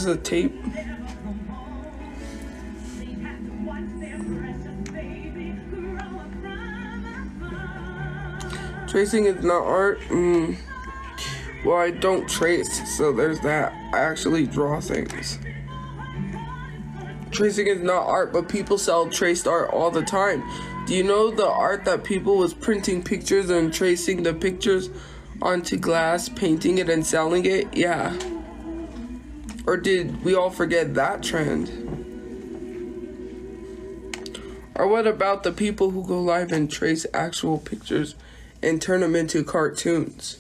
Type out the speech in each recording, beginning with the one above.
is a tape. Tracing is not art. Well, I don't trace, so there's that. I actually draw things. Tracing is not art, but people sell traced art all the time. Do you know the art that people was printing pictures and tracing the pictures onto glass, painting it and selling it? Yeah. Or did we all forget that trend? Or what about the people who go live and trace actual pictures and turn them into cartoons?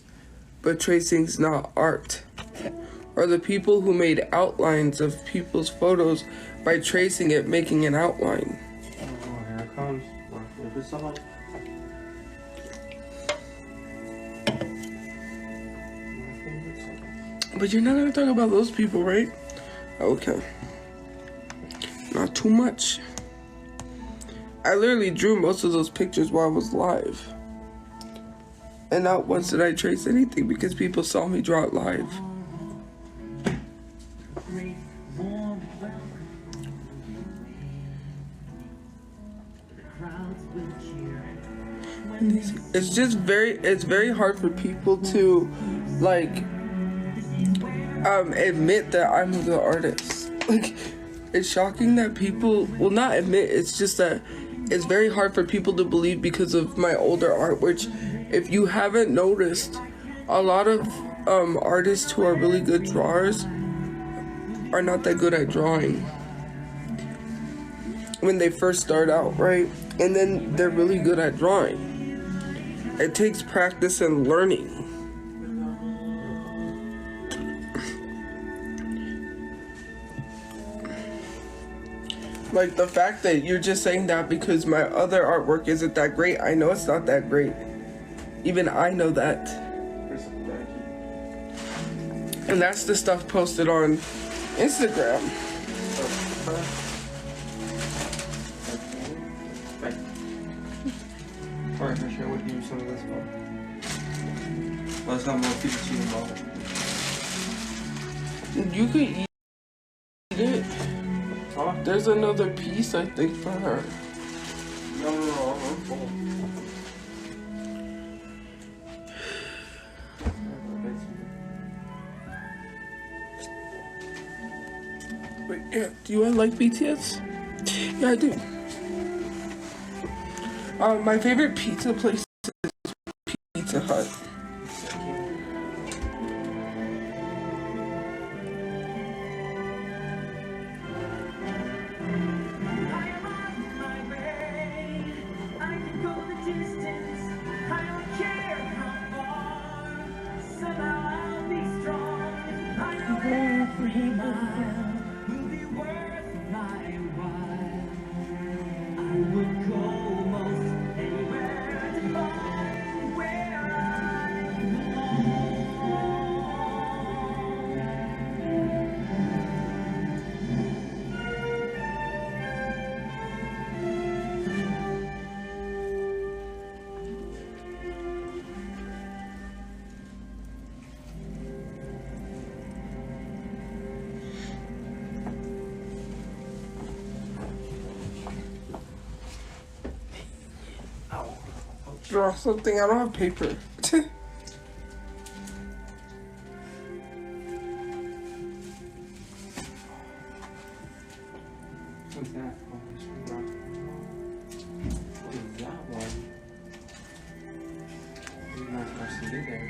But tracing's not art. Or the people who made outlines of people's photos by tracing it, making an outline. Oh, here it comes. Flip this up. But you're not gonna talk about those people, right? Okay. Not too much. I literally drew most of those pictures while I was live. And not once did I trace anything because people saw me draw it live. It's very hard for people to like admit that I'm the artist. Like, it's shocking that people will not admit. It's just that it's very hard for people to believe because of my older art, which if you haven't noticed, a lot of artists who are really good drawers are not that good at drawing when they first start out, right? And then they're really good at drawing. It takes practice and learning. Like the fact that you're just saying that because my other artwork isn't that great. I know it's not that great. Even I know that. And that's the stuff posted on Instagram. Alright, for sure, we'll give you some of this one. Well, it's not more tophiachu involved. You could eat it. Huh? There's another piece, I think, for her. No, I'm full. Wait, yeah, do you like BTS? Yeah, I do. My favorite pizza place is Pizza Hut. Draw something. I don't have paper. What's that? Oh, what is that one? You're not supposed to be there.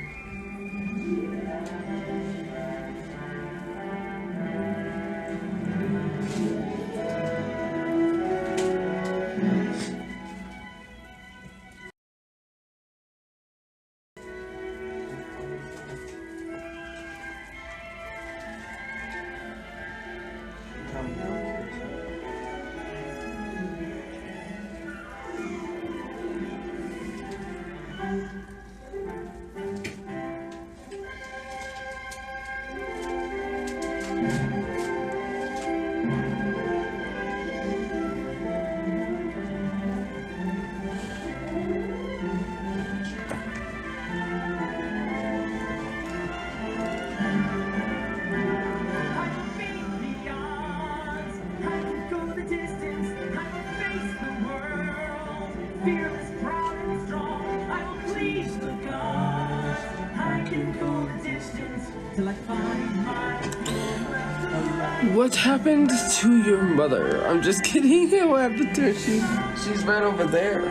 What happened to your mother? I'm just kidding. What happened to her? She's right over there.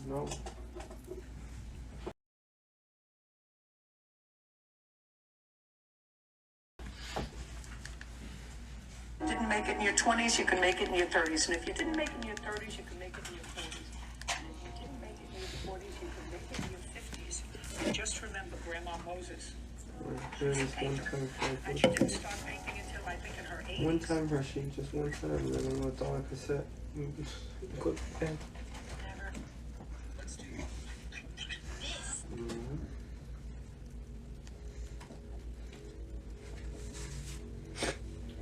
No. Didn't make it in your 20s, you can make it in your 30s. And if you didn't make it in your 30s, you can make it in your 40s. And if you didn't make it in your 40s, you can make it in your 50s. And just remember Grandma Moses. And she didn't start painting until I think in her 80s. One time, Hershey, just one time, and then that's all I could say. Go to bed. Never. Let's do this.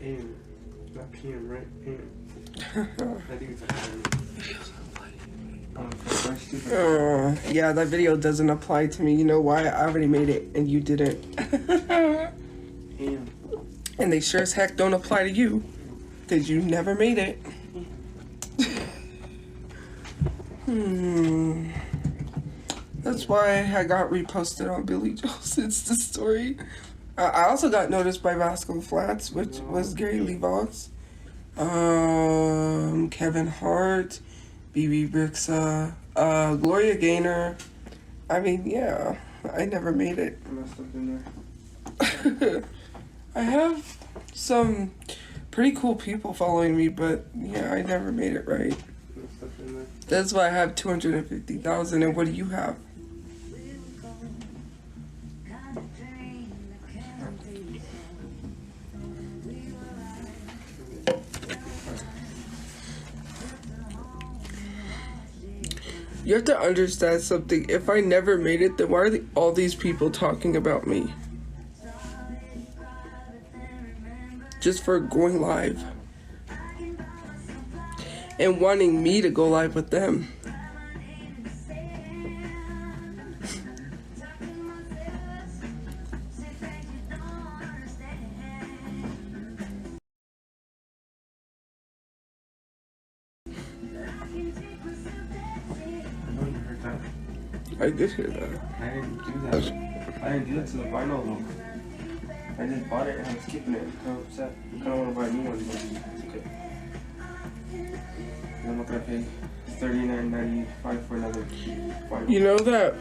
AM. Not PM, right? AM. I think it's AM. Yeah, that video doesn't apply to me. You know why? I already made it and you didn't. AM. And they sure as heck don't apply to you. Because you never made it. That's why I got reposted on Billy Joel's Insta story. I also got noticed by Vasco Flats, which was Gary Lee Vox, Kevin Hart, BB Brixa, Gloria Gaynor. I mean, yeah, I never made it. I messed up in there. I have some pretty cool people following me, but yeah, I never made it right. Messed up in there. That's why I have 250,000. And what do you have? You have to understand something. If I never made it, then why are all these people talking about me? Just for going live. And wanting me to go live with them. I did hear that. I didn't do that. I didn't do that to the vinyl though. I just bought it and I'm skipping it. I'm upset. I kind of want to buy a new one, but it's okay. I'm not gonna pay $39.95 for another vinyl. You know that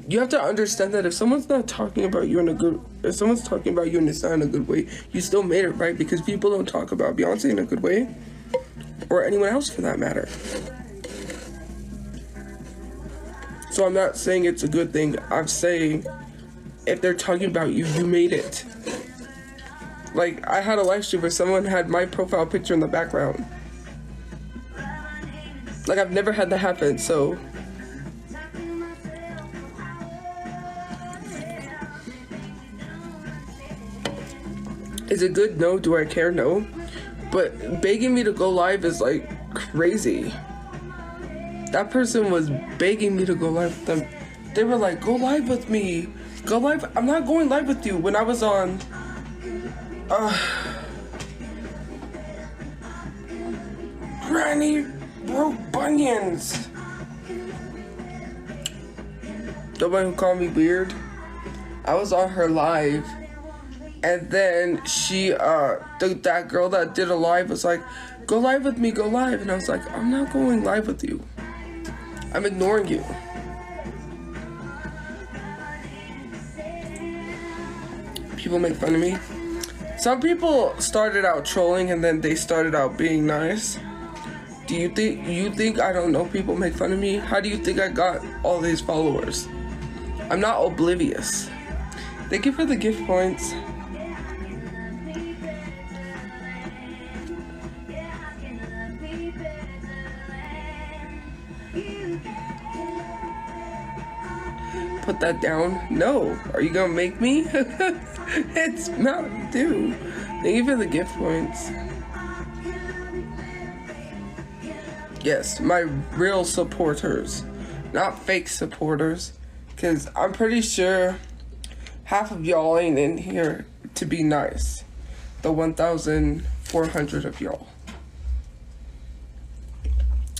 you have to understand that if someone's not talking about you in a good, if someone's talking about you and it's not in a good way, you still made it right because people don't talk about Beyonce in a good way, or anyone else for that matter. So I'm not saying it's a good thing. I'm saying if they're talking about you, you made it. Like, I had a live stream where someone had my profile picture in the background. Like, I've never had that happen, so. Is it good? No. Do I care? No. But begging me to go live is like crazy. That person was begging me to go live with them. They were like, go live with me. Go live. I'm not going live with you. When I was on, Granny broke bunions. The one who called me weird. I was on her live. And then she, that girl that did a live was like, go live with me, go live. And I was like, I'm not going live with you. I'm ignoring you. People make fun of me. Some people started out trolling and then they started out being nice. Do you think I don't know people make fun of me? How do you think I got all these followers? I'm not oblivious. Thank you for the gift points. Put that down? No. Are you gonna make me? It's Mountain Dew. Thank you for the gift points. Yes, my real supporters, not fake supporters, because I'm pretty sure half of y'all ain't in here to be nice. The 1,400 of y'all.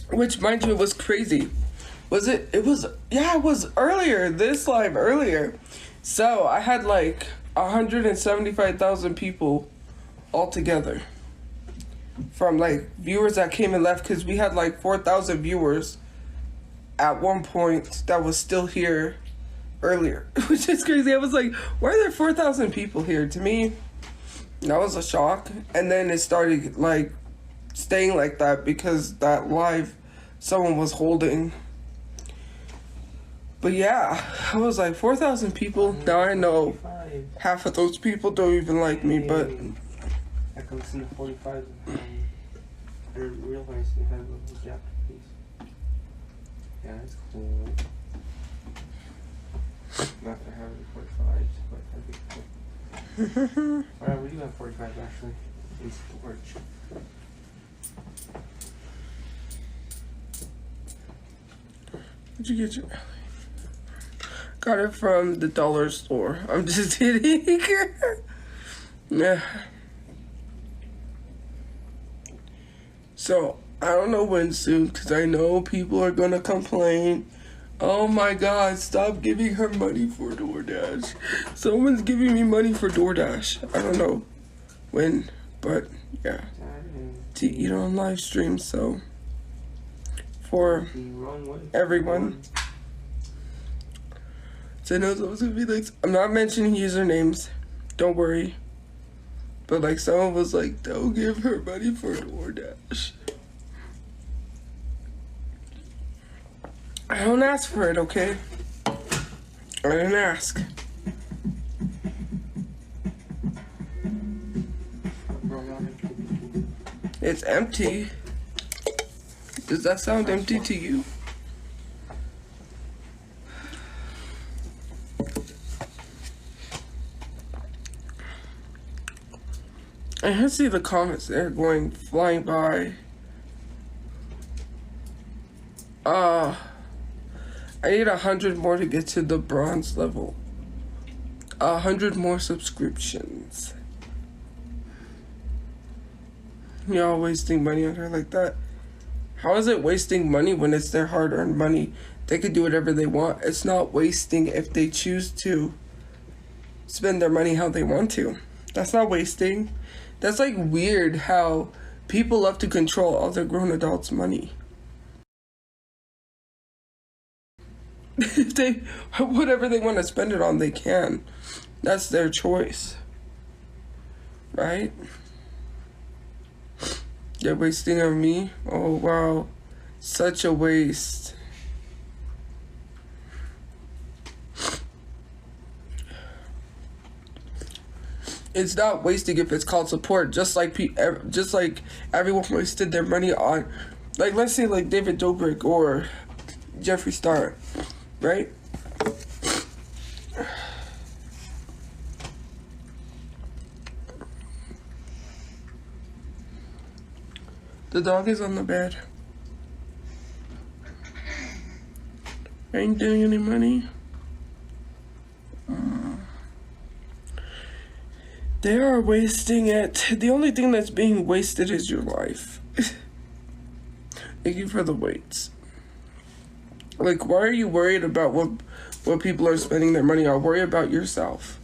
Which, mind you, was crazy. Was it? It was, yeah, it was earlier, this live earlier. So I had like 175,000 people altogether. From like viewers that came and left, because we had like 4,000 viewers at one point that was still here earlier. Which is crazy. I was like, why are there 4,000 people here? To me, that was a shock. And then it started like staying like that because that live someone was holding. But yeah, I was like 4,000 people. Now I know half of those people don't even like me, but I can listen to 45 and I didn't realize they had a little gap piece. Yeah, that's cool. Not that I have any 45s, but that'd be cool. Alright, we do have 45 actually in storage. where'd you get your... Got it from the dollar store. I'm just kidding. Yeah. So, I don't know when soon, because I know people are going to complain. Oh my God, stop giving her money for DoorDash. Someone's giving me money for DoorDash. I don't know when, but yeah. To eat on live stream, so for everyone. So I know someone's gonna be like, I'm not mentioning usernames, don't worry. But like someone was like, don't give her money for DoorDash. I don't ask for it, okay? I didn't ask. It's empty. Does that sound empty to you? I can see the comments there going flying by. I need 100 more to get to the bronze level. 100 more subscriptions. Y'all wasting money on her like that. How is it wasting money when it's their hard-earned money? They could do whatever they want. It's not wasting if they choose to spend their money how they want to. That's not wasting. That's like weird how people love to control other grown adults' money. They, whatever they want to spend it on, they can. That's their choice. Right? They're wasting on me? Oh, wow. Such a waste. It's not wasting if it's called support. Just like everyone wasted their money on, like, let's say like David Dobrik or Jeffree Star, right? The dog is on the bed. I ain't doing any money. They are wasting it. The only thing that's being wasted is your life. Thank you for the weights. Like, why are you worried about what people are spending their money on? Worry about yourself.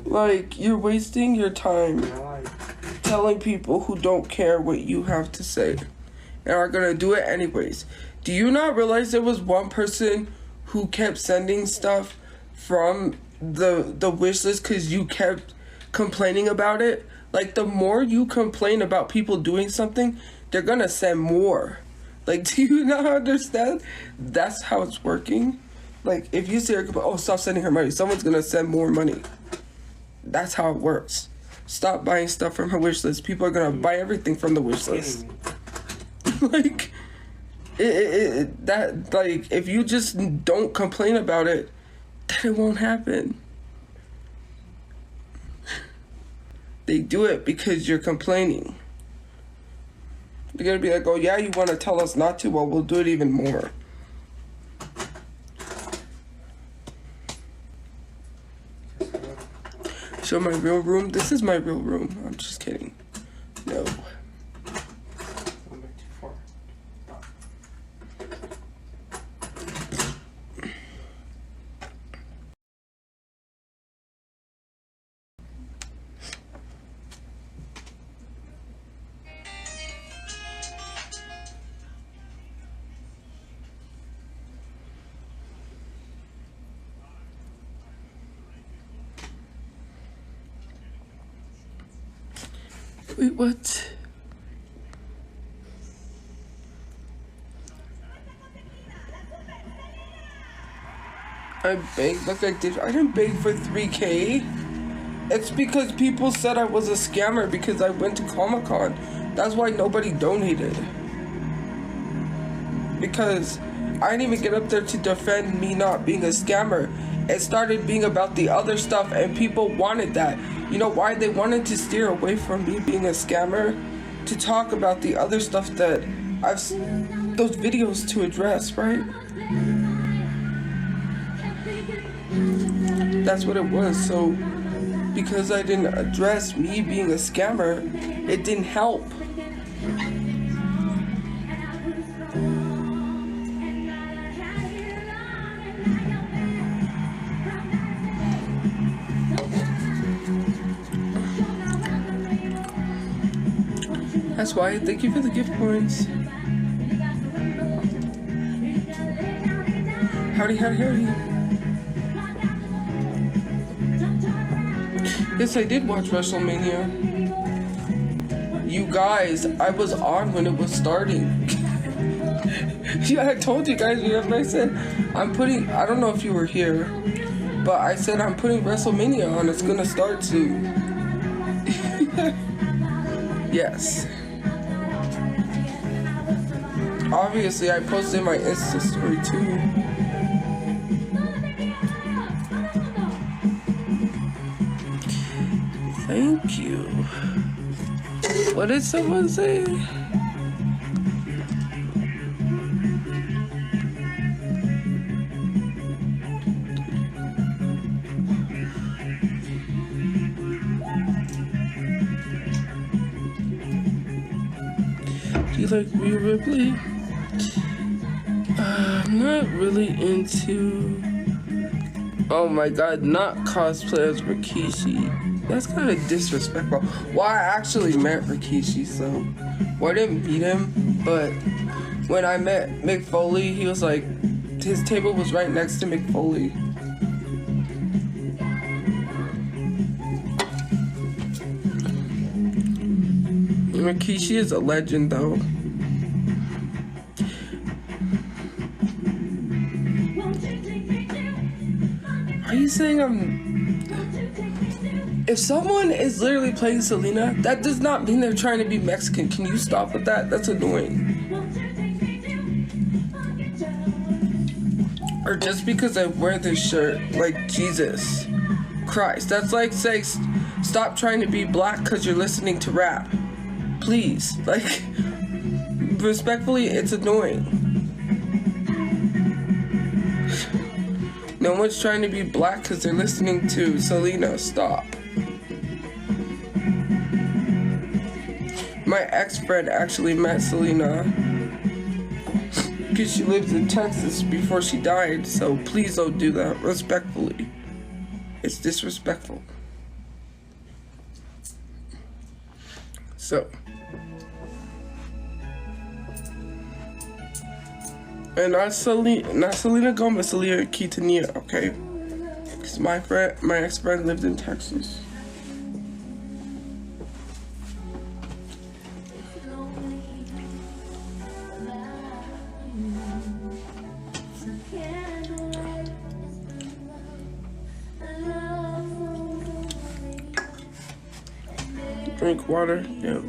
Like, you're wasting your time telling people who don't care what you have to say and are gonna do it anyways. Do you not realize there was one person who kept sending stuff from the wish list because you kept complaining about it? Like, the more you complain about people doing something, they're gonna send more. Like, do you not understand? That's how it's working. Like, if you say, oh, stop sending her money, someone's gonna send more money. That's how it works. Stop buying stuff from her wish list. People are gonna buy everything from the wish list. Like, like, if you just don't complain about it, then it won't happen. They do it because you're complaining. They're gonna be like, oh yeah, you wanna tell us not to? Well, we'll do it even more. Show my real room? This is my real room. I'm just kidding. No. Wait, what? I begged like I did. I didn't beg for 3K. It's because people said I was a scammer because I went to Comic-Con. That's why nobody donated. Because I didn't even get up there to defend me not being a scammer. It started being about the other stuff and people wanted that. You know why? They wanted to steer away from me being a scammer to talk about the other stuff that those videos to address, right? That's what it was. So because I didn't address me being a scammer, it didn't help. That's why. Thank you for the gift points. Howdy, howdy, howdy. Yes, I did watch WrestleMania. You guys, I was on when it was starting. Yeah, I told you guys, remember I said, I don't know if you were here, but I said I'm putting WrestleMania on. It's gonna start soon. Yes. Obviously, I posted my Insta story too. Thank you. What did someone say? Do you like Rhea Ripley? I'm not really into... Oh my god, not cosplay as Rikishi. That's kind of disrespectful. Well, I actually met Rikishi, so... Well, I didn't meet him, but... When I met Mick Foley, he was like... His table was right next to Mick Foley. Rikishi is a legend, though. Are you saying if someone is literally playing Selena, that does not mean they're trying to be Mexican. Can you stop with that? That's annoying. Or just because I wear this shirt, like Jesus Christ. That's like saying stop trying to be black because you're listening to rap. Please, like, respectfully, it's annoying. No one's trying to be black because they're listening to Selena. Stop. My ex-friend actually met Selena because she lives in Texas before she died, so please don't do that, respectfully. It's disrespectful. So. And not Selena Gomez, Selena Quintanilla, okay? Because my ex-friend lived in Texas. Drink water, yeah.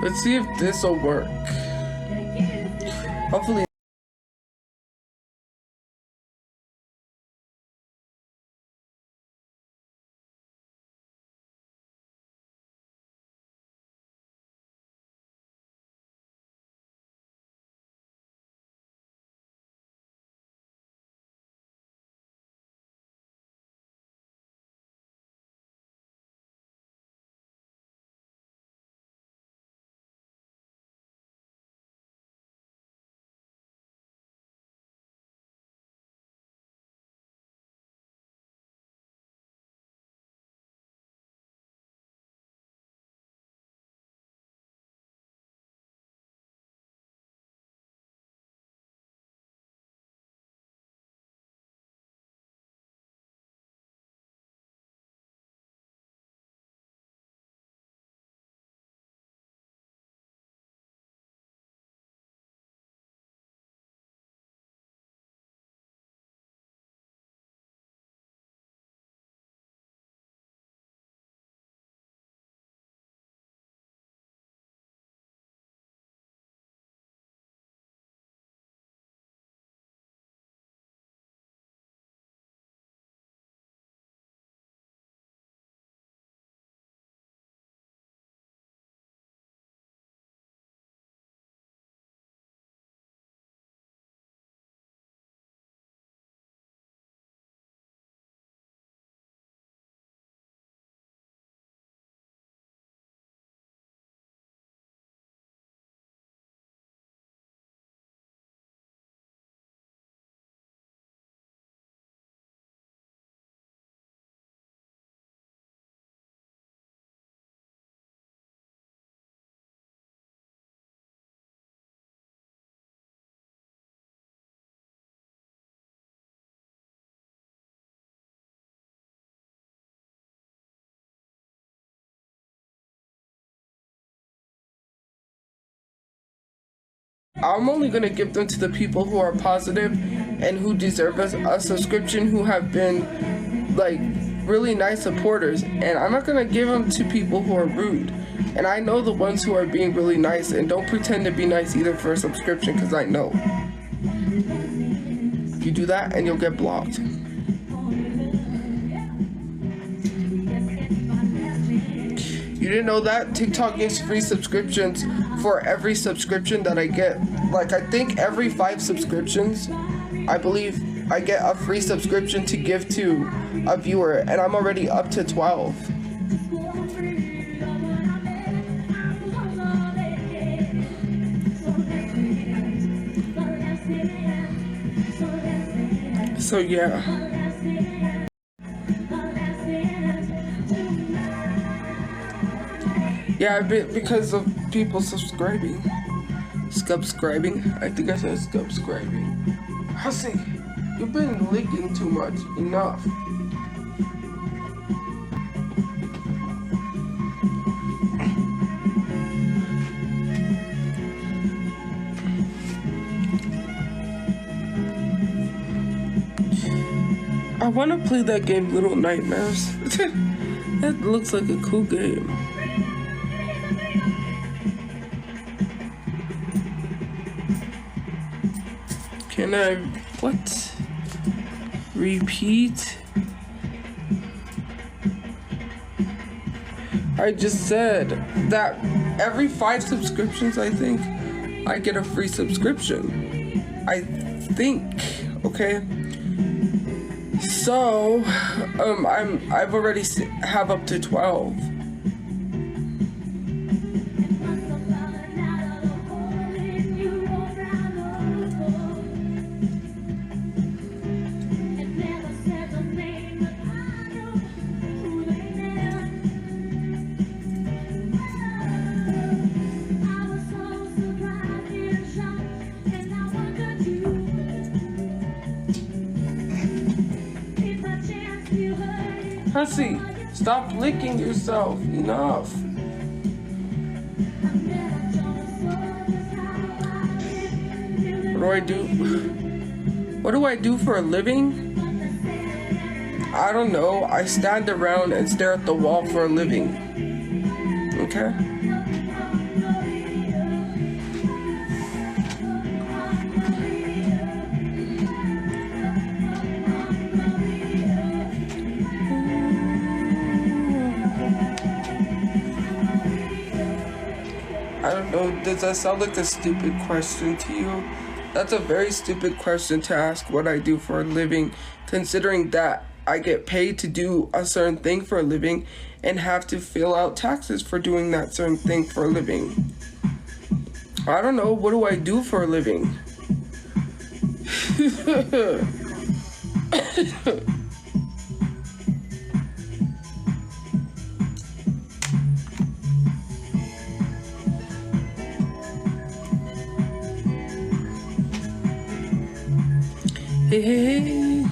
Let's see if this will work. Hopefully. I'm only gonna give them to the people who are positive and who deserve a subscription, who have been like really nice supporters, and I'm not gonna give them to people who are rude. And I know the ones who are being really nice and don't pretend to be nice either for a subscription, because I know. You do that and you'll get blocked. You didn't know that? TikTok gives free subscriptions for every subscription that I get. Like, I think every 5 subscriptions, I believe I get a free subscription to give to a viewer, and I'm already up to 12. So yeah. Yeah, because of people subscribing. I think I said subscribing. Hussy, you've been licking too much. Enough. I want to play that game, Little Nightmares. That looks like a cool game. Can I, what? Repeat? I just said that every 5 subscriptions, I think, I get a free subscription. I think, okay? So, I've already have up to 12. Hussy, stop licking yourself. Enough. What do? What do I do for a living? I don't know. I stand around and stare at the wall for a living. Okay? I don't know, does that sound like a stupid question to you? That's a very stupid question to ask, what I do for a living, considering that I get paid to do a certain thing for a living and have to fill out taxes for doing that certain thing for a living. I don't know, what do I do for a living? Hey.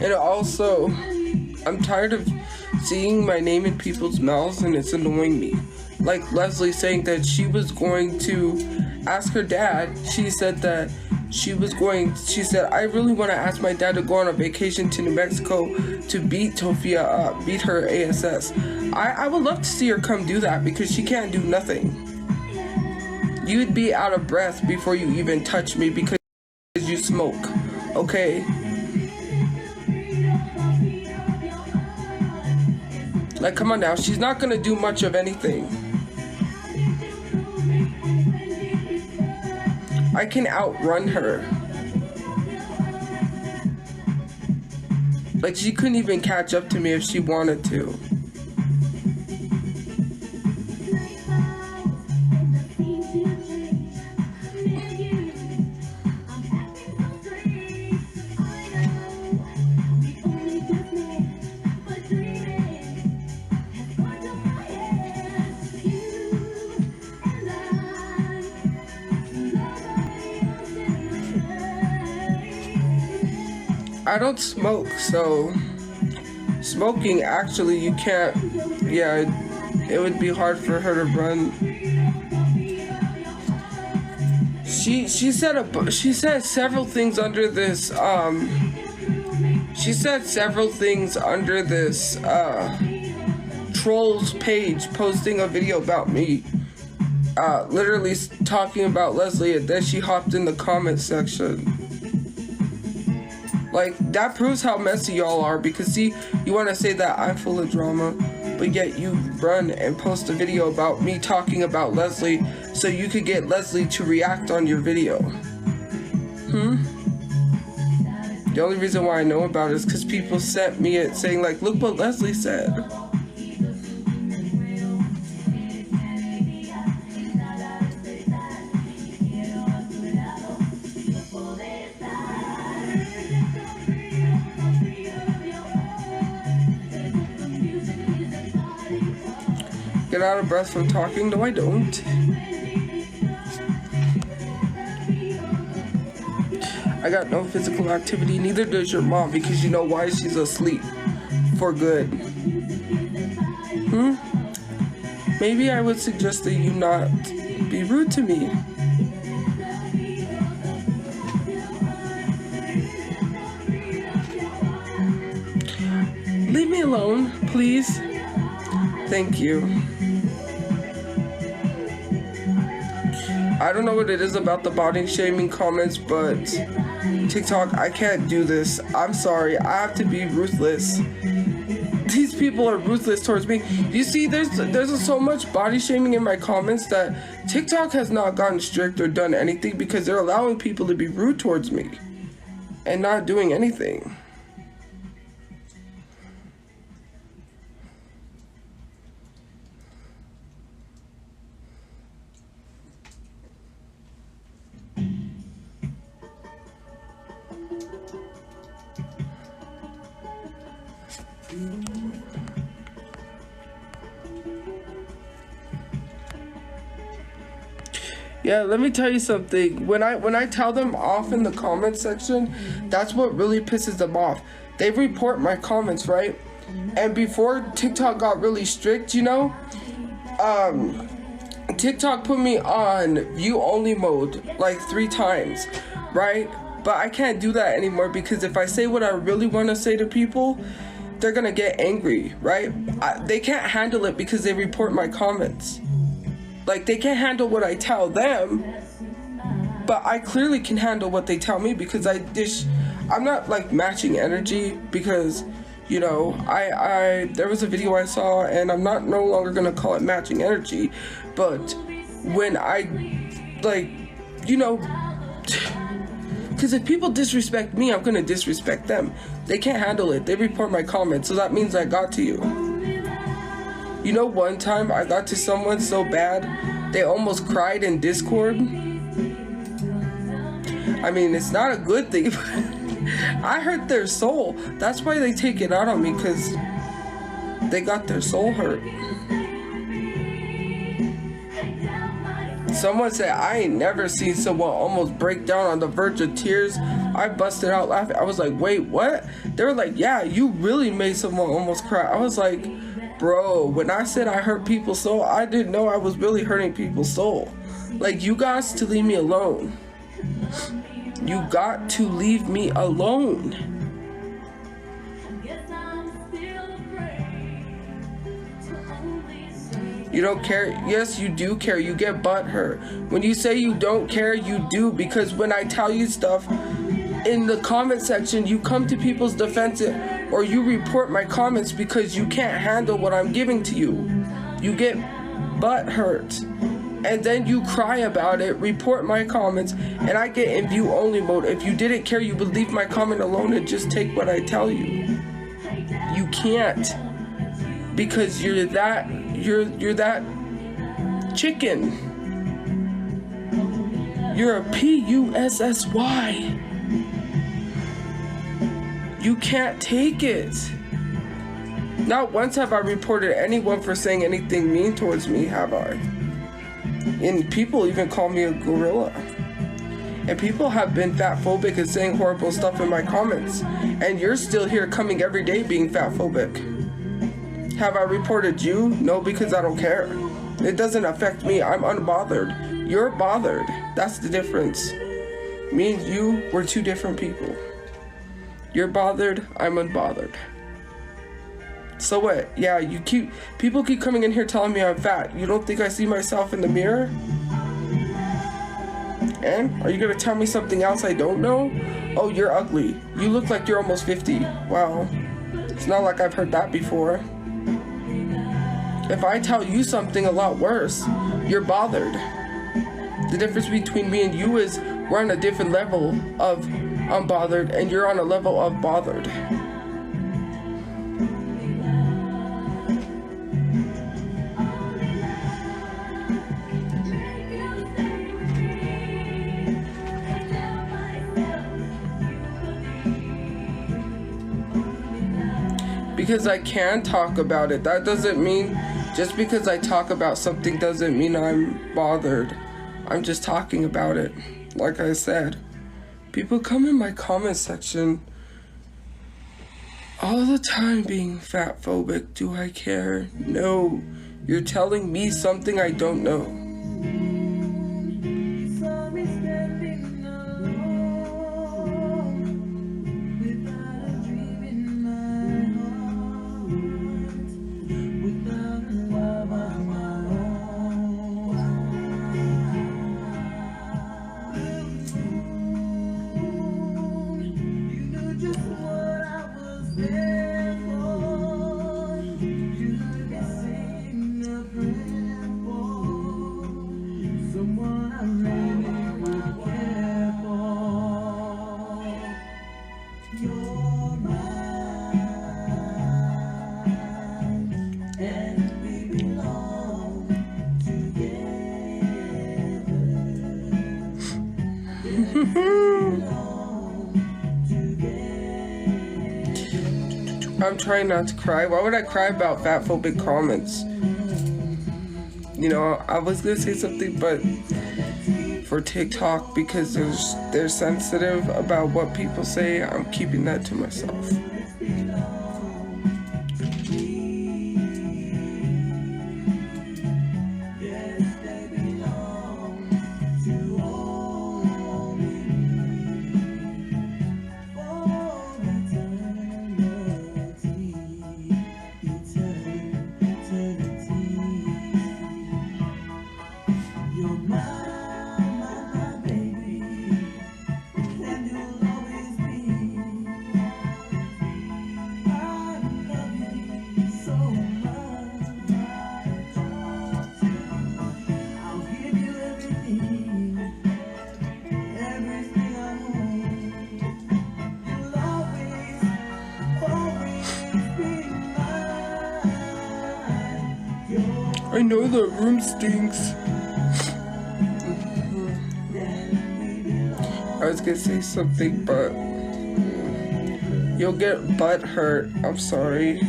And also, I'm tired of seeing my name in people's mouths and it's annoying me. Like Leslie saying that she was going to ask her dad. She said, I really want to ask my dad to go on a vacation to New Mexico to beat Tophia up, beat her ASS. I would love to see her come do that because she can't do nothing. You'd be out of breath before you even touch me because you smoke, okay? Like, come on now, she's not gonna do much of anything. I can outrun her. Like, she couldn't even catch up to me if she wanted to. I don't smoke, so smoking actually you can't, yeah, it would be hard for her to run. She said several things under this trolls page, posting a video about me, literally talking about Leslie, and then she hopped in the comment section. Like, that proves how messy y'all are, because see, you want to say that I'm full of drama, but yet you run and post a video about me talking about Leslie so you could get Leslie to react on your video. The only reason why I know about it is because people sent me it saying, like, look what Leslie said. Get out of breath from talking? No, I don't. I got no physical activity, neither does your mom, because you know why? She's asleep for good. Maybe I would suggest that you not be rude to me. Leave me alone, please. Thank you. I don't know what it is about the body shaming comments, but TikTok, I can't do this. I'm sorry. I have to be ruthless. These people are ruthless towards me. You see, there's so much body shaming in my comments that TikTok has not gotten strict or done anything because they're allowing people to be rude towards me and not doing anything. Yeah, let me tell you something. When I tell them off in the comment section, that's what really pisses them off. They report my comments, right? And before TikTok got really strict, you know, TikTok put me on view only mode like 3 times, right? But I can't do that anymore because if I say what I really want to say to people, they're gonna get angry, right? They can't handle it because they report my comments. Like, they can't handle what I tell them, but I clearly can handle what they tell me because I'm not like matching energy because, you know, there was a video I saw and I'm no longer gonna call it matching energy, but when I, like, you know, because if people disrespect me, I'm gonna disrespect them. They can't handle it. They report my comments, so that means I got to you. You know, one time I got to someone so bad, they almost cried in Discord. I mean, it's not a good thing, but I hurt their soul. That's why they take it out on me, because they got their soul hurt. Someone said, I ain't never seen someone almost break down on the verge of tears. I busted out laughing. I was like, wait, what? They were like, yeah, you really made someone almost cry. I was like, bro, when I said I hurt people's soul, I didn't know I was really hurting people's soul. Like, you guys to leave me alone. You got to leave me alone. You don't care? Yes, you do care. You get butthurt. When you say you don't care, you do, because when I tell you stuff in the comment section, you come to people's defense or you report my comments because you can't handle what I'm giving to you. You get butthurt. And then you cry about it, report my comments, and I get in view only mode. If you didn't care, you would leave my comment alone and just take what I tell you. You can't. Because you're that chicken. You're a PUSSY. You can't take it. Not once have I reported anyone for saying anything mean towards me, have I? And people even call me a gorilla. And people have been fatphobic and saying horrible stuff in my comments. And you're still here coming every day being fatphobic. Have I reported you? No, because I don't care. It doesn't affect me. I'm unbothered. You're bothered. That's the difference. Me and you, we're 2 different people. You're bothered, I'm unbothered. So what? Yeah, people keep coming in here telling me I'm fat. You don't think I see myself in the mirror? And are you gonna tell me something else I don't know? Oh, you're ugly. You look like you're almost 50. Wow. It's not like I've heard that before. If I tell you something a lot worse, you're bothered. The difference between me and you is we're on a different level of unbothered and you're on a level of bothered. Because I can talk about it. That doesn't mean, just because I talk about something doesn't mean I'm bothered. I'm just talking about it. Like I said, People come in my comment section all the time being fat phobic. Do I care? No. You're telling me something I don't know. I'm trying not to cry. Why would I cry about fat phobic comments? You know, I was gonna say something, but for TikTok, because they're sensitive about what people say, I'm keeping that to myself. I know the room stinks. I was gonna say something, but you'll get butt hurt. I'm sorry.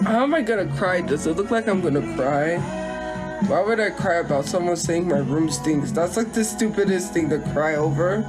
How am I gonna cry? Does it look like I'm gonna cry? Why would I cry about someone saying my room stinks? That's like the stupidest thing to cry over.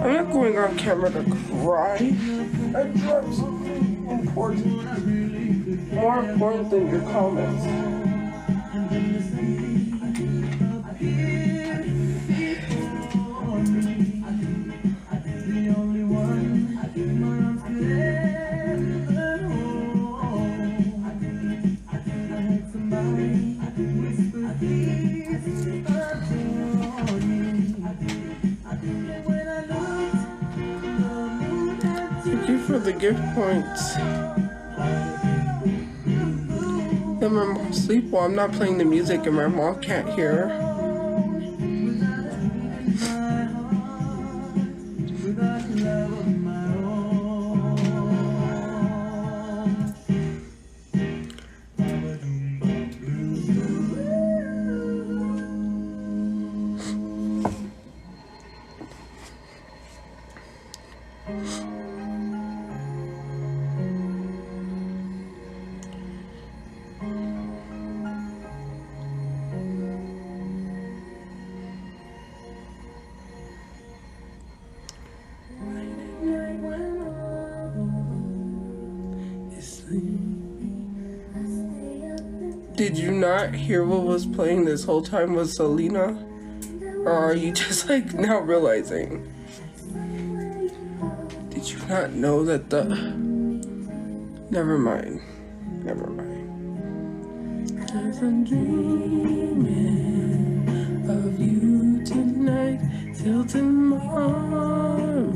I'm not going on camera to cry. I dropped something important. More important than your comments. Thank you for the gift points. Let my mom sleep while I'm not playing the music and my mom can't hear. Did you not hear what was playing this whole time was Selena? Or are you just like now realizing? Did you not know that the... Never mind. Never mind. 'Cause I'm dreaming of you tonight till tomorrow.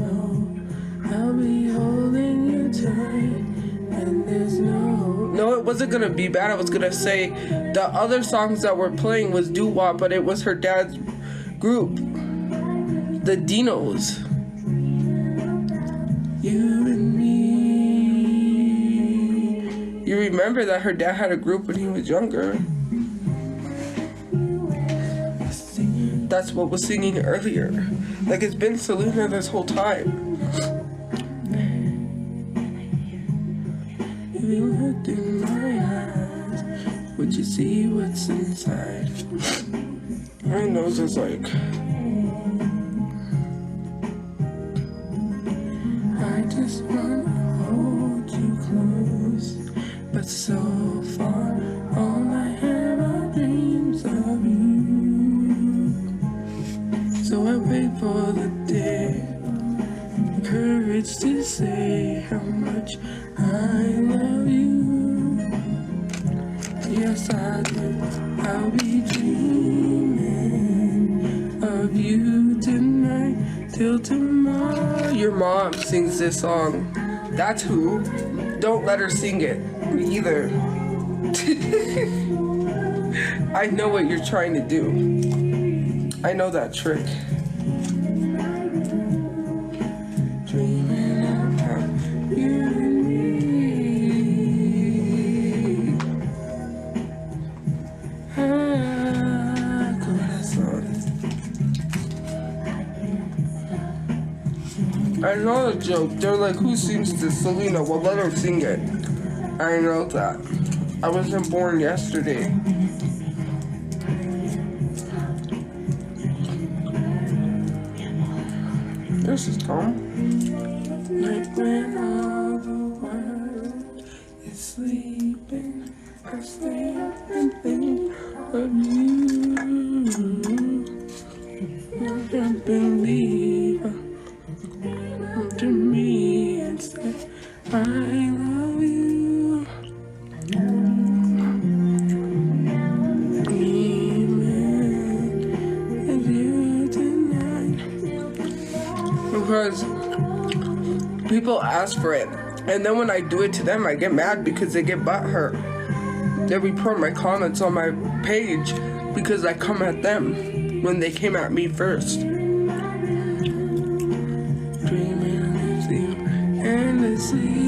I'll be holding you tight and there's no, it wasn't gonna be bad. I was gonna say the other songs that were playing was doo-wop, but it was her dad's group, the Dinos. You and me. You remember that her dad had a group when he was younger. That's what was singing earlier. Like, it's been Selena this whole time. If you looked in my eyes, would you see what's inside? My nose is like... I just wanna hold you close, but so far, all I have are dreams of you. So I wait for the day, courage to say how much I love you. Yes, I do. I'll be dreaming of you tonight till tomorrow. Your mom sings this song. That's who. Don't let her sing it. Me either. I know what you're trying to do. I know that trick. Dreaming about you and me. I know the joke. They're like, who sings this? Selena. Well, let her sing it. I know that. I wasn't born yesterday. This is Tom. Like when all the world is sleeping, I stay up and think of you. I can't believe to me and say I love you. Dreaming of you tonight. Because people ask for it, and then when I do it to them, I get mad because they get butthurt. They report my comments on my page because I come at them when they came at me first. Dreaming of you endlessly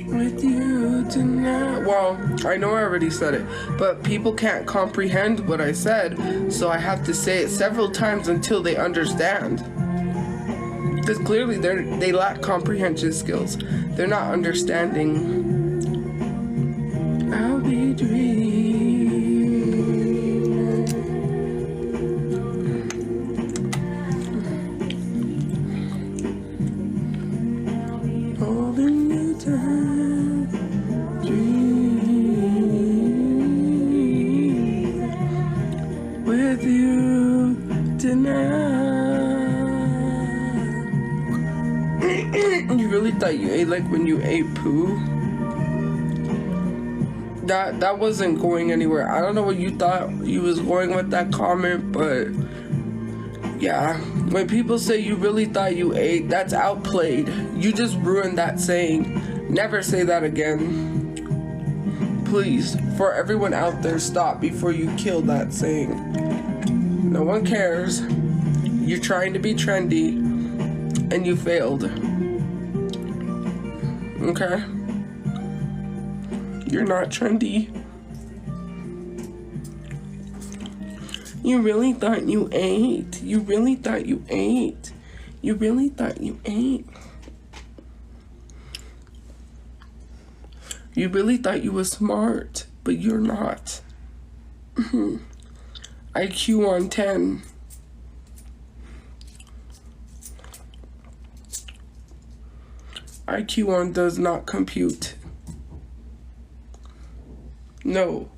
with you tonight. Well, I know I already said it, but people can't comprehend what I said, so I have to say it several times until they understand. Because clearly they lack comprehension skills. They're not understanding. I'll be dreaming. Holding you tight. Dream with you tonight. You really thought you ate like when you ate poo? That wasn't going anywhere. I don't know what you thought you was going with that comment, but yeah. When people say you really thought you ate, that's outplayed. You just ruined that saying. Never say that again. Please, for everyone out there, stop before you kill that saying. No one cares. You're trying to be trendy, and you failed. Okay? You're not trendy. You really thought you ate. You really thought you ate. You really thought you ate. You really thought you were smart, but you're not. IQ on 10. IQ on does not compute. No.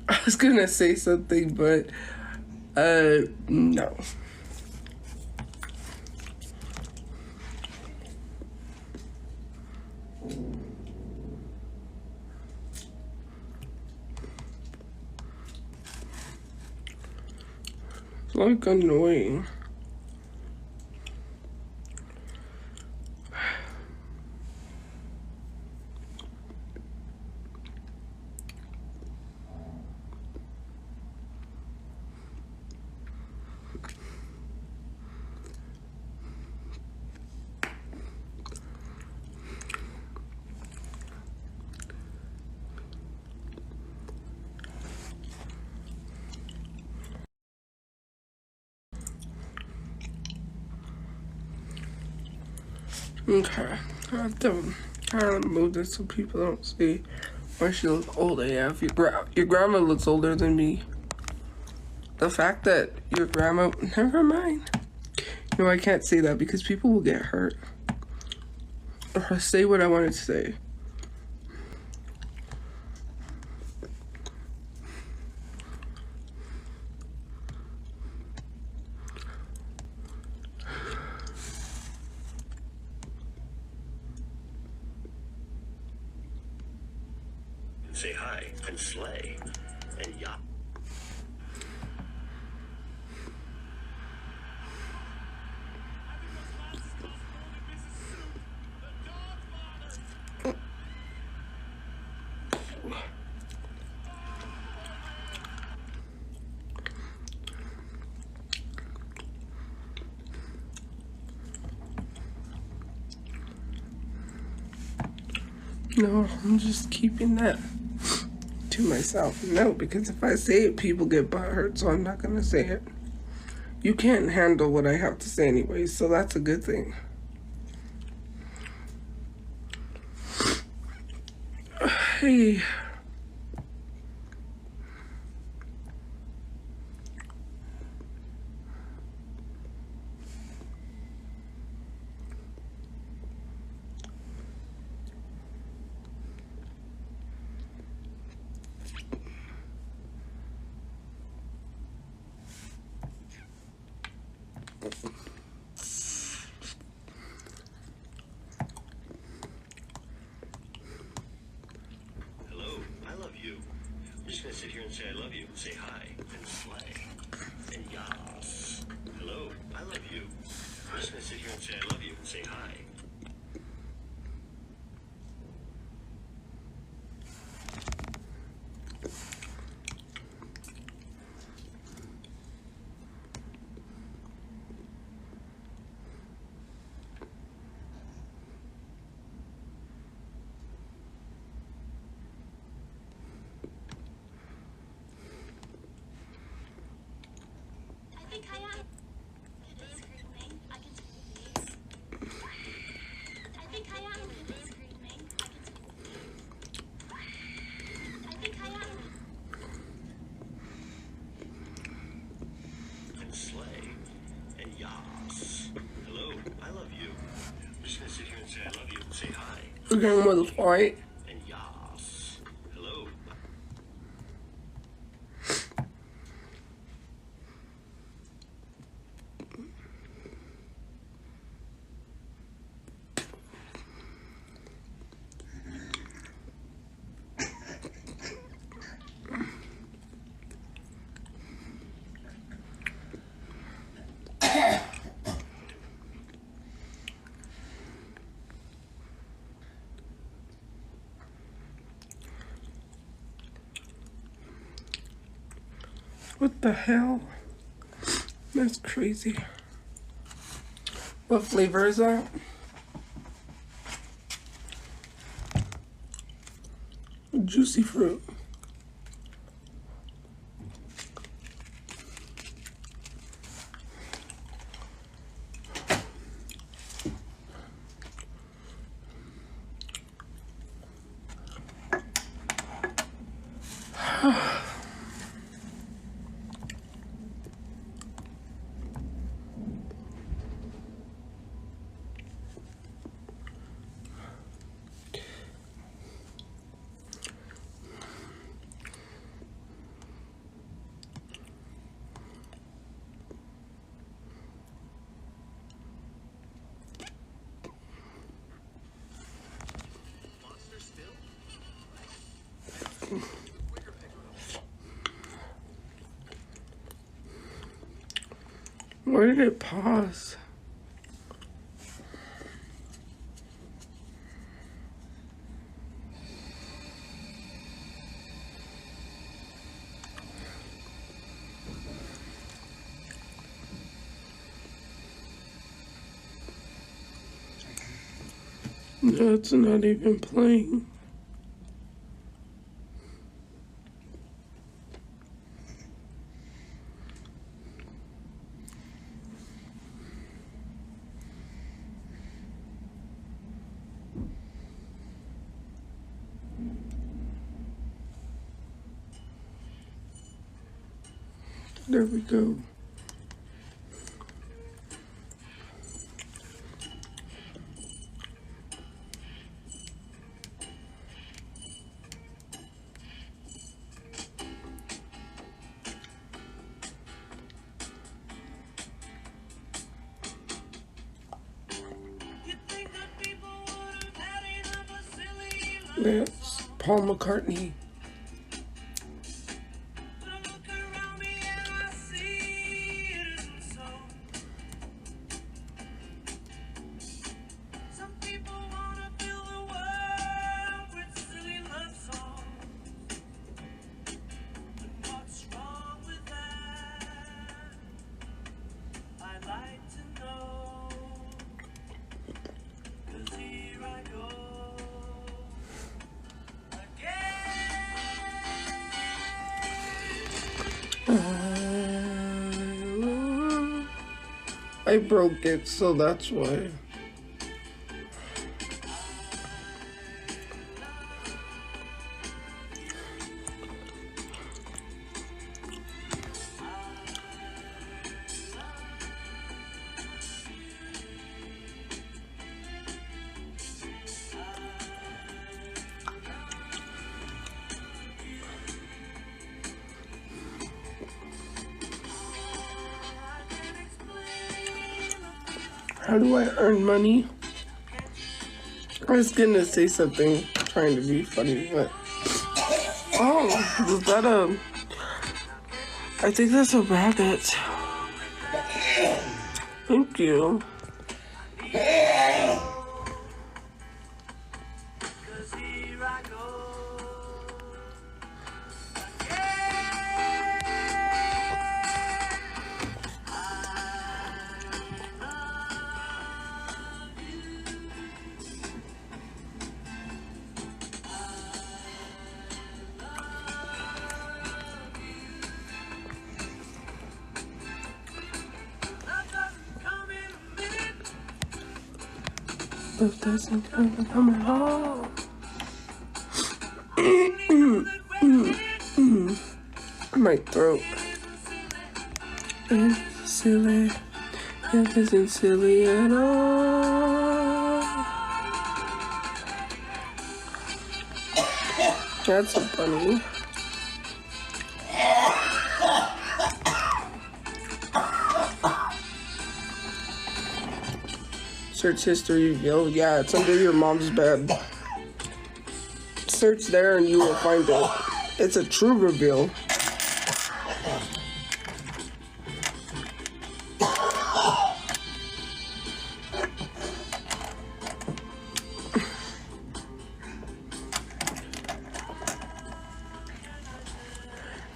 I was gonna say something, but no. It's like annoying. Okay, I have to kind of move this so people don't see why she looks old AF. Your grandma looks older than me. The fact that your grandma, never mind. You know, I can't say that because people will get hurt. Or say what I wanted to say. Say hi and slay and yeah. No, I'm just keeping that to myself. No, because if I say it, people get butthurt, so I'm not gonna say it. You can't handle what I have to say anyway, so that's a good thing. Hey. Hello, I love you. I'm just gonna sit here and say I love you. Say hi and slay and yas. Hello, I love you. I'm just gonna sit here and say I love you. Say hi. And slay and yas. Hello, I love you. I'm just gonna sit here and say I love you. Say hi Your grandmother's white. and yas. Hello. What the hell? That's crazy. What flavor is that? Juicy fruit. Where did it pause? No, it's not even playing. There we go. That's Paul McCartney. I broke it, so that's why. How do I earn money? I was gonna say something, trying to be funny, but... Oh, was that I think that's a rabbit. Thank you. Love doesn't come along. My throat. It's silly. It isn't silly at all. That's so funny. Search history reveal. Yeah, it's under your mom's bed. Search there and you will find it. It's a true reveal.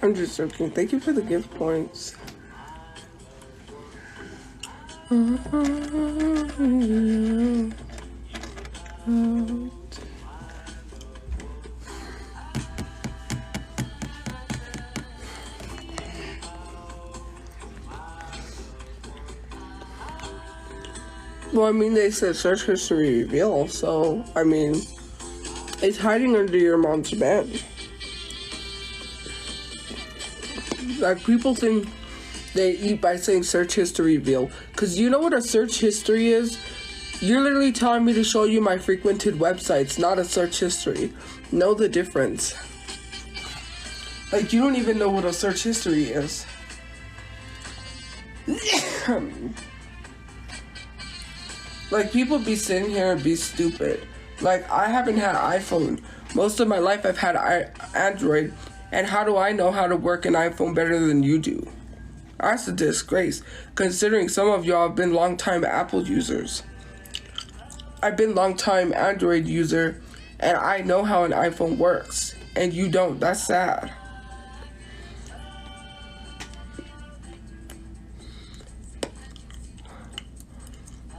I'm just joking. Thank you for the gift points. Well, I mean, they said search history reveal, so, I mean, it's hiding under your mom's bed. Like, people think they eat by saying search history reveal. Because you know what a search history is? You're literally telling me to show you my frequented websites, not a search history. Know the difference. Like, you don't even know what a search history is. Like, people be sitting here and be stupid. Like, I haven't had iPhone. Most of my life I've had Android. And how do I know how to work an iPhone better than you do? That's a disgrace, considering some of y'all have been long-time Apple users. I've been long-time Android user, and I know how an iPhone works, and you don't. That's sad.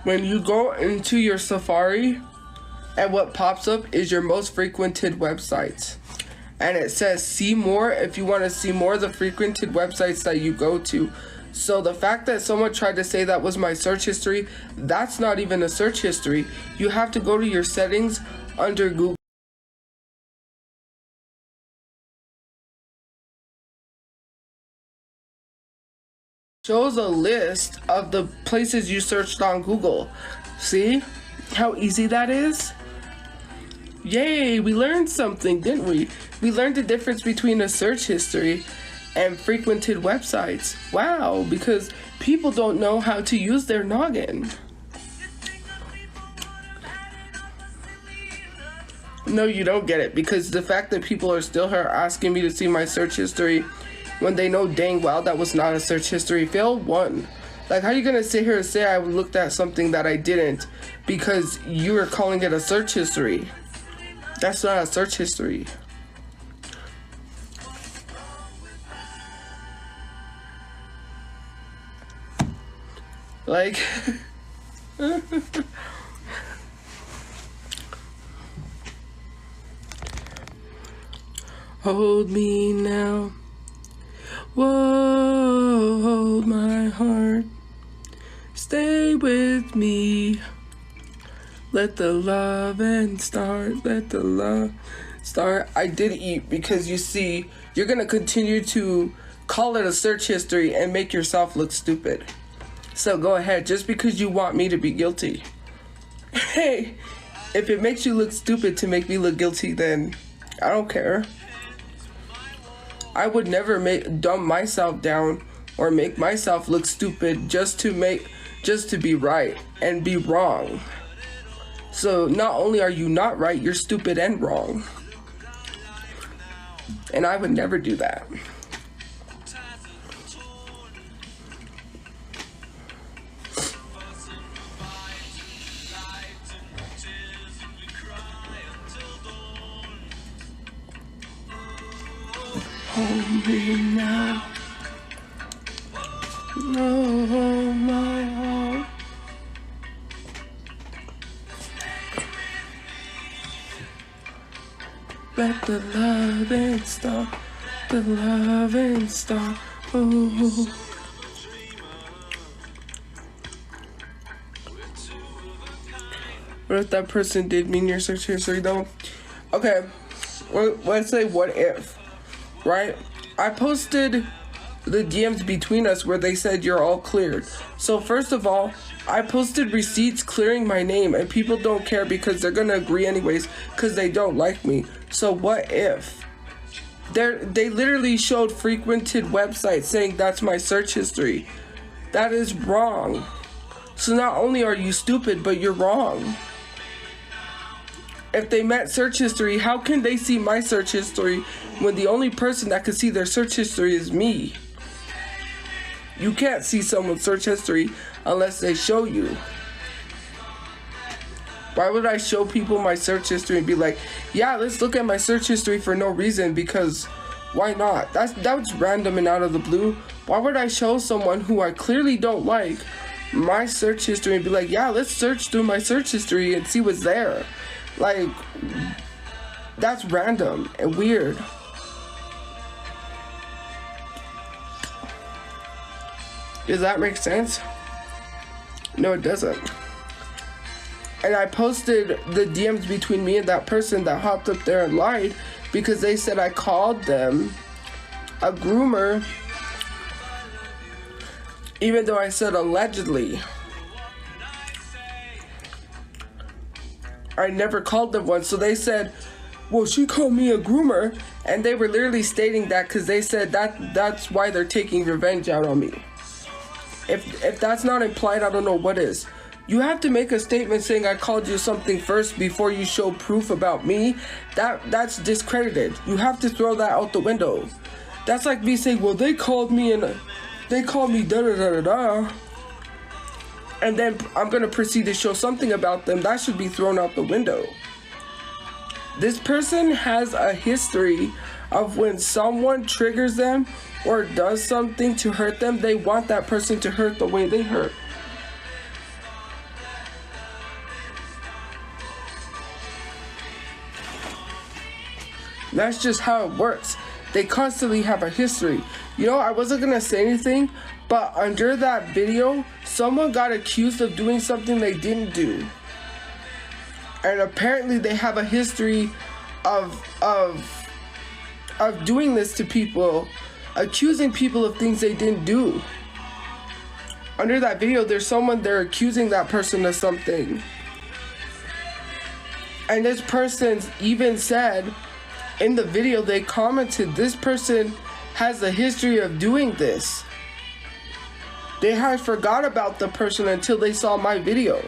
When you go into your Safari, and what pops up is your most frequented websites. And it says see more if you want to see more of the frequented websites that you go to. So the fact that someone tried to say that was my search history, that's not even a search history. You have to go to your settings under Google. Shows a list of the places you searched on Google. See how easy that is? Yay, we learned something, didn't we? We learned the difference between a search history and frequented websites. Wow, because people don't know how to use their noggin. No, you don't get it, because the fact that people are still here asking me to see my search history when they know dang well that was not a search history. Fail 1. Like, how are you gonna sit here and say I looked at something that I didn't because you were calling it a search history? That's not a search history. Like, hold me now. Whoa, hold my heart. Stay with me. Let the love and start. Let the love start. I did eat because you see, you're gonna continue to call it a search history and make yourself look stupid. So go ahead, just because you want me to be guilty. Hey, if it makes you look stupid to make me look guilty, then I don't care. I would never dumb myself down or make myself look stupid just to be right and be wrong. So not only are you not right, you're stupid and wrong. And I would never do that. Hold me now. Oh, my heart. Let the love and start. The love and start. Oh. What if that person did mean your search history though? Okay, let's say what if. Right? I posted the DMs between us where they said you're all cleared. So first of all, I posted receipts clearing my name and people don't care because they're gonna agree anyways because they don't like me. So what if? They literally showed frequented websites saying that's my search history. That is wrong. So not only are you stupid, but you're wrong. If they meant search history, how can they see my search history when the only person that can see their search history is me? You can't see someone's search history unless they show you. Why would I show people my search history and be like, yeah, let's look at my search history for no reason? Because why not? That was random and out of the blue. Why would I show someone who I clearly don't like my search history and be like, yeah, let's search through my search history and see what's there? Like, that's random and weird. Does that make sense? No, it doesn't. And I posted the DMs between me and that person that hopped up there and lied because they said I called them a groomer, even though I said allegedly. I never called them one. So they said, well, she called me a groomer, and they were literally stating that because they said that's why they're taking revenge out on me. If that's not implied, I don't know what is. You have to make a statement saying I called you something first before you show proof about me. That's discredited. You have to throw that out the window. That's like me saying, well, they called me and they call me da da da da da, and then I'm gonna proceed to show something about them, that should be thrown out the window. This person has a history of when someone triggers them or does something to hurt them, they want that person to hurt the way they hurt. That's just how it works. They constantly have a history. You know, I wasn't gonna say anything, but under that video, someone got accused of doing something they didn't do. And apparently they have a history of doing this to people, accusing people of things they didn't do. Under that video, there's someone, they're accusing that person of something. And this person even said, in the video, they commented, this person has a history of doing this. They had forgot about the person until they saw my video.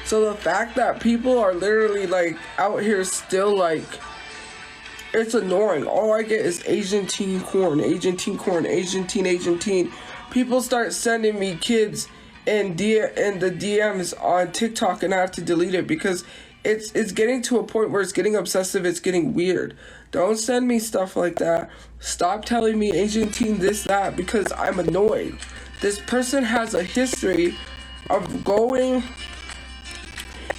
So the fact that people are literally like out here still like, it's annoying. All I get is Asian teen corn, Asian teen corn, Asian teen. People start sending me kids in the DMs on TikTok, and I have to delete it because it's getting to a point where it's getting obsessive, it's getting weird. Don't send me stuff like that. Stop telling me Asian teen this, that, because I'm annoyed. This person has a history of going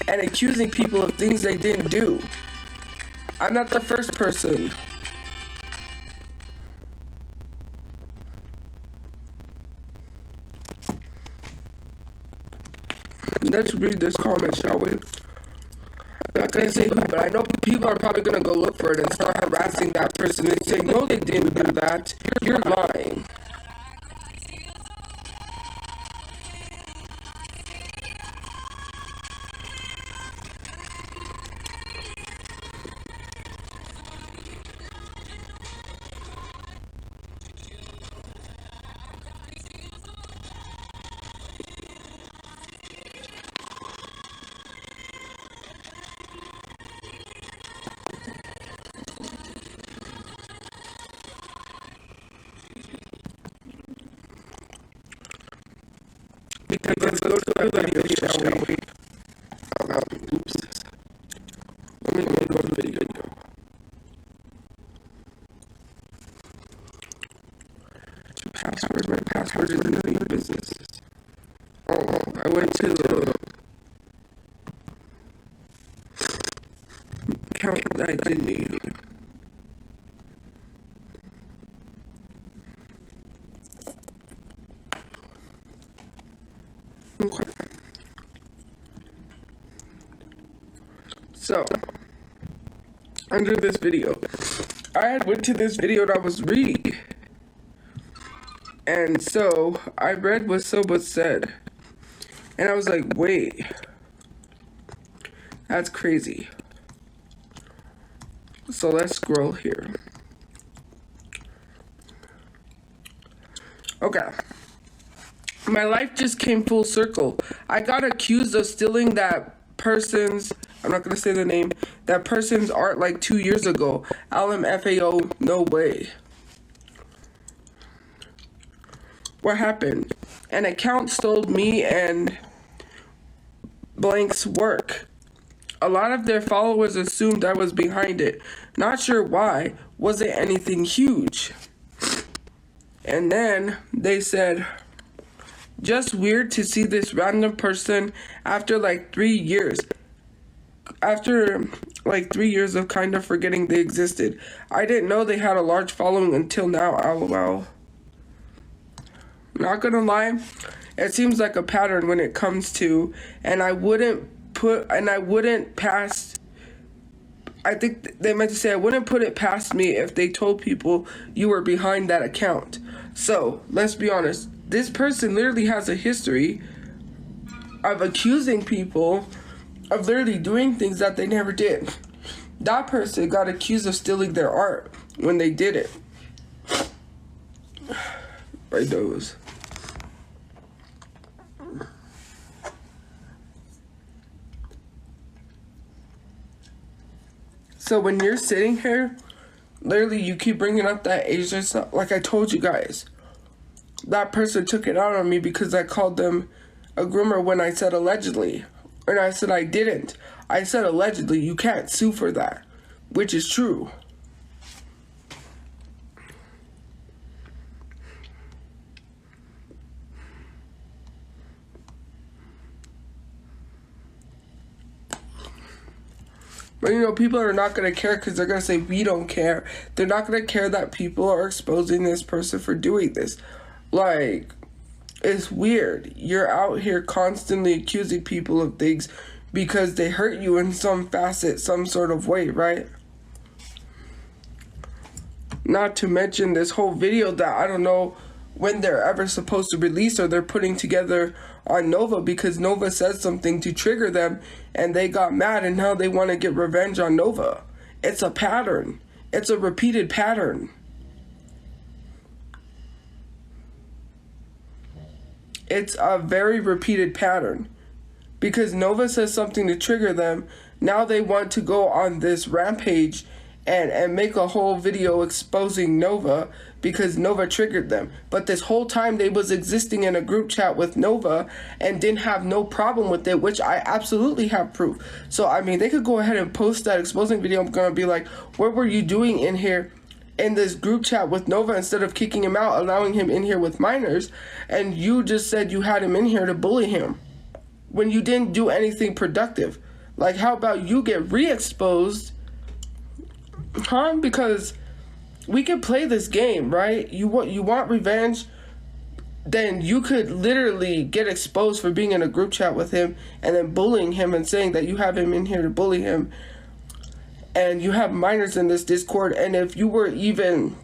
and accusing people of things they didn't do. I'm not the first person. Let's read this comment, shall we? I'm not gonna say who, but I know people are probably gonna go look for it and start harassing that person and say, no, they didn't do that. You're lying. Because let's go to the video, shall we? Oops. Let me go to the video. My password is none of your business. Oh, I went to the account that I didn't need. Okay. So, under this video, I had went to this video that I was reading, and so I read what someone said, and I was like, wait, that's crazy. So let's scroll here. Okay. My life just came full circle. I got accused of stealing that person's, I'm not going to say the name, that person's art like 2 years ago. LMFAO, no way. What happened? An account stole me and blank's work. A lot of their followers assumed I was behind it. Not sure why. Wasn't anything huge. And then they said, just weird to see this random person after like 3 years. After like 3 years of kind of forgetting they existed. I didn't know they had a large following until now, lol. Not gonna lie, it seems like a pattern when it comes to, I think they meant to say I wouldn't put it past me if they told people you were behind that account. So, let's be honest. This person literally has a history of accusing people of literally doing things that they never did. That person got accused of stealing their art when they did it. Right, those. So when you're sitting here, literally you keep bringing up that Asian stuff. Like I told you guys, that person took it out on me because I called them a groomer when I said allegedly. And I said I didn't. I said allegedly. You can't sue for that, which is true. But you know, people are not going to care because they're going to say, we don't care. They're not going to care that people are exposing this person for doing this. Like, it's weird. You're out here constantly accusing people of things because they hurt you in some facet, some sort of way, right? Not to mention this whole video that I don't know when they're ever supposed to release or they're putting together on Nova because Nova said something to trigger them and they got mad and now they want to get revenge on Nova. It's a pattern. It's a repeated pattern. It's a very repeated pattern because Nova says something to trigger them. Now they want to go on this rampage and make a whole video exposing Nova because Nova triggered them. But this whole time they was existing in a group chat with Nova and didn't have no problem with it, which I absolutely have proof. So, I mean, they could go ahead and post that exposing video. I'm going to be like, what were you doing in here in this group chat with Nova instead of kicking him out, allowing him in here with minors? And you just said you had him in here to bully him when you didn't do anything productive. Like, how about you get re-exposed? Huh? Because we could play this game, right? You want revenge, then you could literally get exposed for being in a group chat with him and then bullying him and saying that you have him in here to bully him. And you have minors in this Discord, and if you were even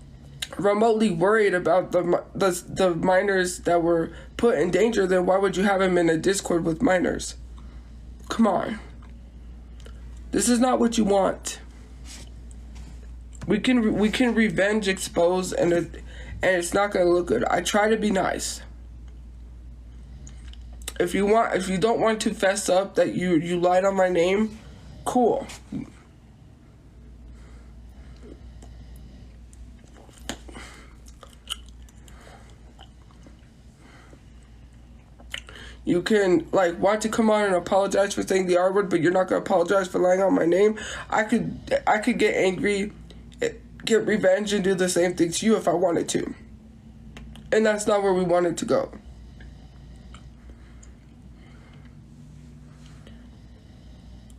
remotely worried about the minors that were put in danger, then why would you have him in a Discord with minors? Come on. This is not what you want. We can revenge expose and it's not gonna look good. I try to be nice. If you don't want to fess up that you lied on my name, cool. You can want to come on and apologize for saying the R word, but you're not gonna apologize for lying on my name. I could get angry, get revenge, and do the same thing to you if I wanted to. And that's not where we wanted to go.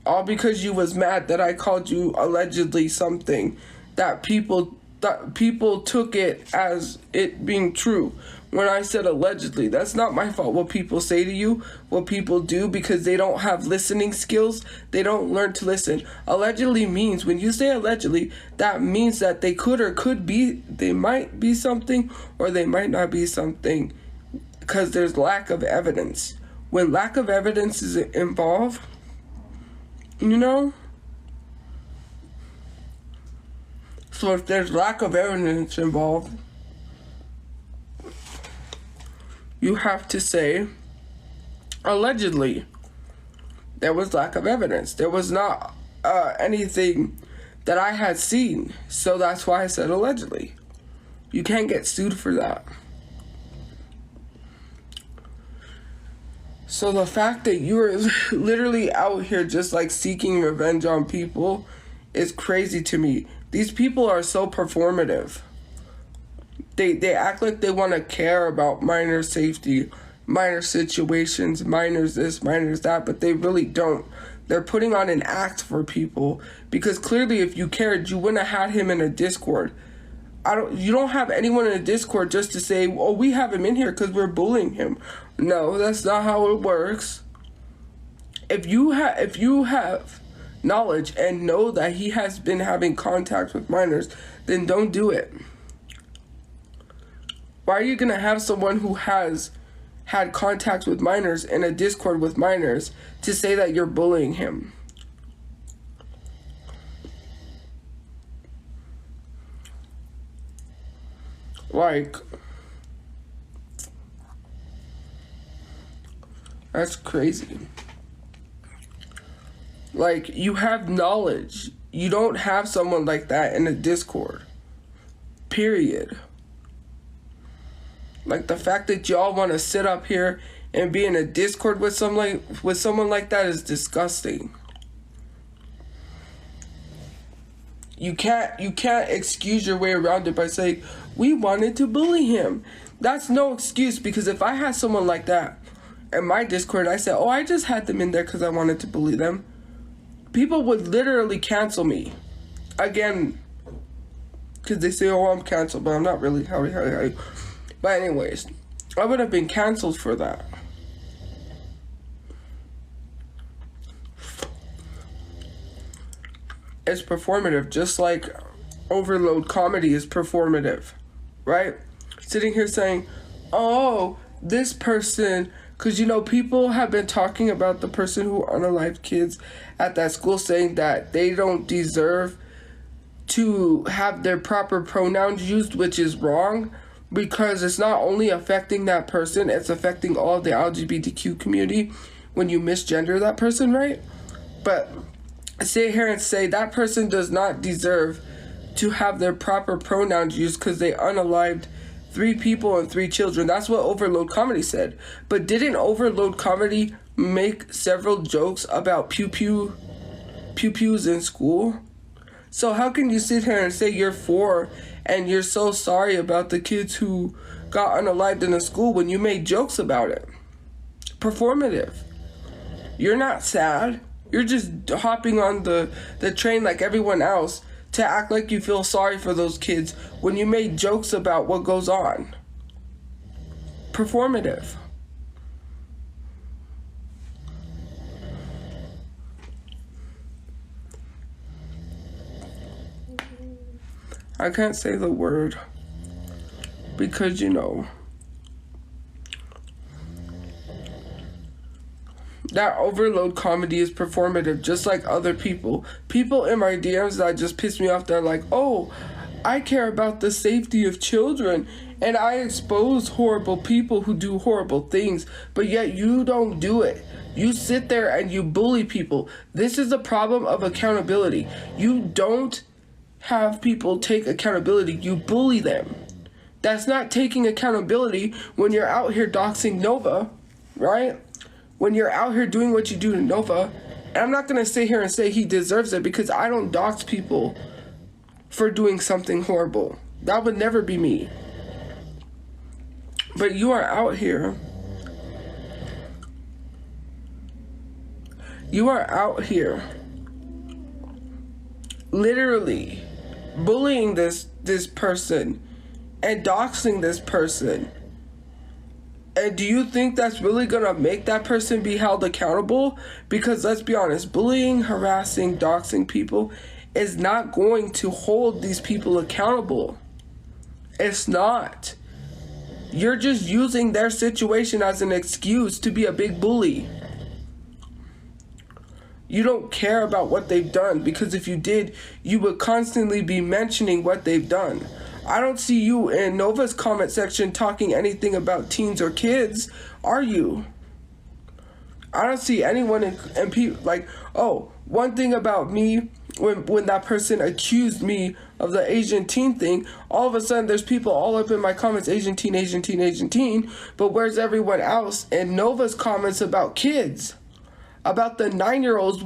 All because you was mad that I called you allegedly something that people took it as it being true. When I said allegedly, that's not my fault what people say to you, what people do, because they don't have listening skills. They don't learn to listen. Allegedly means, when you say allegedly, that means that they could or could be, they might be something or they might not be something because there's lack of evidence. When lack of evidence is involved, you know? So if there's lack of evidence involved, you have to say, allegedly, there was lack of evidence. There was not anything that I had seen. So that's why I said allegedly. You can't get sued for that. So the fact that you're literally out here just seeking revenge on people is crazy to me. These people are so performative. They act like they want to care about minor safety, minor situations, minors this, minors that, but they really don't. They're putting on an act for people because clearly if you cared, you wouldn't have had him in a Discord. You don't have anyone in a Discord just to say, oh, we have him in here because we're bullying him. No, that's not how it works. If you have knowledge and know that he has been having contact with minors, then don't do it. Why are you going to have someone who has had contact with minors in a Discord with minors to say that you're bullying him? That's crazy. You have knowledge You don't have someone like that in a Discord. Period. Like, the fact that y'all want to sit up here and be in a Discord with someone like that is disgusting. You can't excuse your way around it by saying, we wanted to bully him. That's no excuse, because if I had someone like that in my Discord, I said, oh, I just had them in there because I wanted to bully them, people would literally cancel me. Again, because they say, oh, I'm canceled, but I'm not really. But anyways, I would have been canceled for that. It's performative, just like overload comedy is performative, right? Sitting here saying, oh, this person, because, you know, people have been talking about the person who unalived kids at that school, saying that they don't deserve to have their proper pronouns used, which is wrong, because it's not only affecting that person, it's affecting all the LGBTQ community when you misgender that person, right? But sit here and say that person does not deserve to have their proper pronouns used because they unalived 3 people and 3 children. That's what Overload Comedy said. But didn't Overload Comedy make several jokes about pew-pews in school? So how can you sit here and say you're for and you're so sorry about the kids who got unalived in a school when you made jokes about it? Performative. You're not sad. You're just hopping on the train like everyone else to act like you feel sorry for those kids when you made jokes about what goes on. Performative. I can't say the word because, you know, that Overload Comedy is performative, just like other people. People in my DMs that just piss me off, they're like, oh, I care about the safety of children, and I expose horrible people who do horrible things, but yet you don't do it. You sit there and you bully people. This is a problem of accountability. You don't have people take accountability. You bully them. That's not taking accountability when you're out here doxing Nova, right? When you're out here doing what you do to Nova. And I'm not going to sit here and say he deserves it, because I don't dox people for doing something horrible. That would never be me. But you are out here. You are out here literally bullying this person and doxing this person. And do you think that's really gonna make that person be held accountable? Because let's be honest, bullying, harassing, doxing people is not going to hold these people accountable. It's not. You're just using their situation as an excuse to be a big bully. You don't care about what they've done, because if you did, you would constantly be mentioning what they've done. I don't see you in Nova's comment section talking anything about teens or kids, are you? I don't see anyone in people like, oh, one thing about me, when that person accused me of the Asian teen thing, all of a sudden there's people all up in my comments, Asian teen, Asian teen, Asian teen, but where's everyone else in Nova's comments about kids? About the 9-year-olds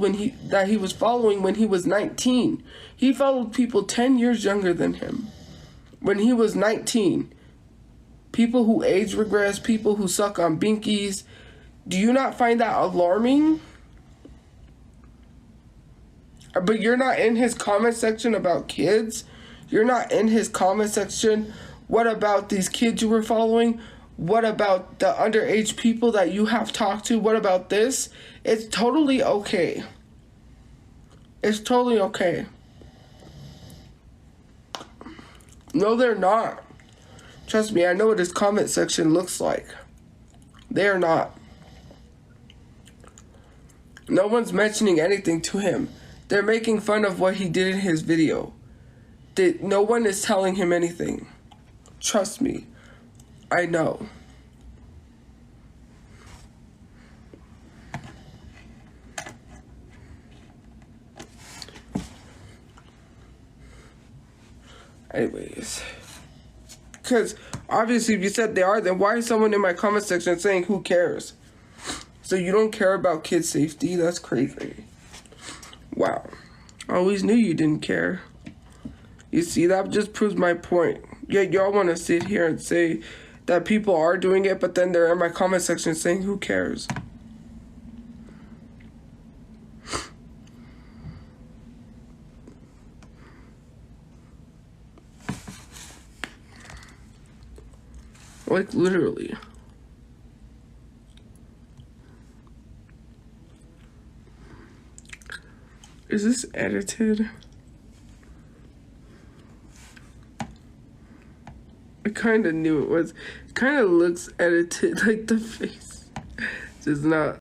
that he was following when he was 19. He followed people 10 years younger than him when he was 19. People who age regress, people who suck on binkies. Do you not find that alarming? But you're not in his comment section about kids. You're not in his comment section. What about these kids you were following? What about the underage people that you have talked to? What about this? It's totally okay. It's totally okay. No, they're not. Trust me, I know what his comment section looks like. They are not. No one's mentioning anything to him. They're making fun of what he did in his video. No one is telling him anything. Trust me. I know. Anyways. Because obviously if you said they are, then why is someone in my comment section saying who cares? So you don't care about kids' safety? That's crazy. Wow. I always knew you didn't care. You see, that just proves my point. Yet y'all want to sit here and say that people are doing it, but then they're in my comment section saying who cares? Like, literally. Is this edited? I kind of knew it was. It kind of looks edited, like the face. Just not.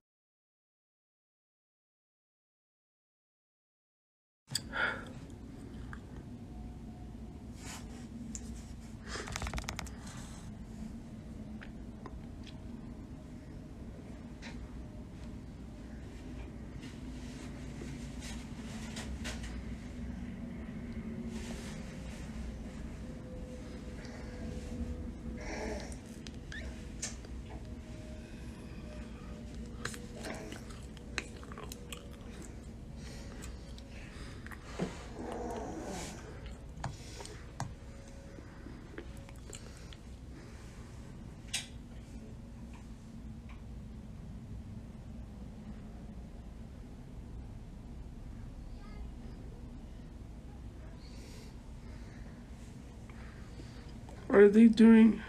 What are they doing?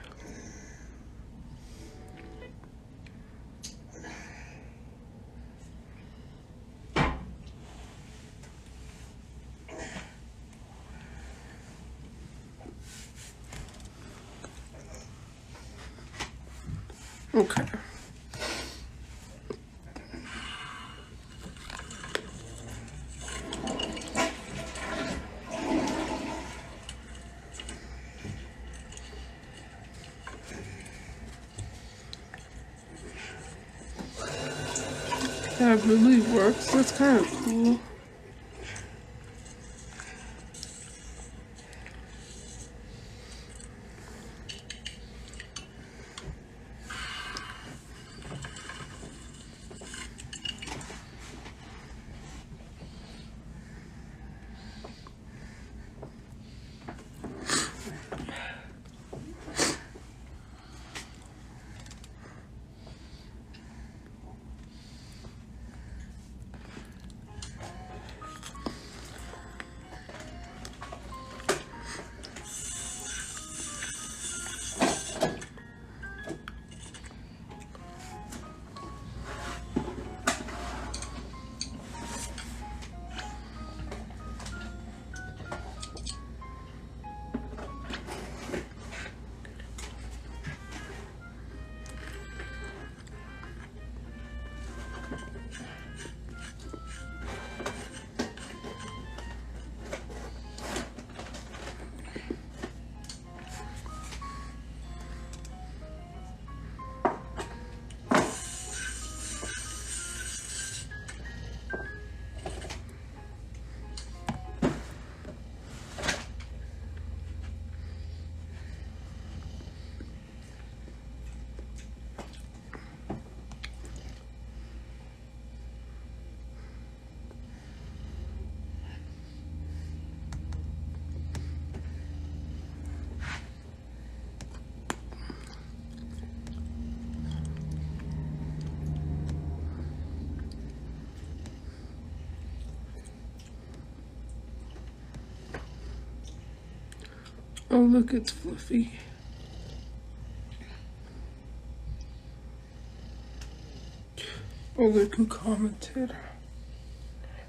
Okay. That really works. That's kind of cool. Oh, look, it's Fluffy. Oh, look who commented.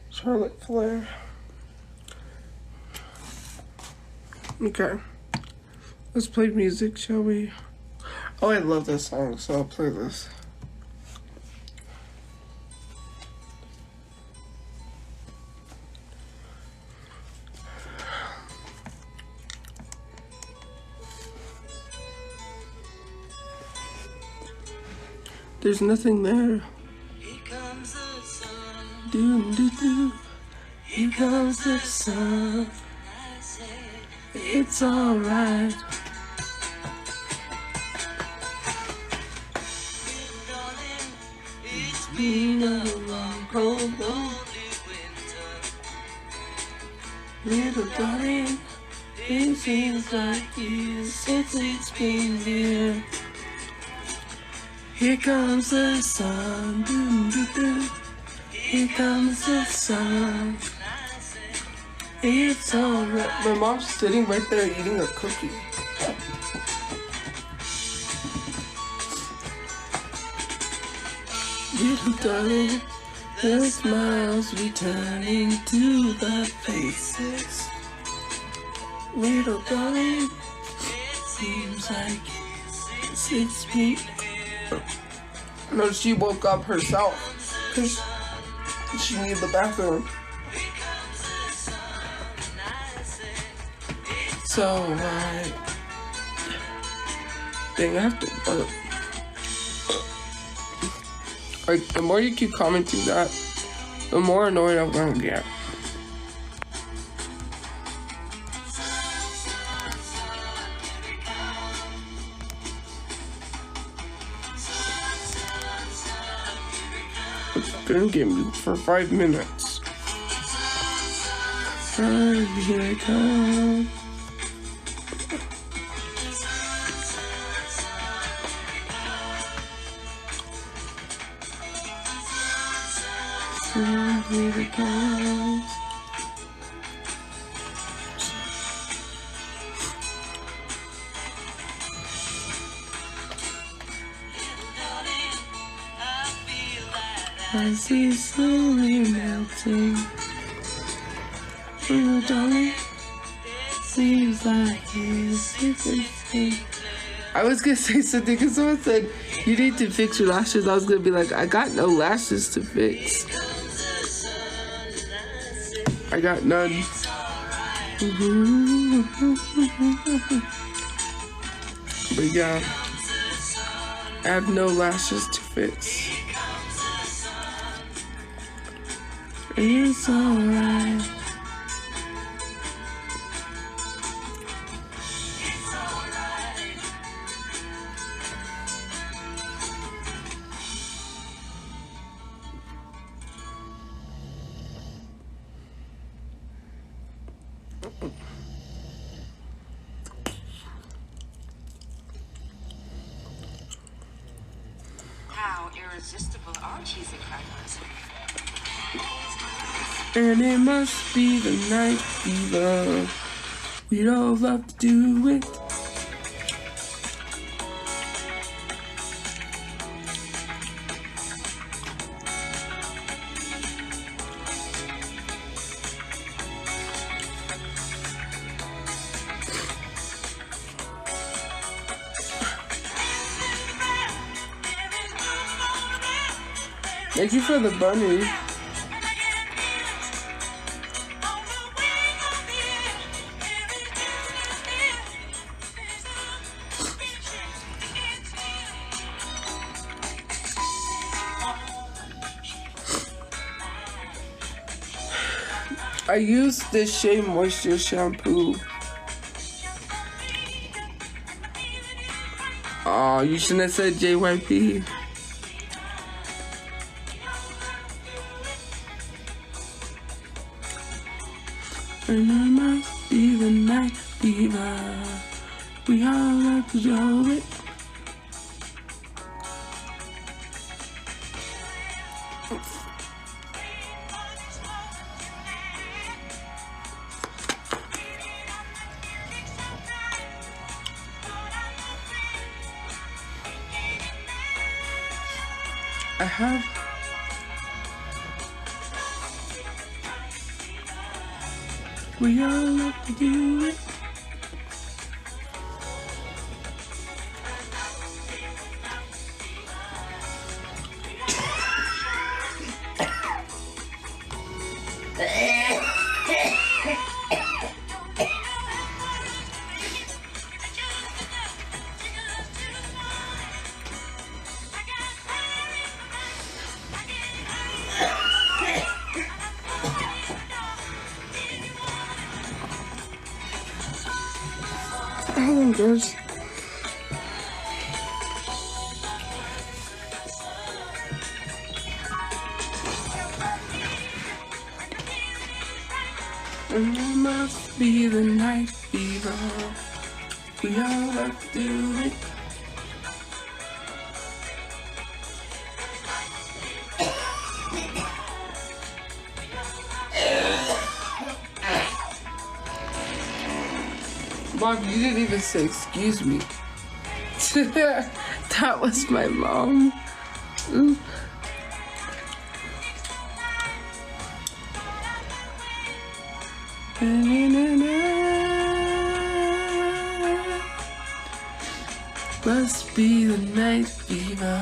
Charlotte Flair. Okay. Let's play music, shall we? Oh, I love this song, so I'll play this. There's nothing there. Here comes the sun. Do do do. Here comes the sun. I say, it's alright. Darling, it's been a long, cold, lonely winter. Little darling, it seems like years since it's been here. Here comes the sun, doo, doo, doo. Here comes the sun. It's alright. My mom's sitting right there eating a cookie. Little darling, the smiles returning to the faces. Little darling, it seems like it's me. No, she woke up herself because she needed the bathroom. It's alright. Dang, I have to burp. Like, the more you keep commenting that, the more annoyed I'm gonna get. It's gonna get me for 5 minutes. Here I come. Here it comes. I see slowly melting. Oh, darling, it seems like it's I was gonna say something because someone said you need to fix your lashes. I was gonna be like, I got no lashes to fix. I got none. But yeah, I have no lashes to fix. It's alright. How irresistible are cheesy crackers? And it must be the night fever. We'd all love to do it. Thank you for the bunny. I use this Shea Moisture shampoo. Oh, you shouldn't have said JYP. And it must be the night fever. We all like to do it. I have we all love to do it. Hold on, girls. It must be the night fever. We all have to do it. Mom, you didn't even say excuse me. That was my mom. Ooh. Must be the night fever.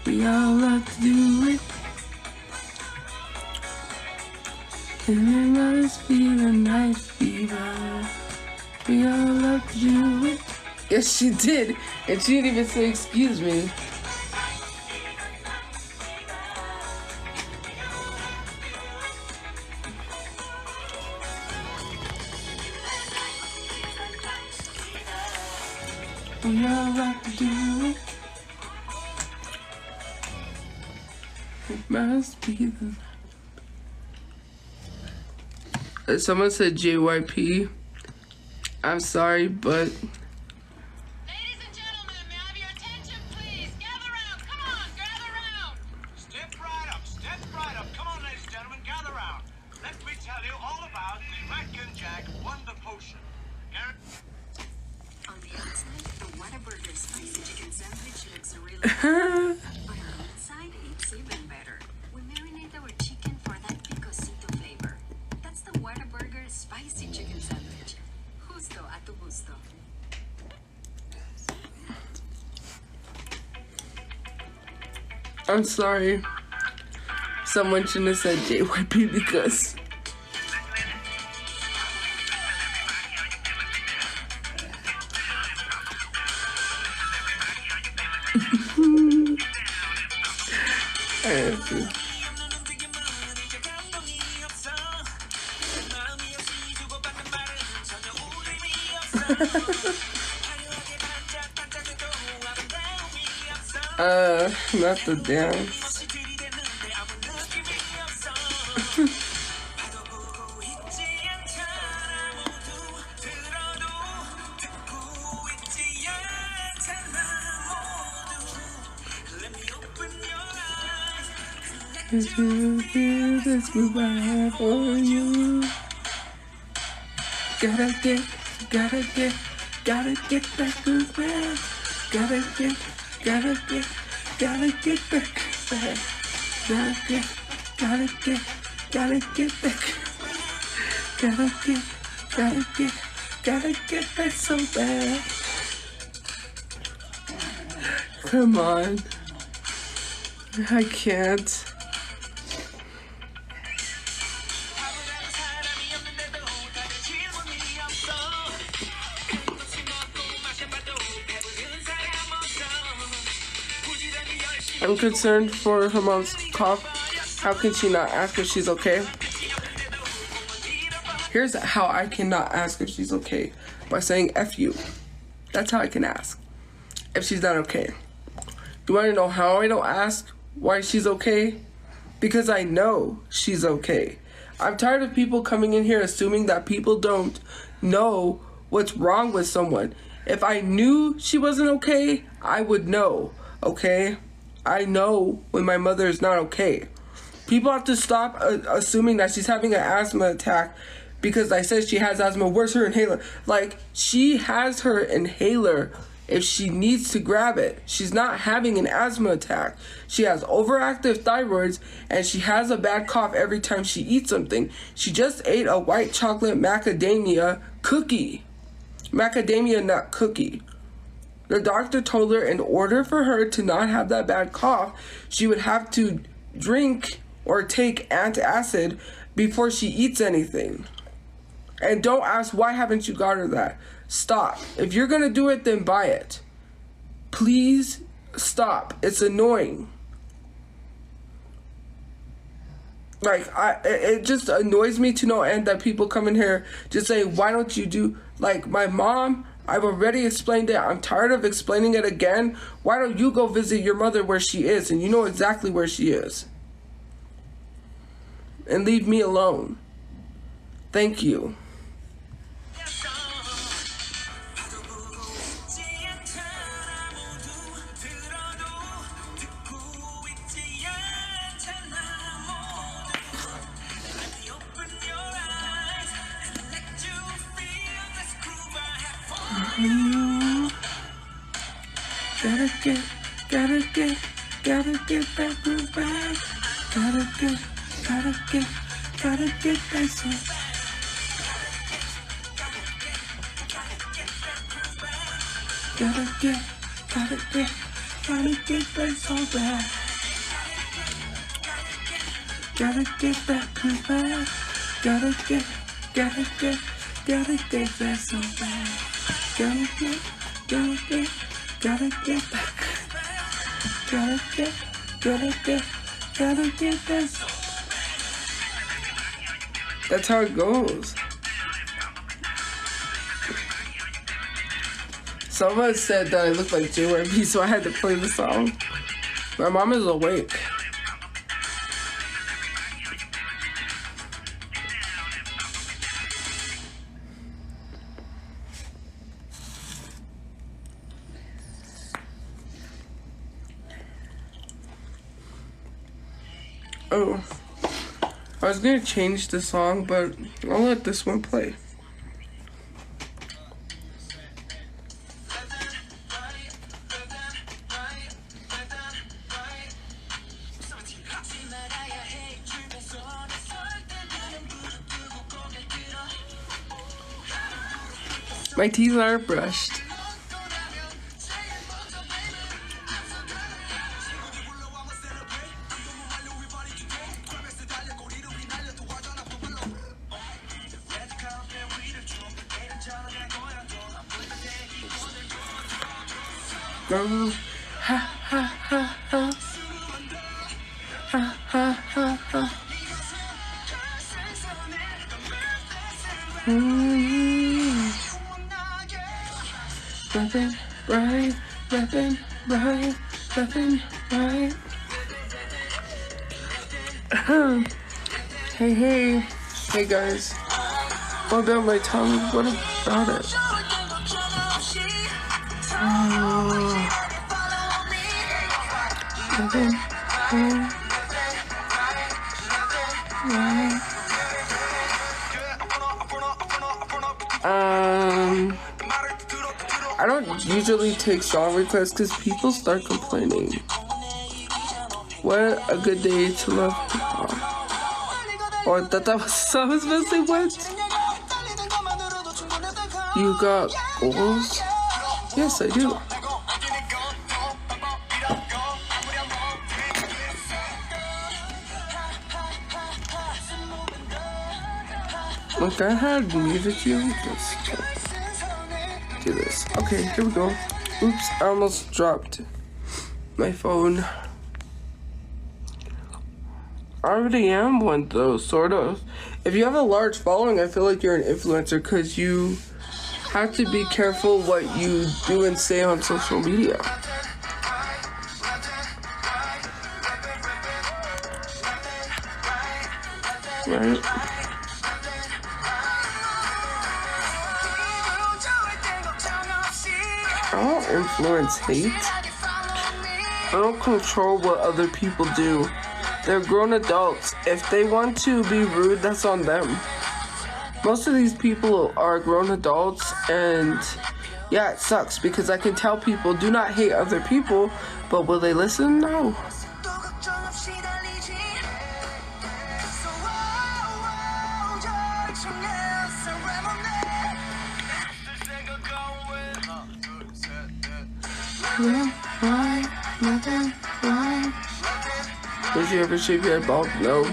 We all love to do it. And it must be the night fever. We all love to do it. Yes, she did. And she didn't even say excuse me. We all love to do it. It must be the... Someone said JYP. I'm sorry, but... Ladies and gentlemen, may I have your attention, please? Gather round. Come on, gather round. Step right up, step right up. Come on, ladies and gentlemen, gather round. Let me tell you all about the Rack and Jack Wonder Potion. On the outside, the Whataburger spicy chicken sandwich looks really good. But on the inside, it's even better. We marinate our chicken for that picosito flavor. That's the Whataburger spicy chicken sandwich. Justo a tu gusto. I'm sorry. Someone shouldn't have said JYP because... not the dance. Did you hear this move I have for you? Gotta get back to bed. Gotta get back. Gotta get back. Gotta get back so bad. Come on. I can't. I'm concerned for her mom's cough. How can she not ask if she's okay? Here's how I cannot ask if she's okay. By saying F you. That's how I can ask if she's not okay. You want to know how I don't ask why she's okay? Because I know she's okay. I'm tired of people coming in here assuming that people don't know what's wrong with someone. If I knew she wasn't okay, I would know, okay? I know when my mother is not okay. People have to stop assuming that she's having an asthma attack because I said she has asthma. Where's her inhaler? Like, she has her inhaler if she needs to grab it. She's not having an asthma attack. She has overactive thyroids and she has a bad cough every time she eats something. She just ate a white chocolate macadamia cookie. Macadamia nut cookie. The doctor told her in order for her to not have that bad cough, she would have to drink or take antacid before she eats anything. And don't ask, why haven't you got her that? Stop. If you're gonna do it, then buy it. Please stop. It's annoying. Like, it just annoys me to no end that people come in here just saying, why don't you do, like, my mom, I've already explained it. I'm tired of explaining it again. Why don't you go visit your mother where she is? And you know exactly where she is. And leave me alone. Thank you. Gotta get that groove back. Gotta get that soul. Gotta get that soul back. Gotta get that groove back. Gotta get that soul back. Gotta get that. Gotta get that. That's how it goes. Someone said that I look like JYP, so I had to play the song. My mom is awake. Oh, I was gonna change the song, but I'll let this one play. My teeth are brushed. Go, ha ha ha ha, ha ha ha ha. Rapping right, rapping right, rapping right. Hey guys. What about my tongue? What about it? I don't usually take song requests because people start complaining. What a good day to love people. Oh, I thought that was supposed to say what? You got goals? Yes, I do. Look, I had music here. Let's do this. Okay, here we go. Oops, I almost dropped my phone. I already am one though, sort of. If you have a large following, I feel like you're an influencer because you have to be careful what you do and say on social media. Right? I don't influence hate. I don't control what other people do. They're grown adults. If they want to be rude, that's on them. Most of these people are grown adults, and yeah, it sucks because I can tell people do not hate other people, but will they listen? No. Did you ever shave your head bald? No.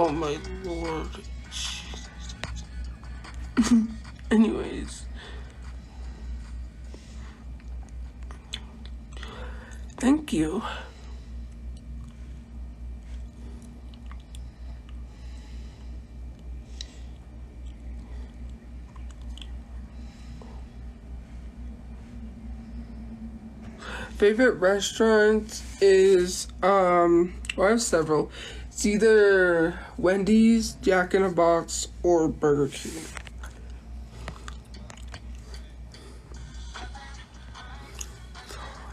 Oh my lord. Anyways. Thank you. Favorite restaurant is well, I have several. It's either Wendy's, Jack in the Box, or Burger King.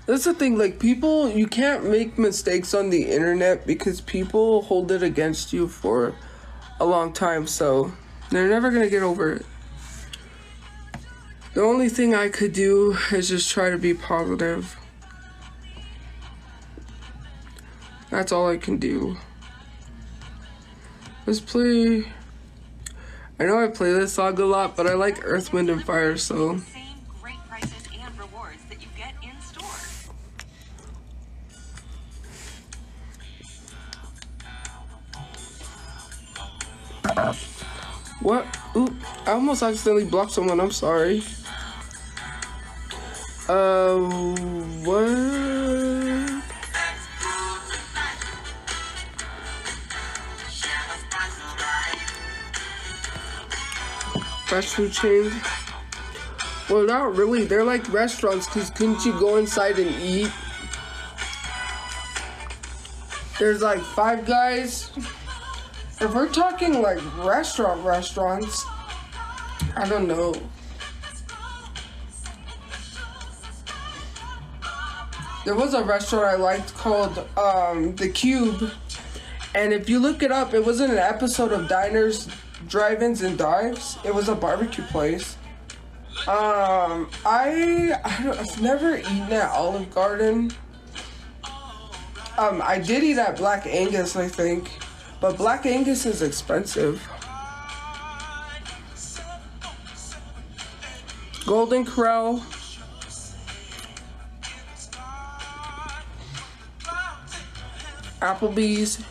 That's the thing, like, people, you can't make mistakes on the internet because people hold it against you for a long time, so they're never gonna get over it. The only thing I could do is just try to be positive. That's all I can do. Let's play. I know I play this song a lot, but I like Earth, Wind, and Fire, so. Same great prices and rewards that you get in store. What? Oop, I almost accidentally blocked someone, I'm sorry. What? Fast food chains? Well, not really. They're like restaurants, because couldn't you go inside and eat? There's like Five Guys. If we're talking like restaurants, I don't know. There was a restaurant I liked called The Cube. And if you look it up, it wasn't an episode of Diners, Drive-Ins, and Dives. It was a barbecue place. I've never eaten at Olive Garden. I did eat at Black Angus, I think. But Black Angus is expensive. Golden Corral. Applebee's.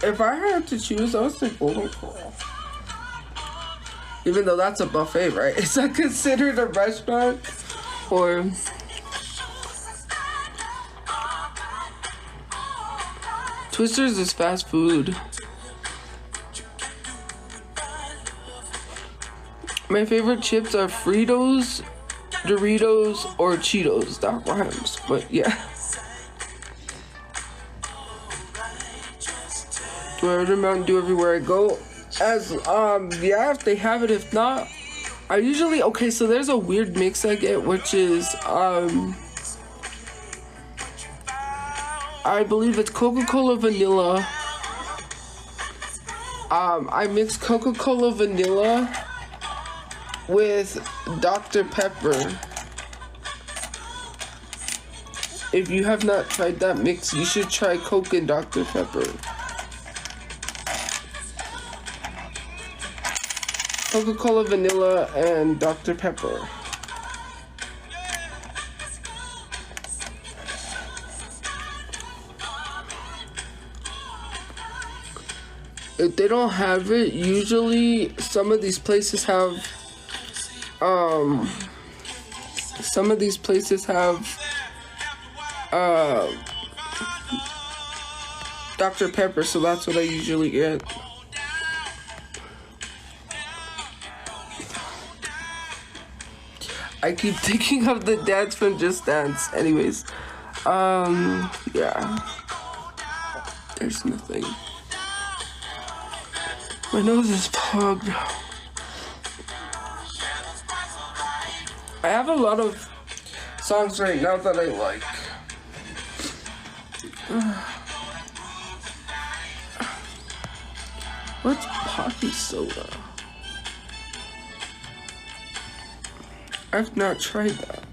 If I had to choose, I would say Golden Corral. Even though that's a buffet, right? Is that considered a restaurant? Or... Twister's is fast food. My favorite chips are Fritos, Doritos, or Cheetos. That rhymes, but yeah. Do I order Mountain Dew everywhere I go? Yeah, if they have it. If not, I usually, okay, so there's a weird mix I get, which is, I believe it's Coca-Cola vanilla. I mix Coca-Cola vanilla with Dr. Pepper. If you have not tried that mix, you should try Coke and Dr. Pepper. Coca-Cola vanilla and Dr. Pepper. If they don't have it, usually some of these places have Dr. Pepper, so that's what I usually get. I keep thinking of the dance from Just Dance. Anyways, yeah. There's nothing. My nose is plugged. I have a lot of songs right now that I like. What's Poppy Soda? I've not tried that.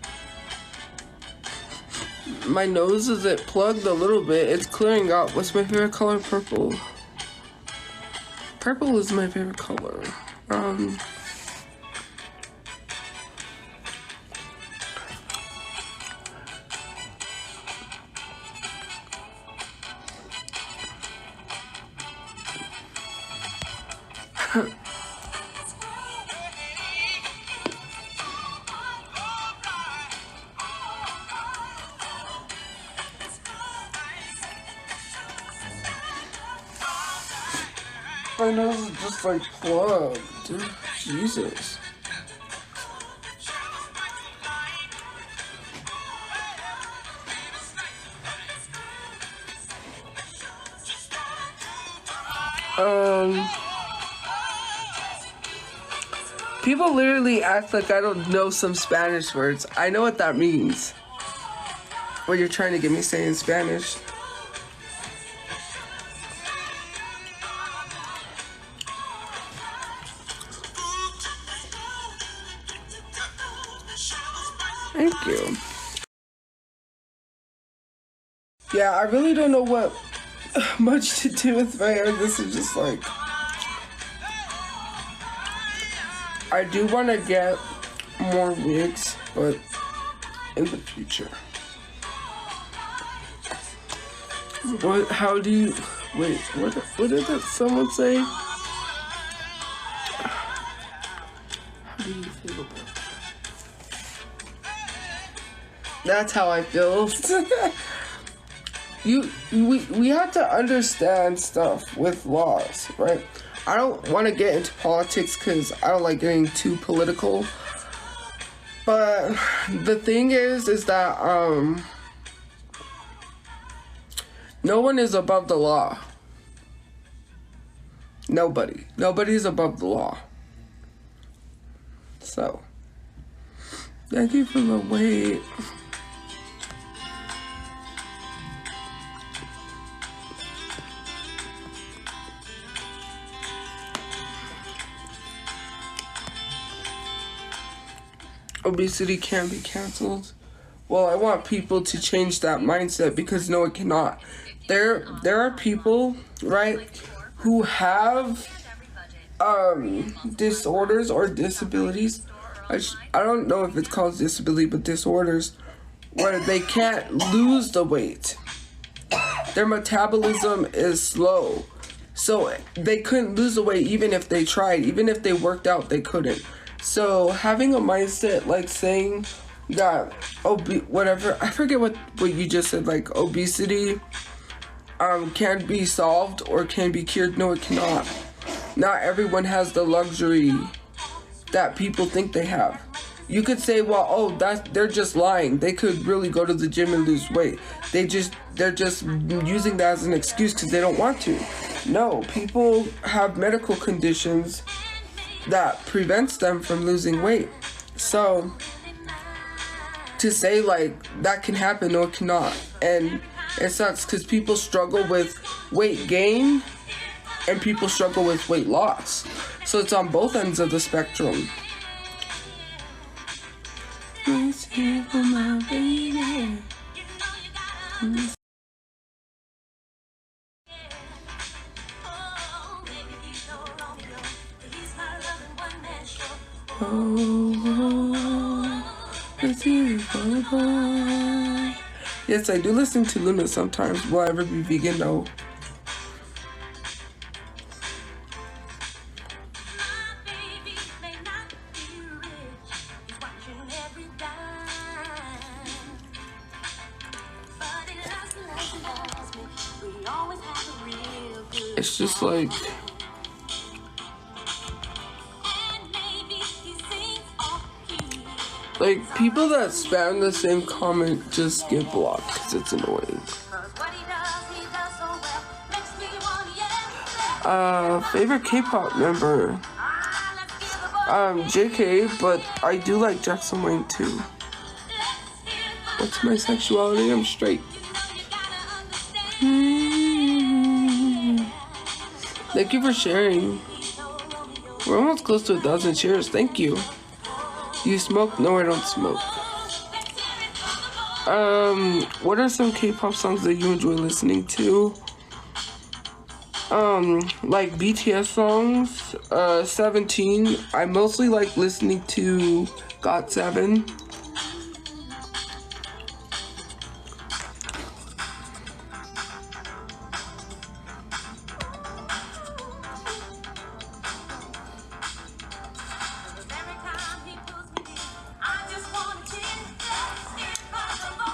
My nose is plugged a little bit. It's clearing out. What's my favorite color? Purple. Purple is my favorite color. My nose is just like plugged. Jesus. People literally act like I don't know some Spanish words. I know what that means. What you're trying to get me saying in Spanish. Thank you. Yeah, I really don't know what much to do with my hair. This is just like... I do want to get more wigs, but in the future. What, how do you... Wait, what did that someone say? How do you feel about that? That's how I feel. We have to understand stuff with laws, right? I don't want to get into politics because I don't like getting too political. But the thing is that no one is above the law. Nobody. Nobody's above the law. So, thank you for the wait. Obesity can be canceled. Well, I want people to change that mindset because no, it cannot. There are people, right, who have disorders or disabilities. I don't know if it's called disability, but disorders where they can't lose the weight. Their metabolism is slow, so they couldn't lose the weight even if they tried. Even if they worked out, they couldn't. So having a mindset like saying that whatever, I forget what you just said, like obesity can be solved or can be cured. No, it cannot. Not everyone has the luxury that people think they have. You could say, well, they're just lying. They could really go to the gym and lose weight. They're just using that as an excuse because they don't want to. No, people have medical conditions that prevents them from losing weight. So to say like that can happen, no, it cannot. And it sucks because people struggle with weight gain and people struggle with weight loss. So it's on both ends of the spectrum. Yes, I do listen to Luna sometimes. Will I ever be vegan? No. It's just like... Like, people that spam the same comment just get blocked because it's annoying. Favorite K-pop member? JK, but I do like Jackson Wang too. What's my sexuality? I'm straight. Thank you for sharing. We're almost close to 1,000 shares. Thank you. Do you smoke? No, I don't smoke. What are some K-pop songs that you enjoy listening to? Like BTS songs, 17. I mostly like listening to GOT7.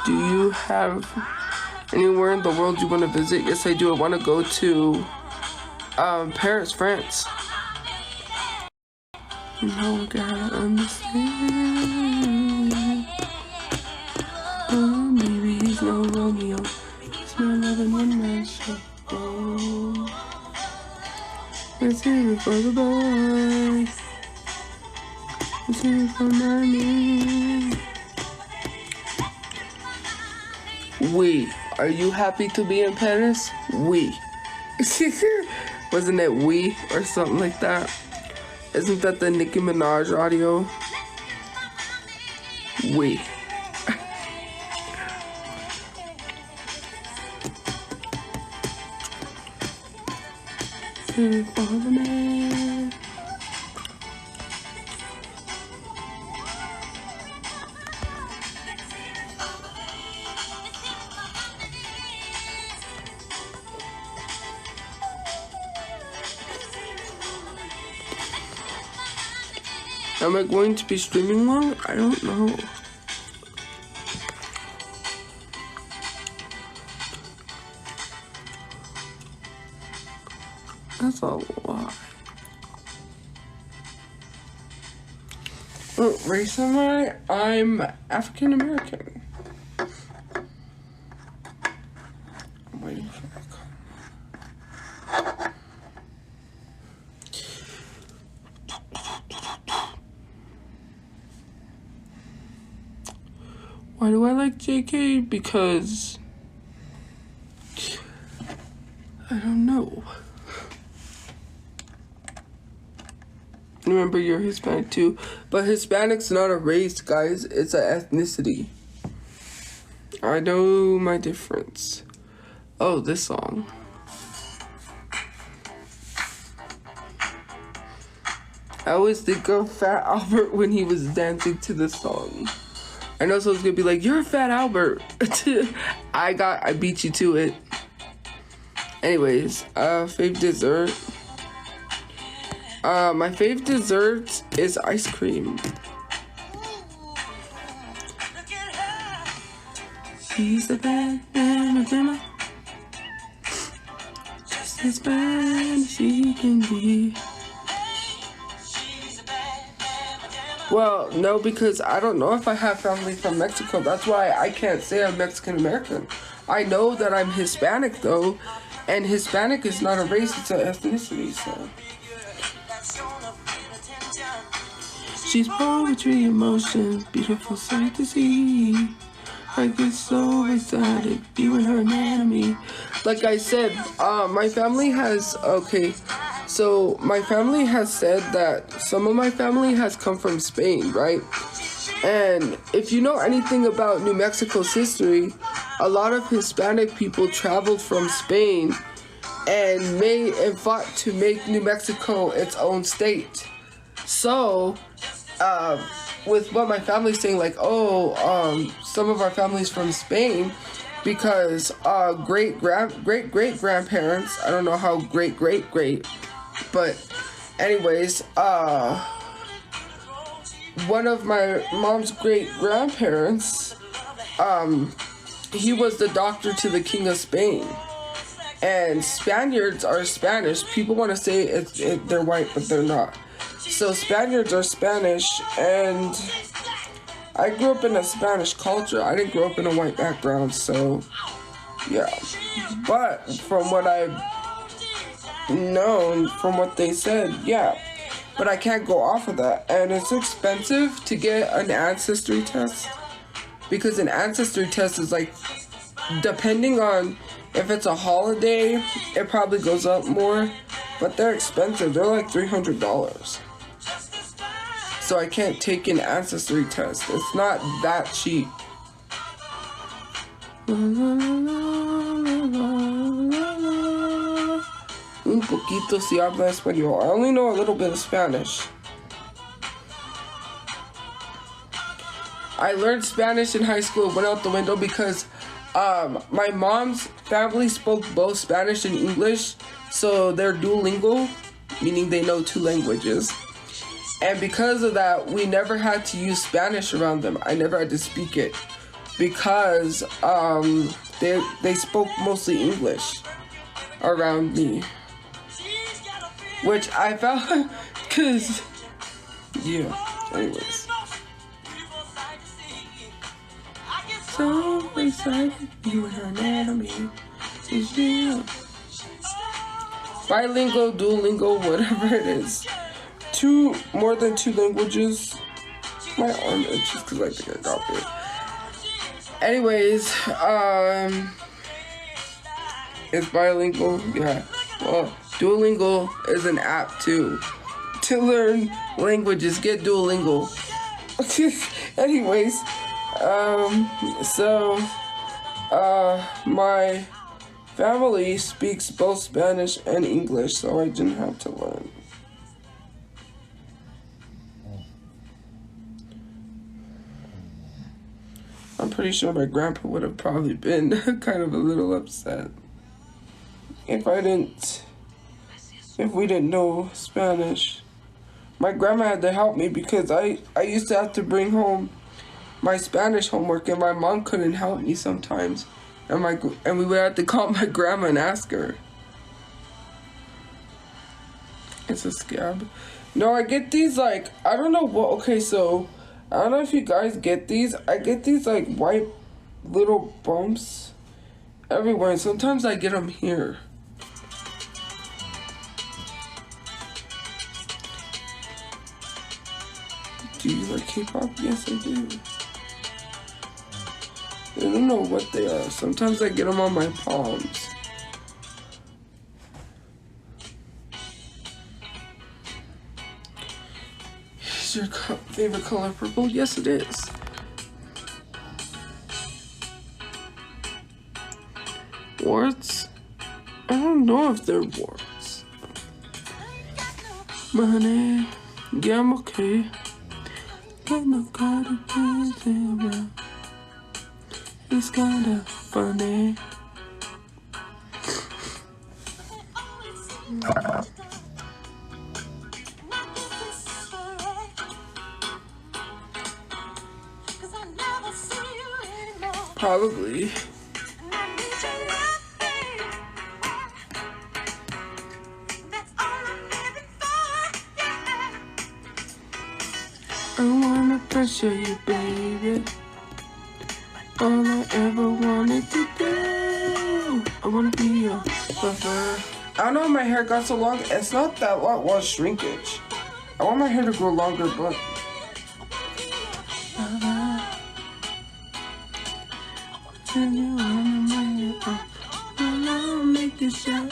Do you have anywhere in the world you want to visit? Yes, I do. I want to go to Paris, France. No, gotta understand. Oh, maybe he's no Romeo. He's my loving one man show. Let's hear it for the boy. Let's hear it for my man. Oui. Are you happy to be in Paris? Oui. Wasn't it oui or something like that? Isn't that the Nicki Minaj audio? Oui. For the man. Am I going to be streaming long? I don't know. That's a lot. What race am I? I'm African American. I'm waiting for that call. Why do I like JK? Because I don't know. Remember, you're Hispanic too, but Hispanic's not a race, guys. It's an ethnicity. I know my difference. Oh, this song. I always think of Fat Albert when he was dancing to this song. I know someone's gonna be like, "You're Fat Albert." I beat you to it. Anyways, fave dessert. My fave dessert is ice cream. She's the bad grandma. Just as bad as she can be. Well, no, because I don't know if I have family from Mexico. That's why I can't say I'm Mexican American. I know that I'm Hispanic though, and Hispanic is not a race, it's an ethnicity, so. She's poetry in motion, beautiful sight to see. I get so excited, viewing her anatomy. Like I said, my family has, so my family has said that some of my family has come from Spain, right? And if you know anything about New Mexico's history, a lot of Hispanic people traveled from Spain and fought to make New Mexico its own state. So, with what my family's saying, like, some of our families from Spain, because great grandparents, I don't know how great, but anyways, one of my mom's great grandparents, he was the doctor to the King of Spain. And Spaniards are Spanish. People want to say they're white, but they're not. So Spaniards are Spanish, and I grew up in a Spanish culture. I didn't grow up in a white background, so yeah. But from what I've known, from what they said, yeah. But I can't go off of that. And it's expensive to get an ancestry test, because an ancestry test is like, depending on if it's a holiday, it probably goes up more, but they're expensive. They're like $300. So I can't take an ancestry test. It's not that cheap. Un poquito si habla español. I only know a little bit of Spanish. I learned Spanish in high school. It went out the window because my mom's family spoke both Spanish and English, so they're duolingo, meaning they know two languages. And because of that, we never had to use Spanish around them. I never had to speak it. because they spoke mostly English around me, which I felt because anyways. So excited, you and her anatomy. Bilingual, Duolingo, whatever it is. More than 2 languages. My arm itches because I think I got it. Anyways, it's bilingual, yeah. Well, Duolingo is an app too. To learn languages, get Duolingo. Anyways, my family speaks both Spanish and English, so I didn't have to learn. I'm pretty sure my grandpa would have probably been kind of a little upset if we didn't know Spanish. My grandma had to help me because I used to have to bring home my Spanish homework and my mom couldn't help me sometimes. And we would have to call my grandma and ask her. It's a scab. No, I get these like, I don't know what, okay, so I don't know if you guys get these. I get these like white little bumps everywhere, and sometimes I get them here. Do you like K-pop? Yes, I do. I don't know what they are. Sometimes I get them on my palms. Is your favorite color purple? Yes, it is. Warts? I don't know if they're warts. Money. Yeah, I'm okay. I'm not gonna do it. It's kinda funny. Probably. I wanna pressure you, baby. All I ever wanted to do. I wanna be your lover. I don't know why my hair got so long. It's not that what was shrinkage. I want my hair to grow longer, but make this shot.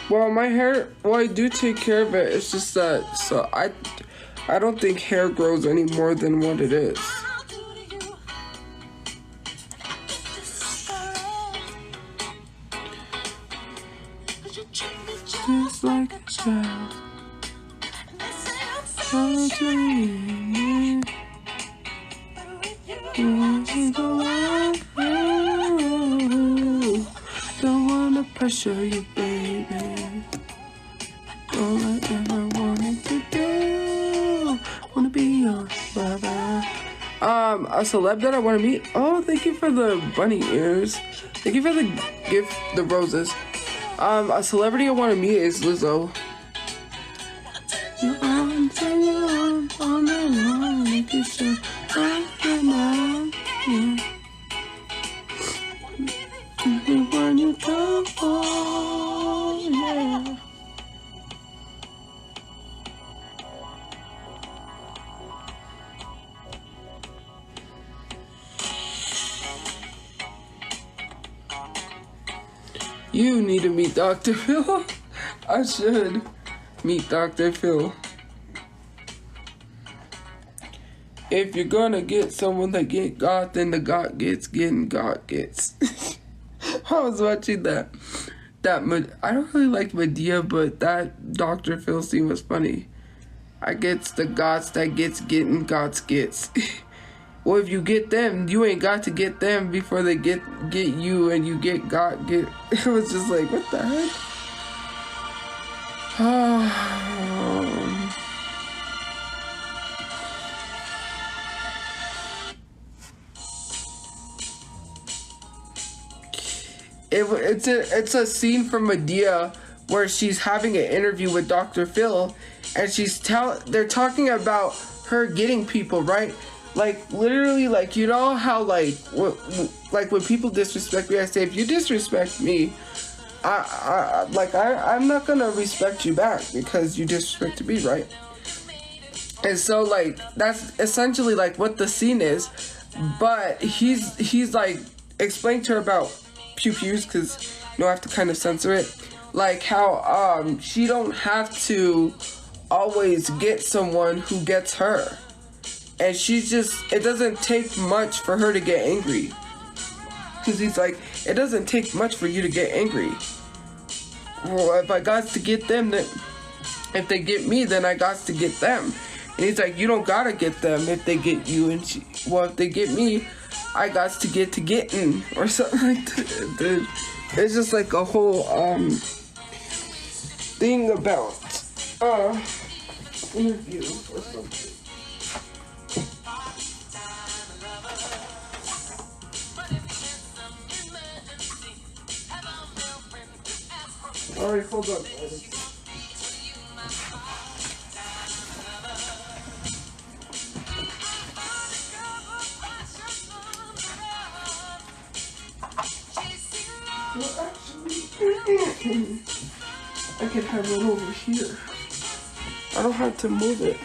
Well, my hair, well, I do take care of it. It's just that, so I don't think hair grows any more than what it is. Just like a child, I'm dreaming. Don't wanna pressure you, baby. All I ever wanted to do, wanna be your lover. A celeb that I want to meet. Oh, thank you for the bunny ears. Thank you for the gift, the roses. A celebrity I want to meet is Lizzo. When you go, yeah. You need to meet Dr. Phil. I should meet Dr. Phil. If you're gonna get someone that get got, then the got gets getting got gets. I was watching that. I don't really like Medea, but that Dr. Phil scene was funny. I gets the gots that gets getting gots gets. Well, if you get them, you ain't got to get them before they get you, and you get. It was just like, what the heck? It's a scene from Medea where she's having an interview with Dr. Phil, and they're talking about her getting people, right? Like, literally, like, you know how, like when people disrespect me, I say, if you disrespect me, I'm not gonna respect you back because you disrespected me, right? And so, like, that's essentially, like, what the scene is. But he's like, explaining to her about pew-pews, because, you know, I have to kind of censor it. Like, how, she don't have to always get someone who gets her. And it doesn't take much for her to get angry. Because he's like, it doesn't take much for you to get angry. Well, if I got to get them, then if they get me, then I got to get them. And he's like, you don't gotta get them if they get you. And if they get me, I got to getting, or something like that. Dude, it's just like a whole thing about interview or something. Alright, hold on. Well, actually, I can have it over here. I don't have to move it.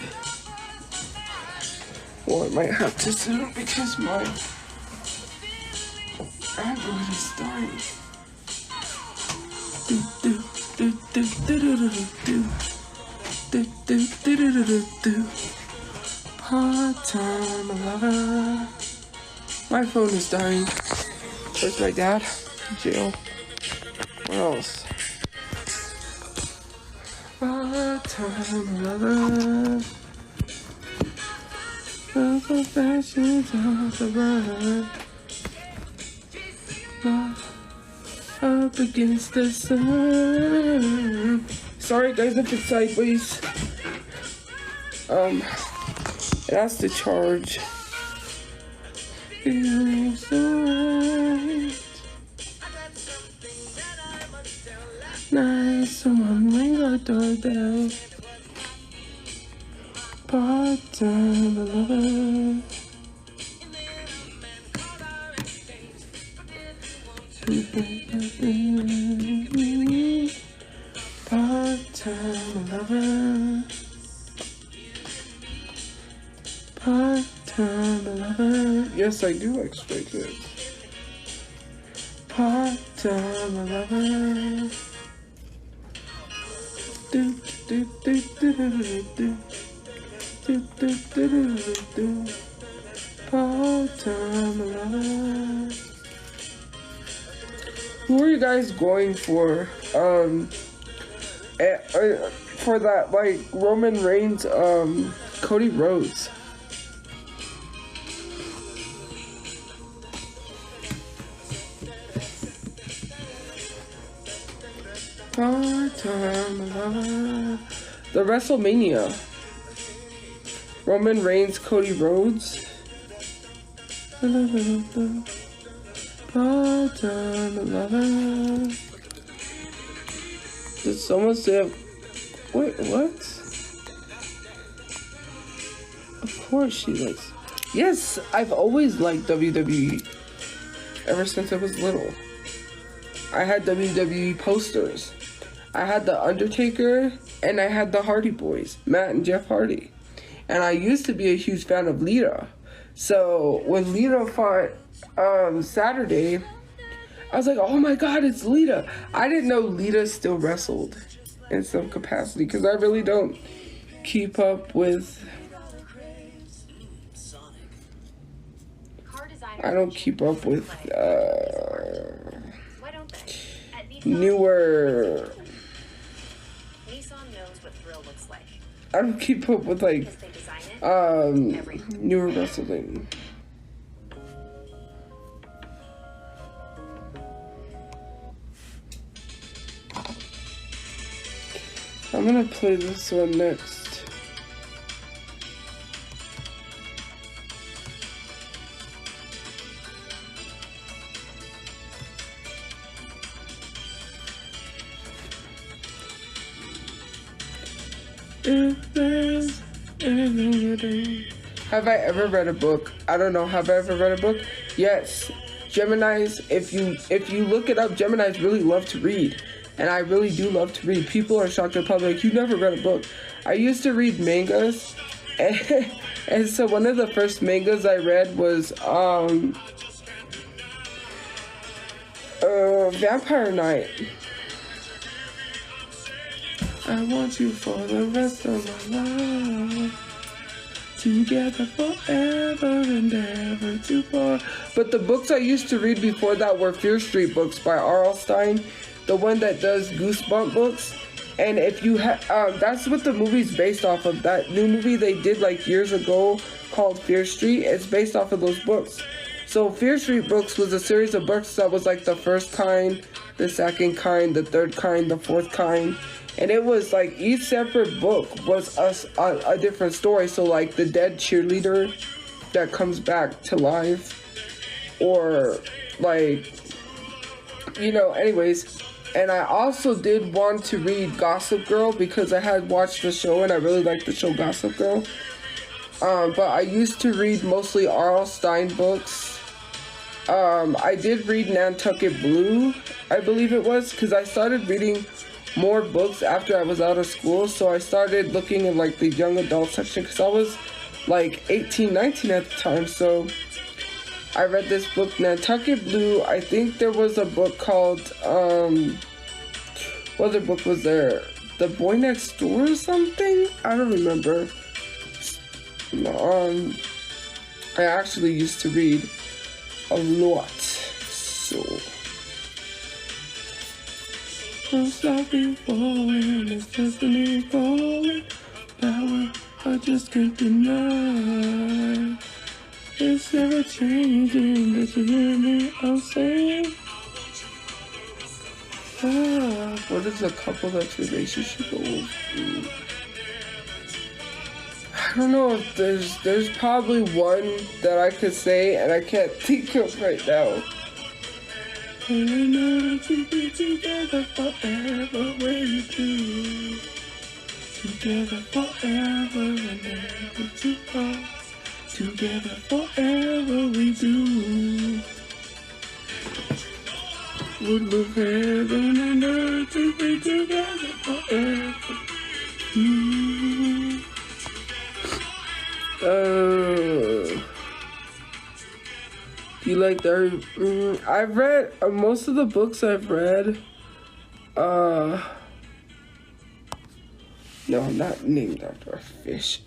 Well, I might have to soon because my Android is dying. Part-time lover. My phone is dying. Where's my dad? Jail. What else? Part-time lover. The professions of the world. Up against the sun. Sorry guys if it's sideways. It has to charge. Feels alright. Nice, someone ring the doorbell. Part-time lover. Part-time lover. Part-time lover. Yes, I do like Stray Kids. Part-time lover. Do do do do do do do do do do do. Part-time lover. Who are you guys going for? For that, like, Roman Reigns, Cody Rhodes. Part-time lover. The WrestleMania. Roman Reigns, Cody Rhodes. Part-time lover. Did someone say, wait, what? Of course she likes. Yes, I've always liked WWE. Ever since I was little. I had WWE posters. I had The Undertaker and I had the Hardy Boys, Matt and Jeff Hardy. And I used to be a huge fan of Lita. So when Lita fought Saturday, I was like, oh my god, it's Lita. I didn't know Lita still wrestled in some capacity because I really don't keep up with... I don't keep up with newer... I don't keep up with, like, newer wrestling. I'm gonna play this one next. If there's anything. Have I ever read a book? I don't know. Have I ever read a book? Yes. Geminis, if you look it up, Geminis really love to read. And I really do love to read. People are shocked. They're probably like, you never read a book. I used to read mangas. And so one of the first mangas I read was Vampire Night. I want you for the rest of my life. Together forever and ever to part. But the books I used to read before that were Fear Street books by R.L. Stine, the one that does Goosebump books. And if you that's what the movie's based off of. That new movie they did like years ago called Fear Street, it's based off of those books. So Fear Street books was a series of books that was like the first kind, the second kind, the third kind, the fourth kind. And it was like each separate book was a different story. So like the dead cheerleader that comes back to life, or like, you know, anyways. And I also did want to read Gossip Girl because I had watched the show and I really liked the show Gossip Girl. But I used to read mostly R.L. Stine books. I did read Nantucket Blue, I believe it was, because I started reading more books after I was out of school. So I started looking in like the young adult section because I was like 18, 19 at the time. So I read this book, Nantucket Blue. I think there was a book called, what other book was there? The Boy Next Door or something? I don't remember. I actually used to read a lot, so. Don't stop me falling, it's destiny calling. Power I just can't deny. It's never changing, that you hear me, I'm saying. What is a couple that's relationship goals? I don't know if there's probably one that I could say and I can't think of right now. And I know that we'll be together forever when you do. Together forever and ever to part. Together forever we do. Would love heaven and earth to be together forever. Do you like that? I've read most of the books I've read. No, I'm not named after a fish.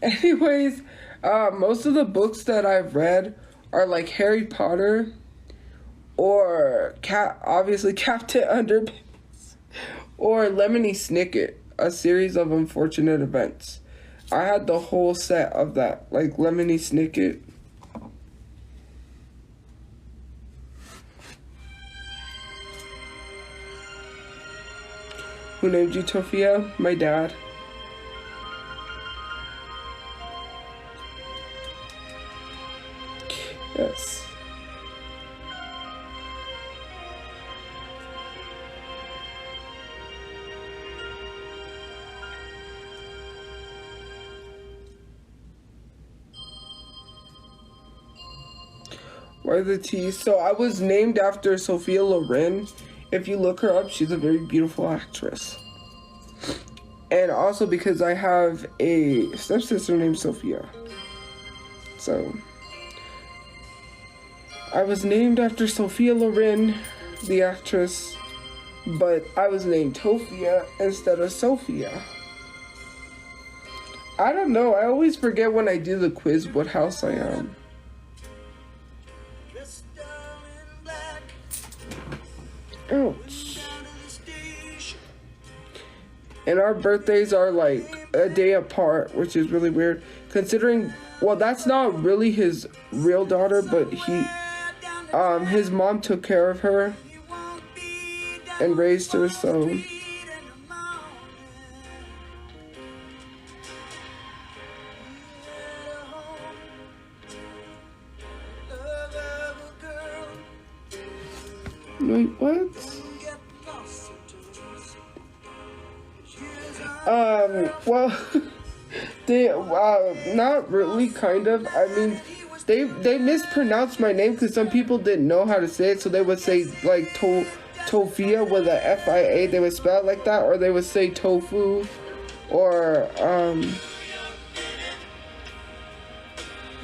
Anyways, most of the books that I've read are like Harry Potter or obviously Captain Underpants or Lemony Snicket, A Series of Unfortunate Events. I had the whole set of that, like Lemony Snicket. Who named you Tophia? My dad. Yes. Why the T? So I was named after Sophia Loren. If you look her up, she's a very beautiful actress. And also because I have a stepsister named Sophia. So I was named after Sophia Loren, the actress, but I was named Tophia instead of Sophia. I don't know, I always forget when I do the quiz what house I am. Ouch. And our birthdays are like a day apart, which is really weird. Considering, well, that's not really his real daughter, but his mom took care of her and raised her, so. Wait, what? Well, they, not really, kind of. I mean, they mispronounced my name because some people didn't know how to say it, so they would say, like, Tophia with a F-I-A, they would spell it like that, or they would say tofu, or,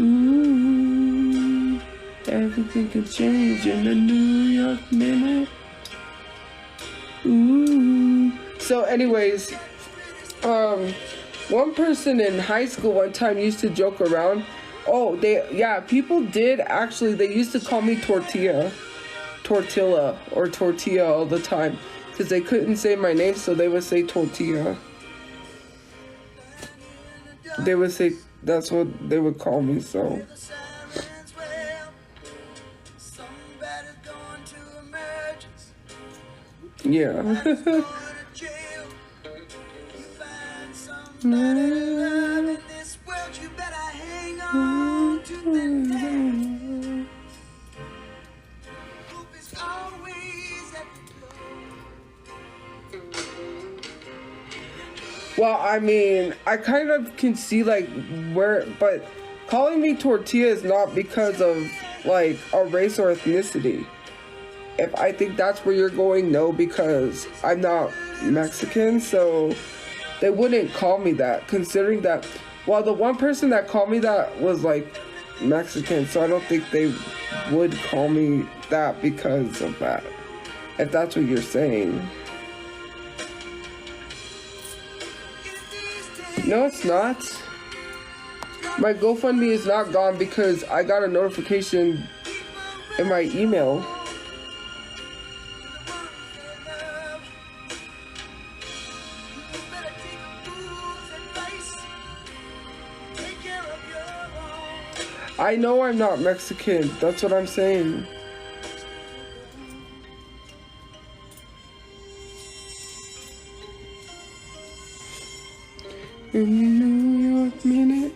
ooh, everything can change in a New York minute. Ooh. So anyways, one person in high school one time used to joke around. Oh, people did actually, they used to call me Tortilla or Tortilla all the time because they couldn't say my name, so they would say Tortilla. They would say, that's what they would call me, so. Yeah. Well, I mean, I kind of can see, like, where, but calling me Tortilla is not because of, like, a race or ethnicity. If I think that's where you're going, no, because I'm not Mexican, so they wouldn't call me that, considering that, well, the one person that called me that was, like, Mexican, so I don't think they would call me that because of that, if that's what you're saying. No, it's not. My GoFundMe is not gone because I got a notification in my email. I know I'm not Mexican. That's what I'm saying. In a New York minute,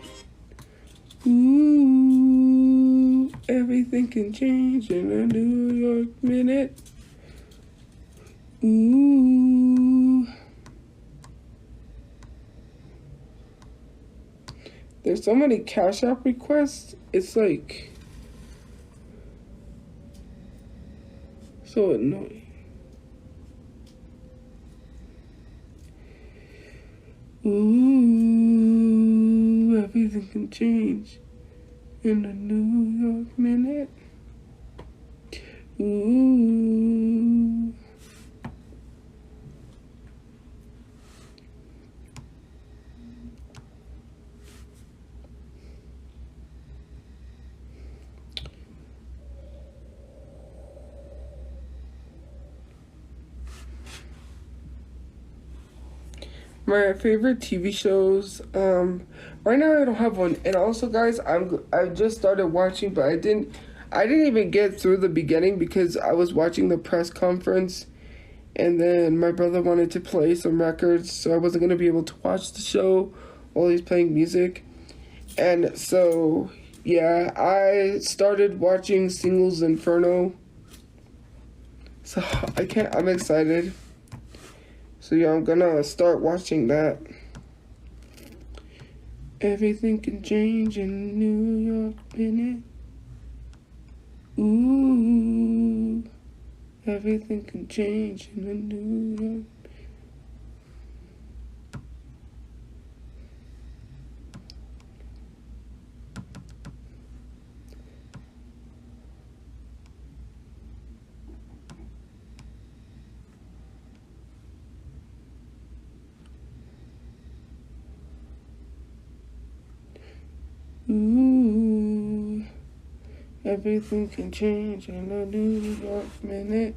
ooh, everything can change in a New York minute, ooh. There's so many Cash App requests, it's like, so annoying. Ooh, everything can change in a New York minute. Ooh. My favorite TV shows, right now I don't have one, and also guys, I just started watching, but I didn't even get through the beginning because I was watching the press conference, and then my brother wanted to play some records, so I wasn't gonna be able to watch the show while he's playing music, and so yeah, I started watching Singles Inferno, so I'm excited. So yeah, I'm gonna start watching that. Everything can change in a New York minute. Ooh, everything can change in a New York. Ooh, everything can change in a New York minute.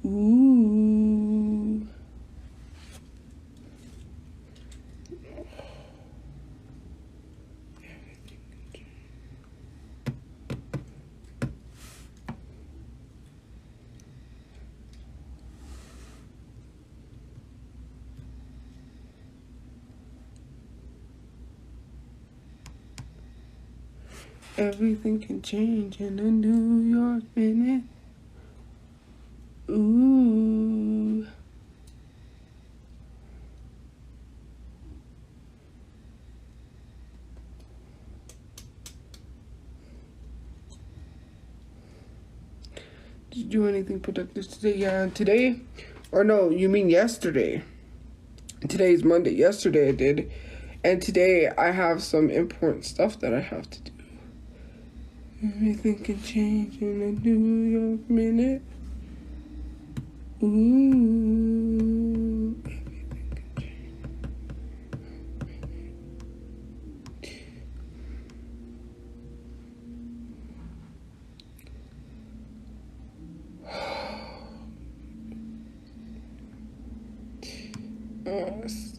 Ooh. Everything can change in a New York minute. Did you do anything productive today? Yeah, today, or no, you mean yesterday. Today's Monday. Yesterday I did, and today I have some important stuff that I have to do. Everything can change in a New York minute. Ooh, everything can change.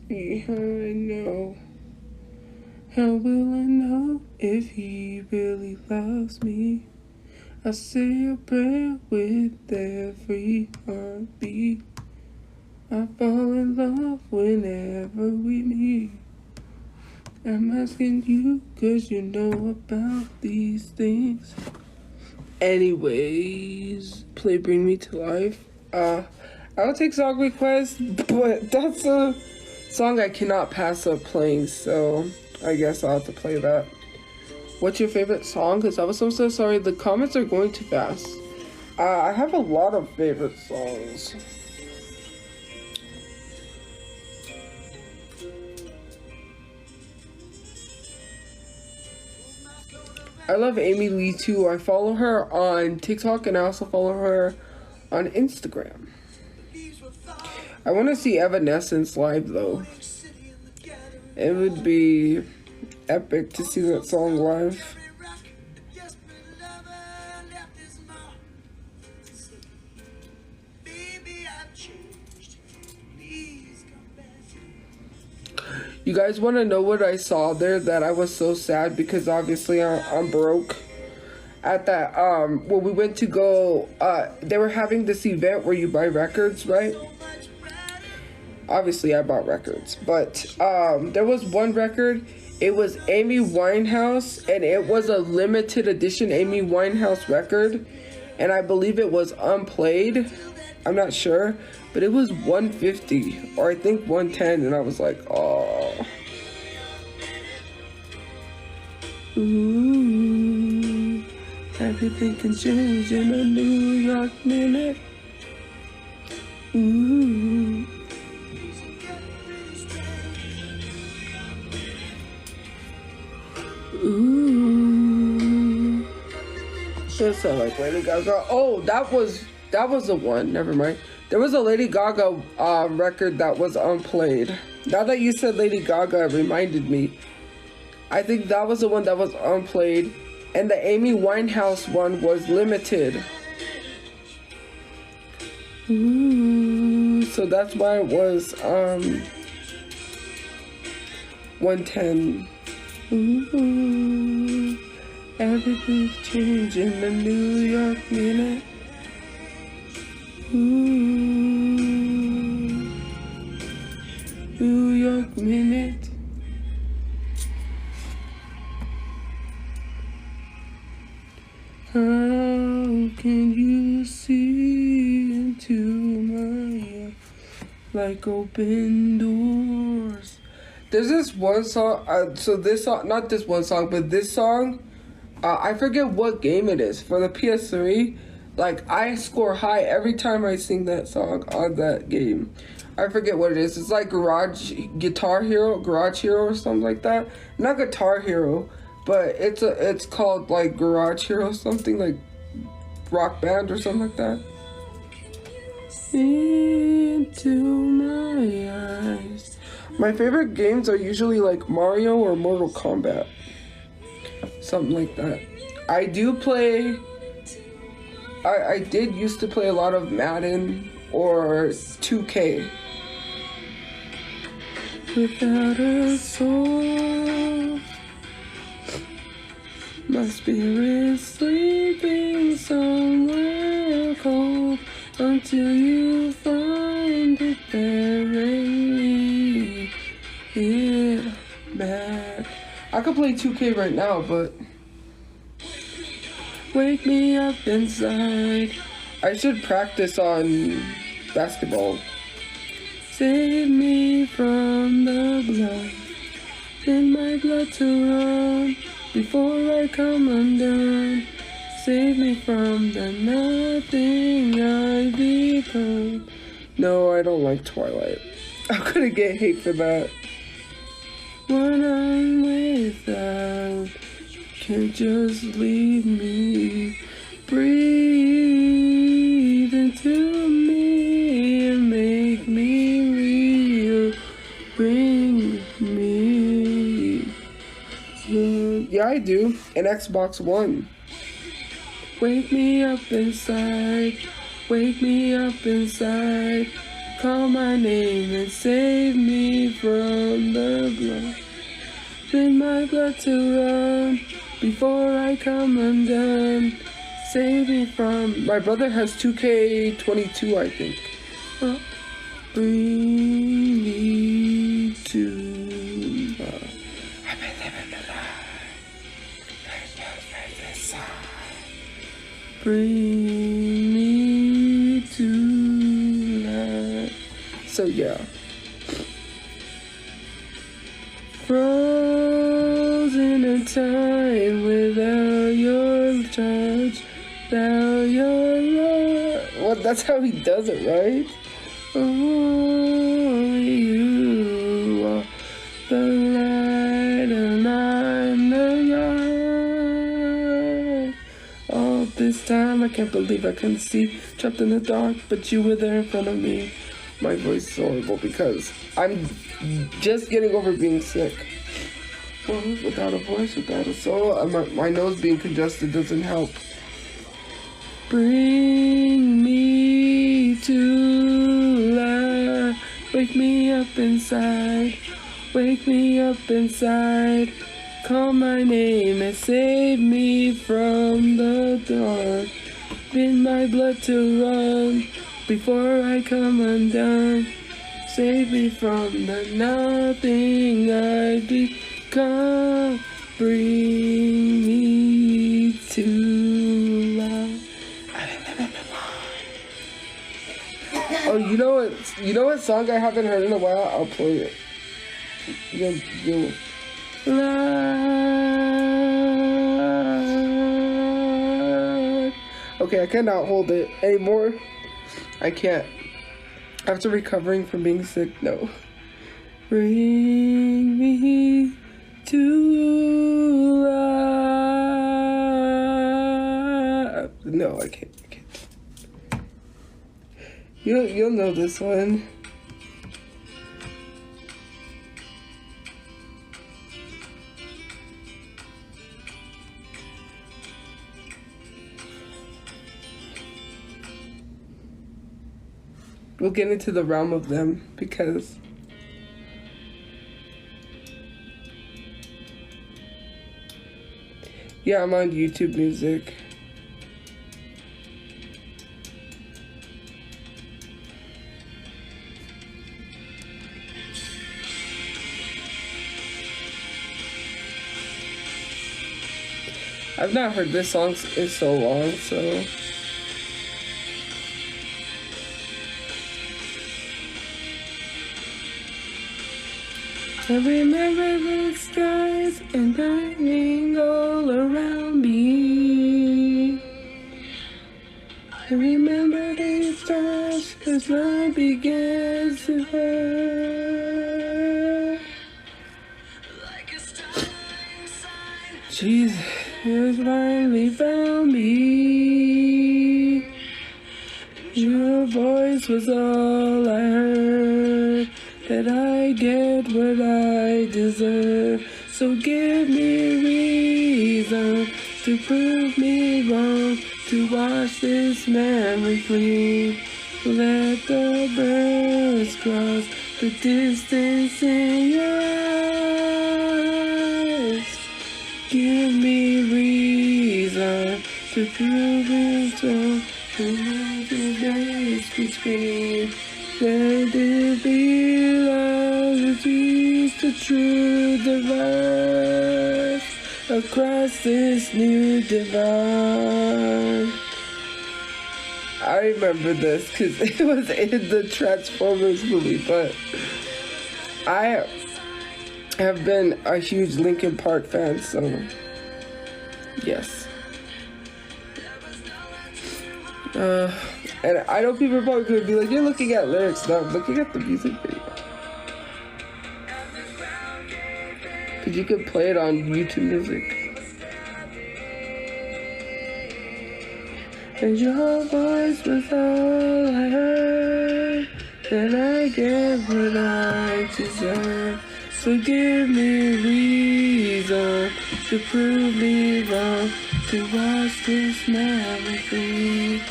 See how I know. How will I know if he really loves me? I say a prayer with every heartbeat. I fall in love whenever we meet. I'm asking you 'cause you know about these things. Anyways, play Bring Me to Life. I'll take song requests, but that's a song I cannot pass up playing, so I guess I'll have to play that. What's your favorite song? Because I'm so sorry, the comments are going too fast. I have a lot of favorite songs. I love Amy Lee too. I follow her on TikTok and I also follow her on Instagram. I want to see Evanescence live though. It would be epic to see that song live. You guys want to know what I saw there that I was so sad because obviously I'm broke. At that, well, we went to go, they were having this event where you buy records, right? Obviously I bought records, but there was one record. It was Amy Winehouse, and it was a limited edition Amy Winehouse record, and I believe it was unplayed. I'm not sure, but it was $150 or I think $110, and I was like, oh. Ooh, everything can change in a New York minute. Ooh. Ooh. That sound like Lady Gaga. Oh, that was the one. Never mind. There was a Lady Gaga record that was unplayed. Now that you said Lady Gaga, it reminded me. I think that was the one that was unplayed, and the Amy Winehouse one was limited. Ooh, so that's why it was 110. Ooh, everything's changing in a New York minute. Ooh, New York minute. How can you see into my eyes like open doors? There's this one song, so this song, not this one song, but this song, I forget what game it is, for the PS3, like, I score high every time I sing that song on that game. I forget what it is. It's like Guitar Hero or something like that. Not Guitar Hero, but it's called like Garage Hero, something like Rock Band or something like that. Into my eyes. My favorite games are usually like Mario or Mortal Kombat. Something like that. I do play... I did used to play a lot of Madden or 2K. Without a soul, my spirit's sleeping somewhere cold until you find it burying it back. I could play 2K right now, but wake me up inside. I should practice on basketball. Save me from the blood in my blood to run before I come undone. Save me from the nothing I become. No, I don't like Twilight. I'm gonna get hate for that. When I'm without, can't just leave me. Breathe into me and make me real. Bring me. Yeah, I do. An Xbox One. Wake me up inside. Wake me up inside. Call my name and save me from the blood. Bring my blood to run before I come undone. Save me from... My brother has 2K22, I think. Bring me to... I've been living the life. Bring me to life. So yeah. Frozen in time without your touch, without your love. Well, that's how he does it, right? Only you are the light and I'm the light. All this time I can't believe I couldn't see, trapped in the dark, but you were there in front of me. My voice is horrible because I'm just getting over being sick. Without a voice, without a soul, my nose being congested doesn't help. Bring me to life. Wake me up inside. Wake me up inside. Call my name and save me from the dark. Bid my blood to run before I come undone. Save me from the nothing I become. Bring me to life. Oh, you know what song I haven't heard in a while? I'll play it. You'll life. Okay, I cannot hold it anymore. I can't. After recovering from being sick, no. Bring me to life. No, I can't. You'll know this one. We'll get into the realm of them because yeah, I'm on YouTube Music. I've not heard this song in so long, so I remember the skies and lightning all around me. I remember the stars as light began to hurt. Jesus finally found me. Your voice was all I heard. That I get what I deserve. So give me reason to prove me wrong, to wash this memory clean. Let the birds cross the distance in your eyes. Give me reason to prove it wrong, to make the days between. Let it be love that leads the true divide across this new divide. I remember this because it was in the Transformers movie, but I have been a huge Linkin Park fan, so yes. And I know people are probably going to be like, you're looking at lyrics. No, I'm looking at the music video. Because you could play it on YouTube Music. And your voice was all I heard, and I get what I deserve. So give me reason to prove me wrong, to watch this melody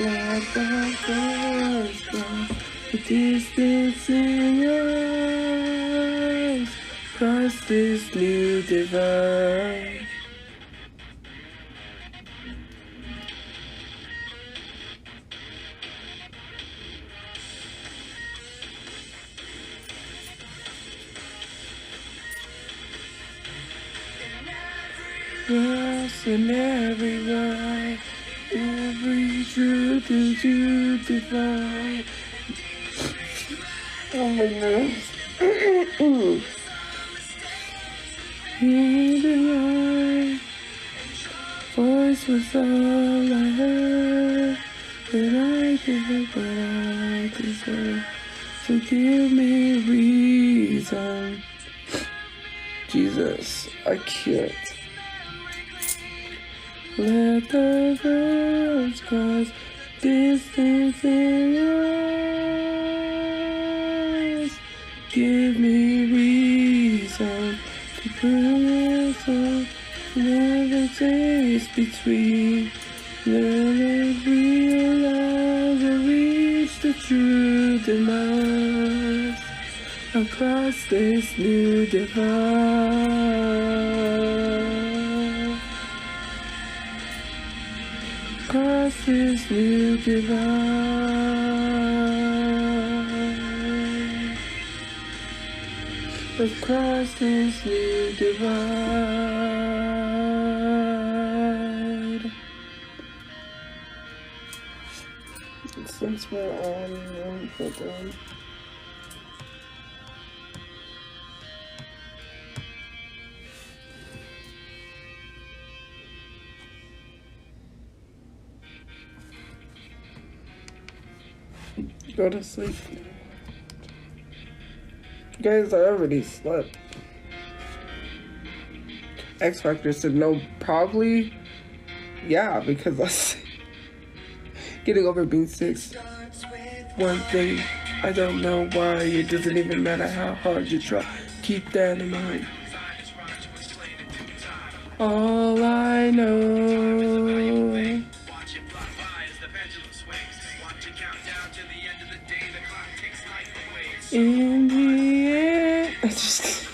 like the first one. The distance in your eyes, cross this new divide. Yes, in every way, every truth is you divine. Oh my goodness. Your voice was all I heard, and I give what I deserve. So give me reason. Jesus, I can't. Let the words cross distance in your eyes. Give me reason to prove myself. Never taste between. Let it realize and reach the true demise across this new divide. Across this new divide. Across this new divide. Since we're on, put down. Go to sleep. Guys, I already slept. X Factor said no, probably. Yeah, because I was getting over being sick. One thing, I don't know why. It doesn't even matter how hard you try. Keep that in mind. All I know. In the end, I just.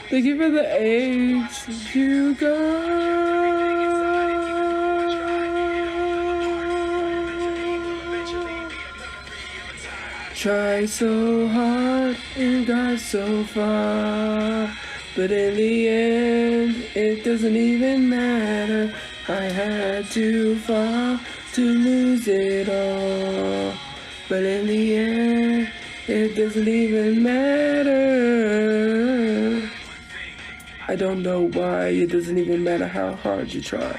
Thank you for the age you go. Tried so hard and got so far, but in the end, it doesn't even matter. I had to fall to lose it all, but in the end, it doesn't even matter. I don't know why, it doesn't even matter how hard you try.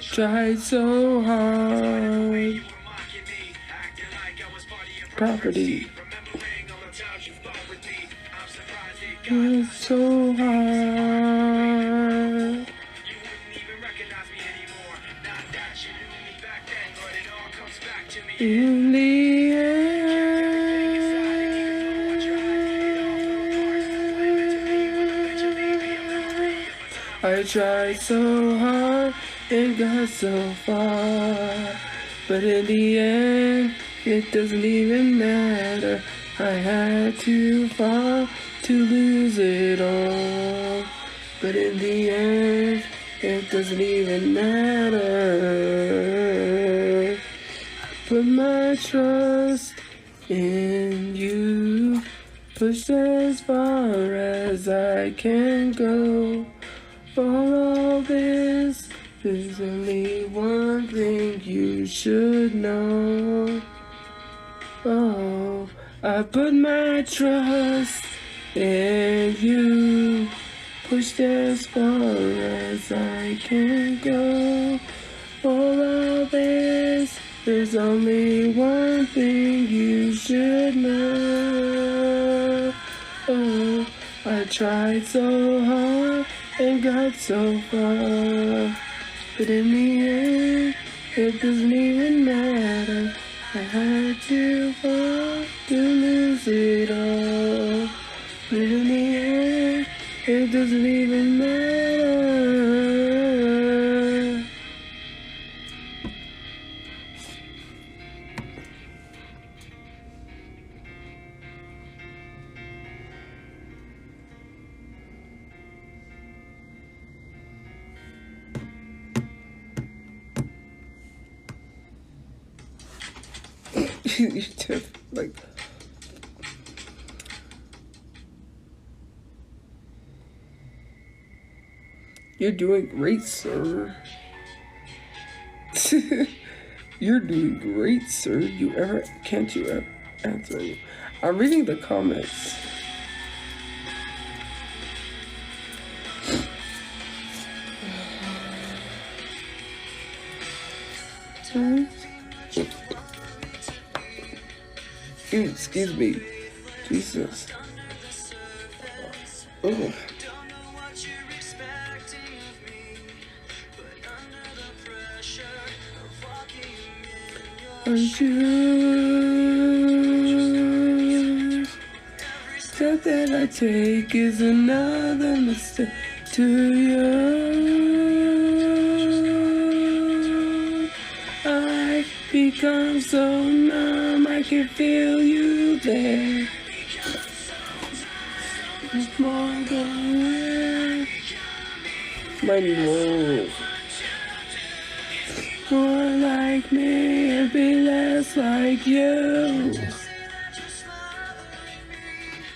Tried so hard. Property. It's so hard. In the end, I tried so hard and got so far, but in the end, it doesn't even matter. I had to fall to lose it all, but in the end, it doesn't even matter. Put my trust in you, push as far as I can go. For all this, there's only one thing you should know. Oh, I put my trust and you pushed as far as I can go. For all this, there's only one thing you should know. Oh, I tried so hard and got so far, but in the end, it doesn't even matter. I had to fall to lose it all, but in the end, it doesn't even matter. You took, like, you're doing great, sir. You're doing great, sir. Can't you ever answer me? I'm reading the comments. Excuse me. Jesus. Oh. Aren't you? Step that I take is another mistake to you. I become so numb, I can feel you there. It's more than my nose. More like me and be less like you.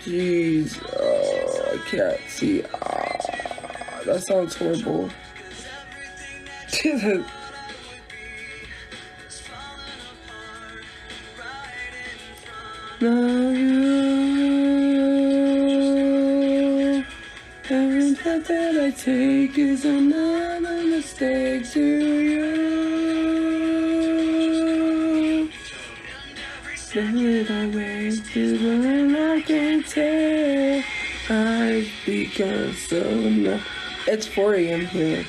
Jeez, I can't see. That sounds horrible. Now you, every step that I take is another mistake to you. That I wasted when I can't tell. I've become so numb. It's 4 a.m. here.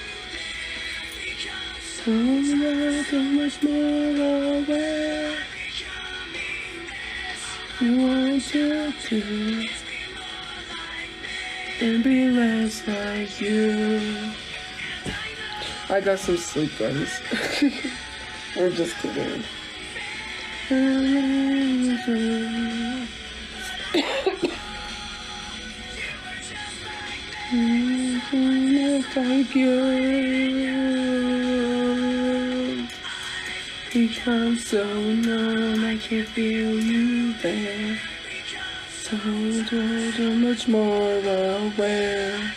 So much more aware. You want to do and be less like you. I got some sleep, guys. We're just kidding. Thank you. Become so numb, I can't feel you there. So much more aware.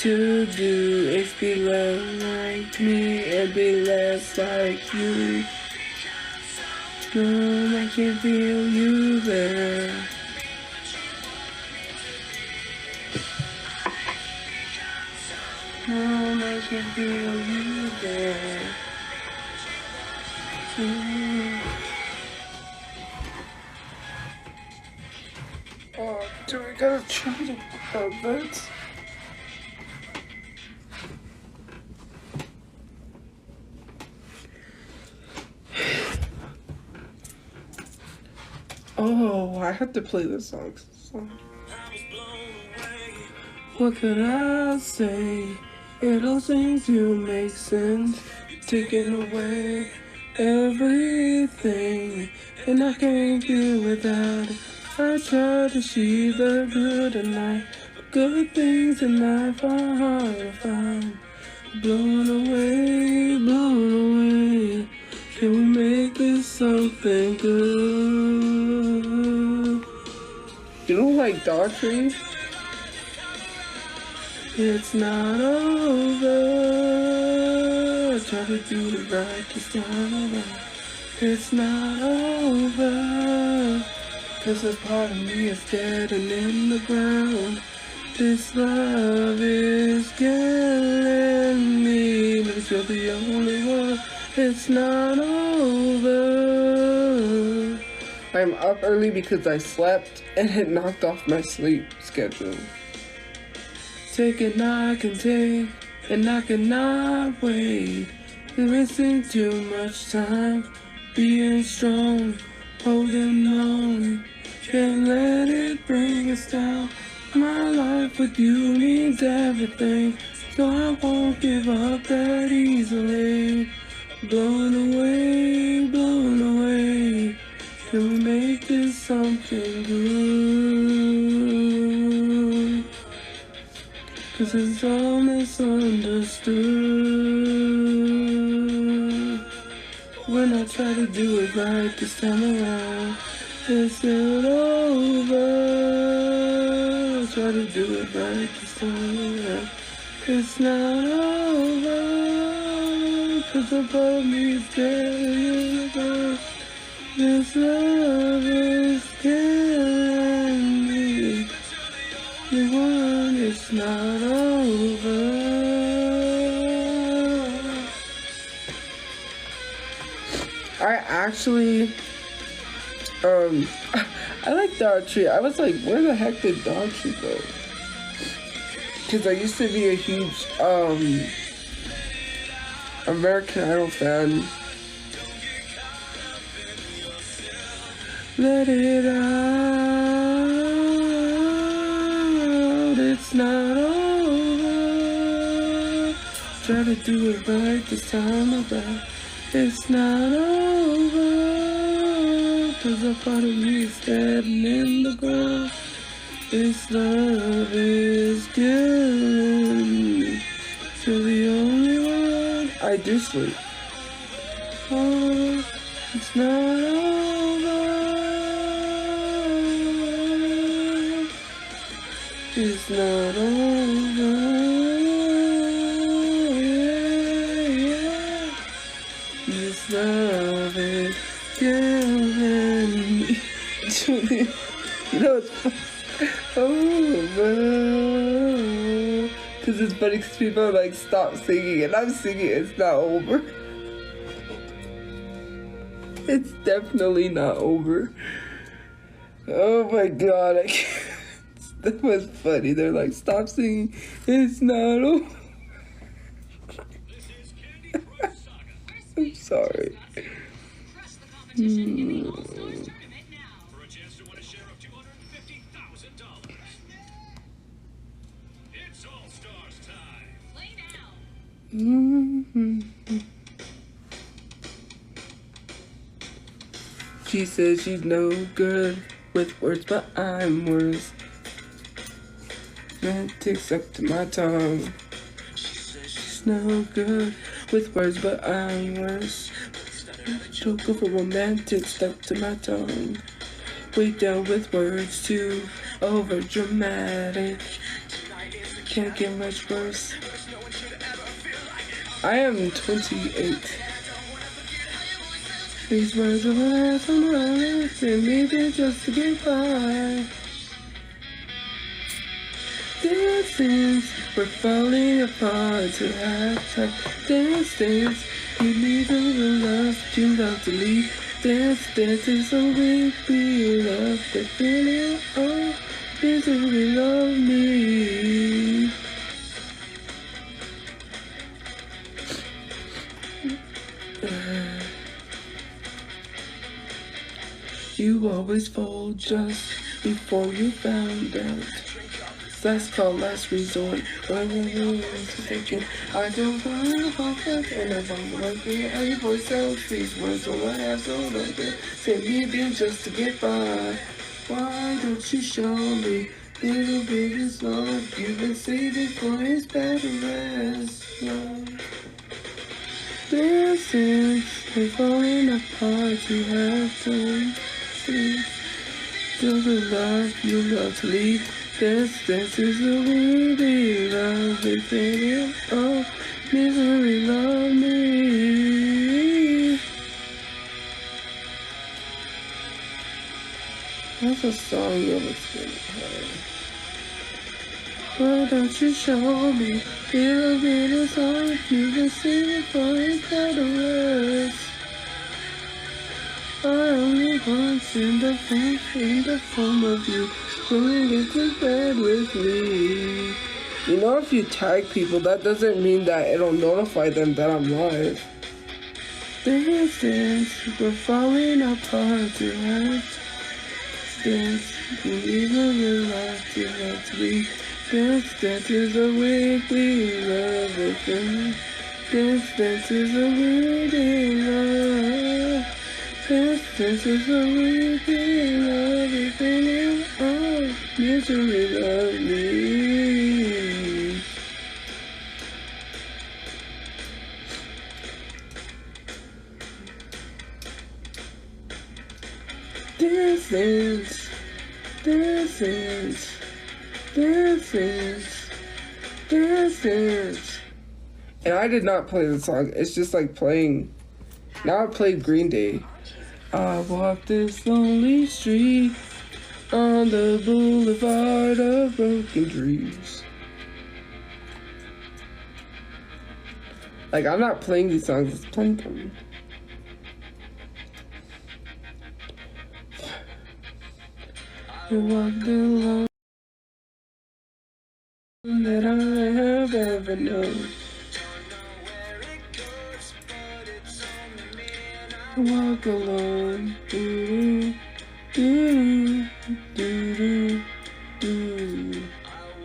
To do is be less like me and be less like you. Numb, I can feel you there. Numb, I can feel you there. Oh, do we gotta change a bit? Oh, I have to play this song. What could I say? It all seems to make sense. Taking away everything, and I can't do without it. I try to see the good in life, good things in life are hard to find. Blown away, blown away. Can we make this something good? You don't like Daughtry? It's not over. Try to do the right this time around. It's not over. 'Cause a part of me is dead and in the ground. This love is killing me. But you're the only one. It's not over. I'm up early because I slept and it knocked off my sleep schedule. Take it, I can take, and I cannot wait. You're wasting too much time, being strong, holding on. Can't let it bring us down. My life with you means everything, so I won't give up that easily. Blown away, blown away. Can we make this something good? 'Cause it's all misunderstood. When I try to do it right this time around, it's not over. I try to do it right this time around, it's not over. 'Cause a part of me is dead. This love is killing me. The one is not over. I actually, I like Dollar Tree. I was like, where the heck did Dollar Tree go? Because I used to be a huge, American Idol fan. Let it out, it's not over. Try to do it right this time around, it's not over. 'Cause a part of me is dead and in the ground. This love is killing me. You're the only one. I do sleep. Oh, it's not over. It's not over. Yeah. This love is killing me. You know it's over. 'Cause it's funny 'cause people are like, stop singing, and I'm singing, it's not over. It's definitely not over. Oh my god, I can't. That was funny. They're like, stop singing, it's not over. I'm sorry. For a chance to win a share of $250,000. It's All Stars time. Lay down. She says she's no good with words, but I'm worse. Man ticks up to my tongue. She's no good with words, but I'm worse. Joke of a romantic stuck to my tongue. Way down with words too over dramatic. Can't get much worse. I am 28. These words are last on the list, and maybe just to get by. Dance, we're falling apart to have time. Dance, you need all the love you love to leave. Dance is the way we love the feeling. Oh, this is we love me. You always fold just before you found out. That's called last resort. Thinking I don't want to fuck up and I don't want to hear your voice out. These words all I have so like it. Say maybe just to get by. Why don't you show me little bit of love you've been saving for his better rest? This is falling apart. You have to see. Till the love you love to leave. This is the way they love me, baby. Oh, misery, love me. I What's a song you ever seen? Why don't you show me? Little bit of song you can sing it for and try the rest. I only once in the form of you. Come and get to bed with me. You know, if you tag people, that doesn't mean that it'll notify them that I'm live. Dance, we're falling apart tonight. Dance, even in life tonight. Dance is a weekly love affair. Dance is a weekly love. Dance is a weekly love affair. Oh, misery love me. Dance. And I did not play the song. It's just like playing. Now I played Green Day. I walk this lonely street on the boulevard of broken dreams. Like, I'm not playing these songs, it's playing them. I walk the long that I have ever known. I walk alone.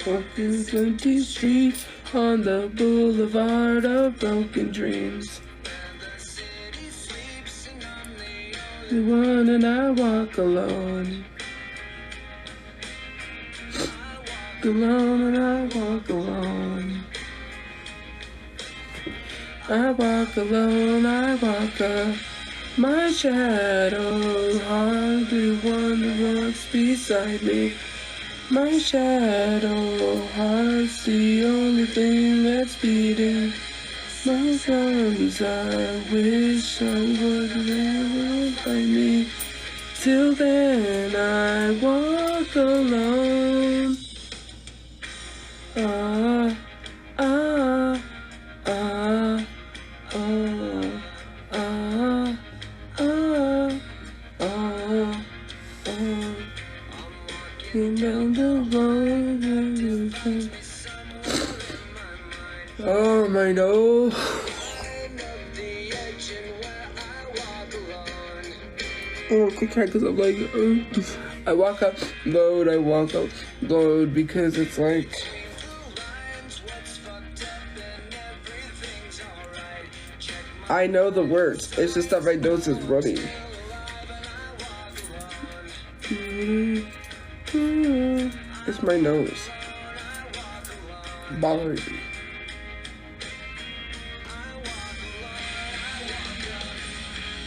Walk this empty street on the boulevard of broken dreams. The one and I walk alone. Alone and I walk alone. I walk alone, I walk my shadow, hardly one that walks beside me. My shadow, heart's the only thing that's beating. My drums, I wish I would never find me. Till then I walk alone. Down the road oh my nose. Oh, okay, because I'm like, I walk up load because it's like, I know the words. It's just that my nose is running. It's my nose bothering me.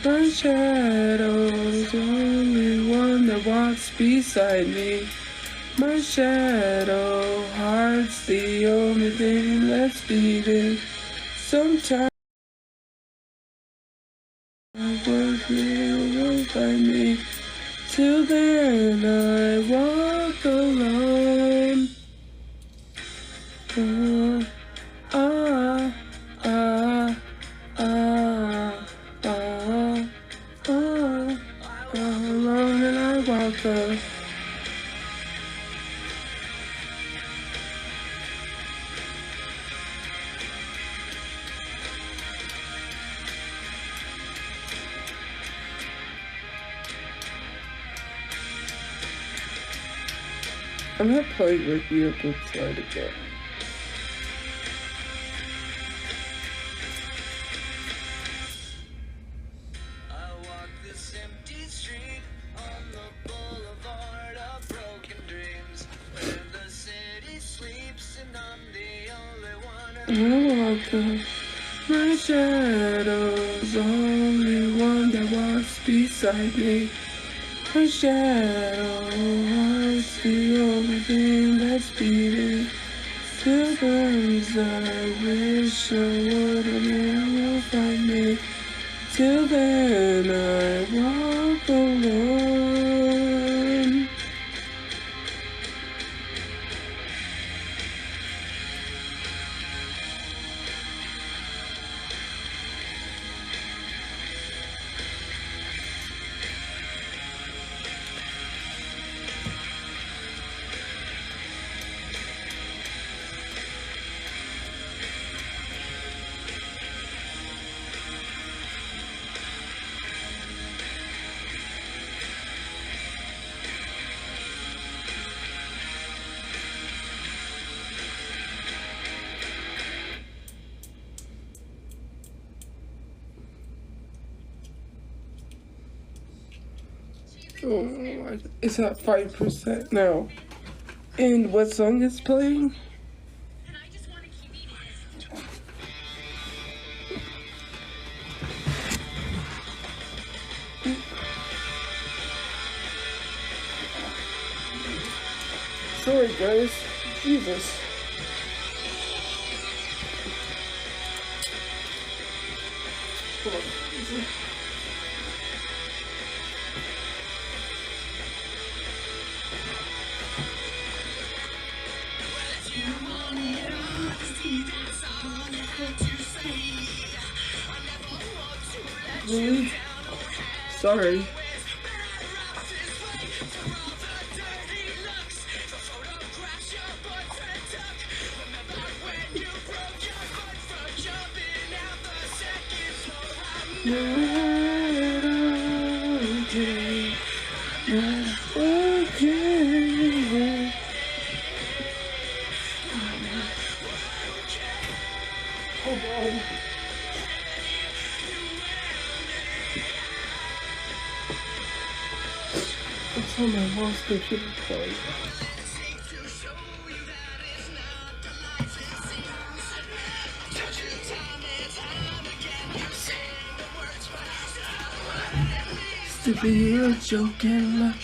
My shadow's the only one that walks beside me. My shadow, heart's the only thing that's beating. Sometimes I was real by me. Till then I walk alone. Alone and I walk alone. I'm gonna play Ricky up inside again. I walk this empty street on the boulevard of broken dreams, where the city sleeps and I'm the only one. I walk up. My shadow's only one that walks beside me. My shadow, heart's the only thing that's beating. Till burns, I wish I would have never find me. Till then, I walk alone. Oh, it's at 5% now. And what song is playing? Sorry guys, Jesus. Hold on. Really? Sorry. Okay. Hold on. It's on my mom's computer card. Stupid, you're a joke and luck.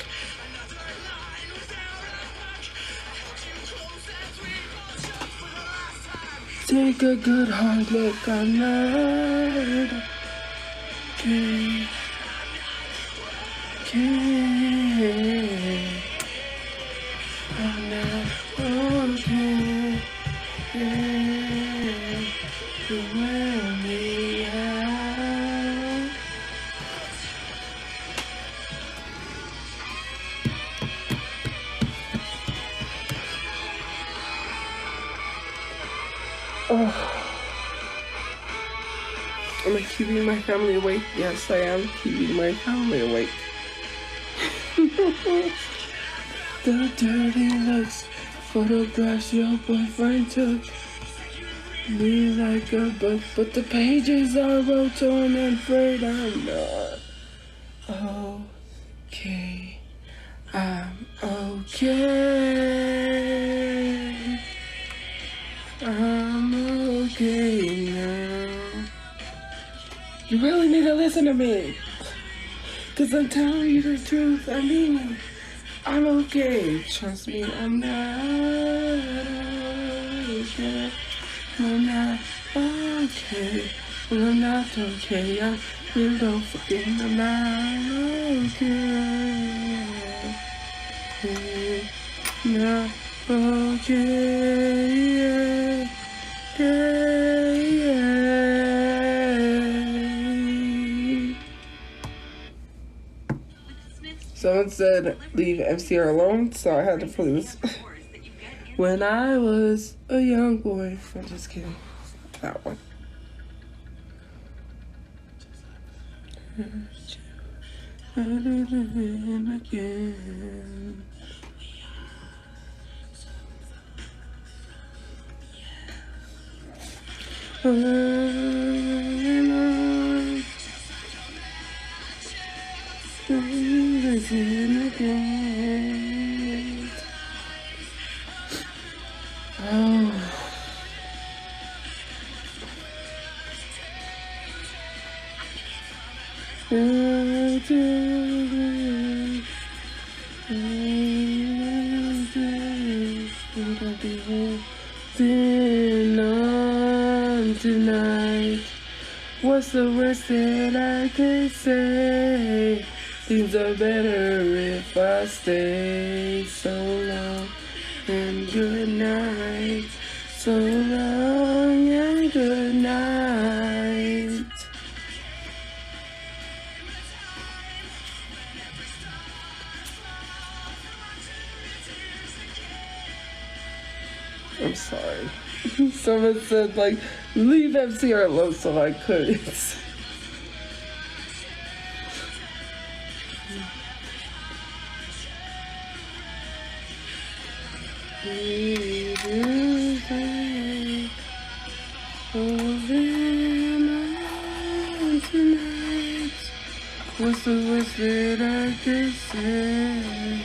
Take a good hard look, I'm not okay. I'm not okay. You wear me out. Oh. Am I keeping my family awake? Yes, I am keeping my family awake. The dirty looks, photographs your boyfriend took. Me like a book, but the pages are all torn and frayed. I'm not okay. I'm okay. I'm okay now. You really need to listen to me. Cause I'm telling you the truth, I mean it. I'm okay. Trust me, I'm not okay. I'm not okay. Well, I'm not okay. I really don't forget. I'm not okay. Not okay. Someone said leave MCR alone, so I had to play this. When I was a young boy. I'm just kidding. That one. Again. Again. Oh. Tonight, what's the worst that I could say? Things are better if I stay. So long and good night. So long and good night. I'm sorry. Someone said, like, leave MCR alone, so I couldn't. What's the worst that I could say?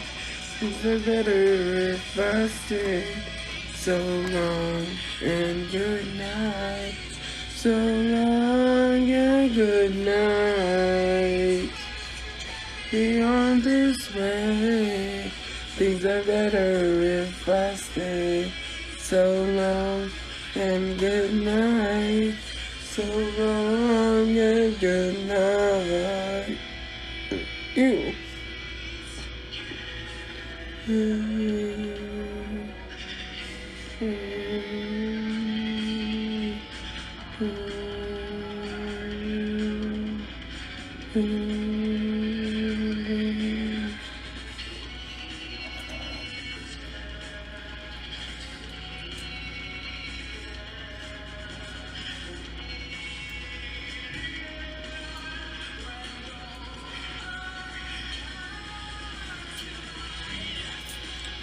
Things are better if I stay. So long and good night. So long and good night. Beyond this way, things are better if I stay. So long and good night. So long and good night. Ew.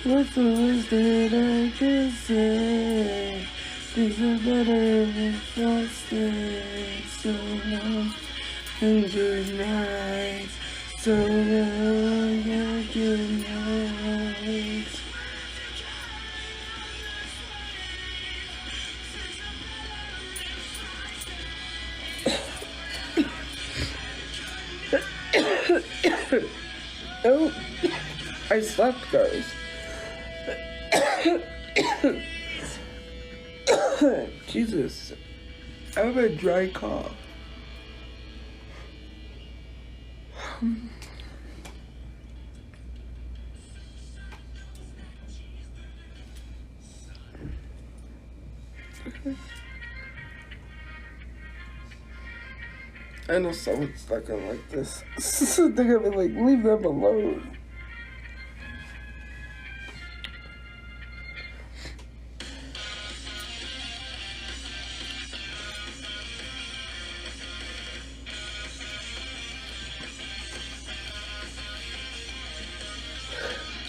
What's the worst that I can say? Things are better if I stay. So long and good night. So long and good night. Oh, I slept, guys. Jesus, I have a dry cough. I know someone's not gonna like this. They're gonna be like, leave them alone.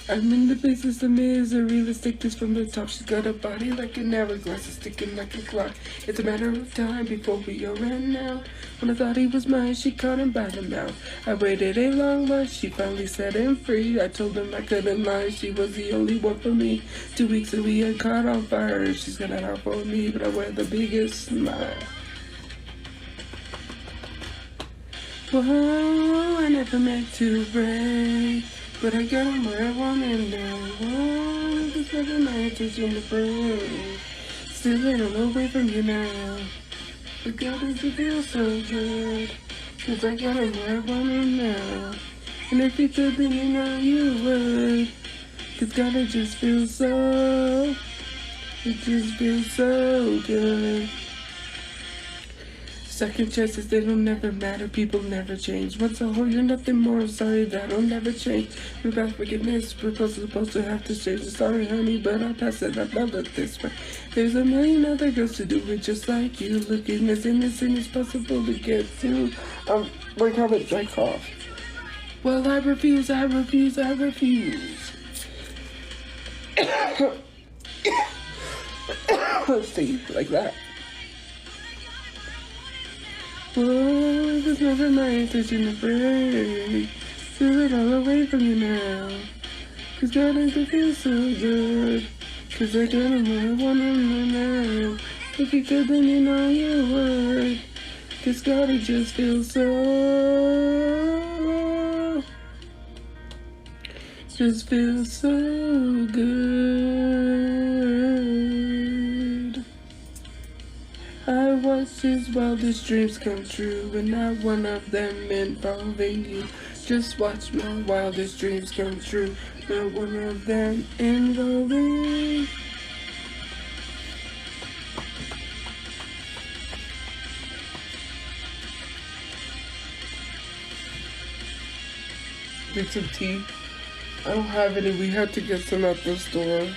I'm in the business of is a realistic this from the top. She's got a body like an hourglass, sticking like a clock. It's a matter of time before we are ran out. When I thought he was mine, she caught him by the mouth. I waited a long while, she finally set him free. I told him I couldn't lie, she was the only one for me. 2 weeks and we had caught on fire. She's got it out for me, but I wear the biggest smile. Whoa, I never meant to break, but I got him where I want him now. Whoa, this never matters in the brain. Still a little away from you now. But God, does it feel so good? 'Cause I got him where I want him now. And if you could, then you know you would. 'Cause God, it just feels so good. Second chances, they don't never matter, people never change. Once a whole, you're nothing more, I'm sorry, that'll never change. Without forgiveness, we're supposed to have to change. Sorry, honey, but I'll pass it, I've loved it this way. There's a million other girls to do it just like you. Looking as innocent as possible to get to. Like how it dry cough. Well, I refuse. See, like that. Whoa, there's never my intention to break. Feel it all away from you now. 'Cause God, it feels so good. 'Cause I got him where I want him now. If you could, then you know you would. 'Cause God, it just feels so good. I watched his wildest dreams come true, and not one of them involving you. Just watch my wildest dreams come true, not one of them involving. Get some tea. I don't have any. We had to get some at the store.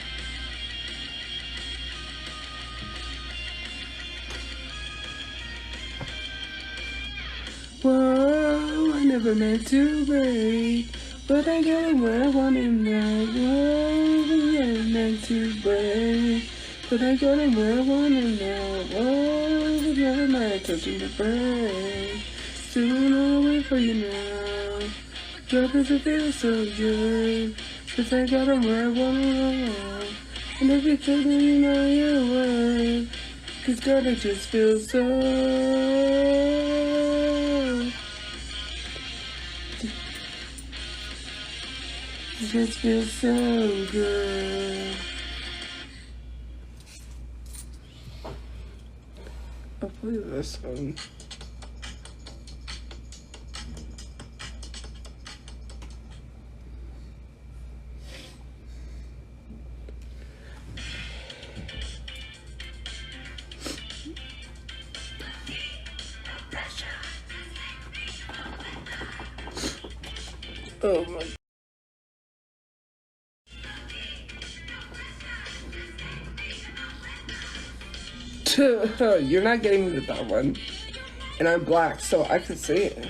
Whoa, I never meant to break, but I got him where I want him now. Whoa, I never meant to break, but I got him where I want him now. Whoa, I never meant to break. still wanna wait for you now. Love doesn't feel so good. Cause I got 'em where I wanna go. And if you tell me you know your word. Cause God, it just feels so. It just feels so good. I'll play this one. Oh my. You're not getting me with that one. And I'm black, so I can say it.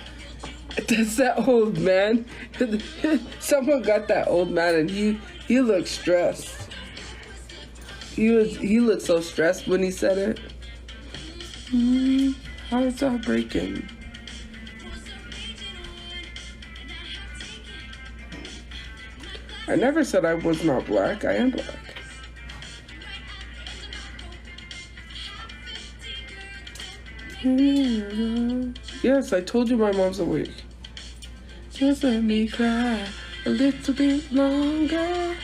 That's that old man. Someone got that old man and he looked stressed. He looked so stressed when he said it. How is that breaking? I never said I was not black. I am black. Yes, I told you my mom's awake. Just let me cry a little bit longer.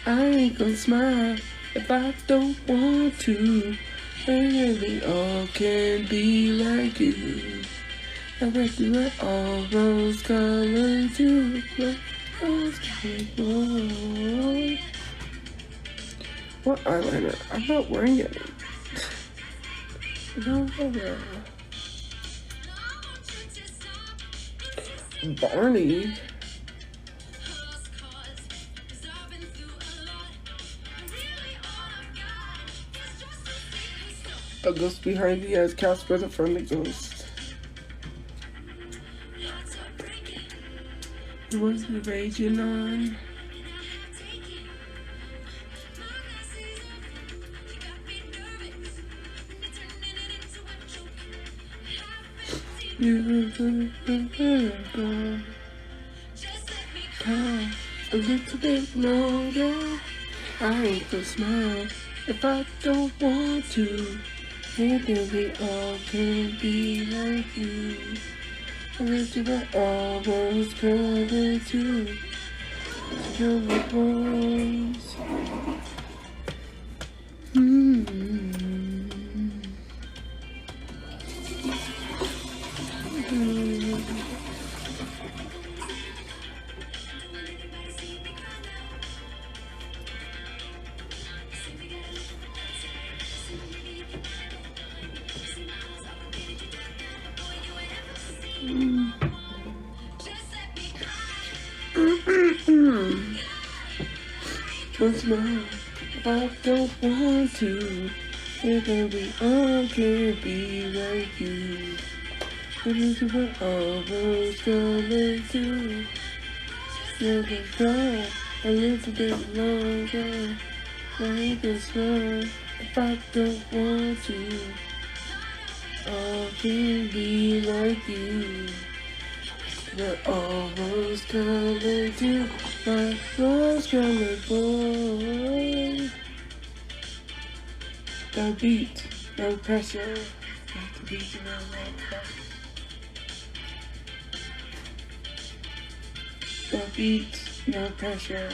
I ain't gonna smile if I don't want to. And we all can be like you. I bet you wear all rose colored too. What eyeliner? I'm not wearing any. No. Barney. A ghost behind the eyes, Casper the friendly ghost. What's the raging on? A little bit longer. I ain't gonna smile if I don't want to. And then we all can be like you. I wish you were almost coming to your bones. Once more, if I don't want to, and then we all can be like you. It is what almost coming to. You can go a little bit longer. I can smile if I don't want to. All can be like you. We're almost coming to my lost coming boy. No beat, no pressure. Not to beat you no beat, no pressure.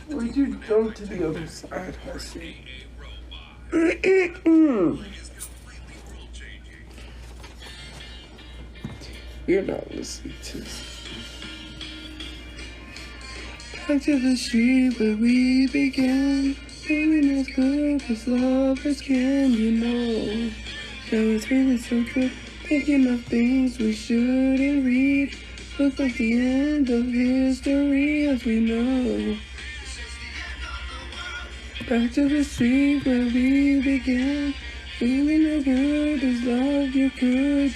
Why'd you go to the other side, Hussy? You're not listening to this. Back to the street where we began. Feeling as good as lovers can, you know. Now it's feeling so good. Thinking of things we shouldn't read. Look like the end of history as we know. Back to the street where we began. Feeling as good as love you can.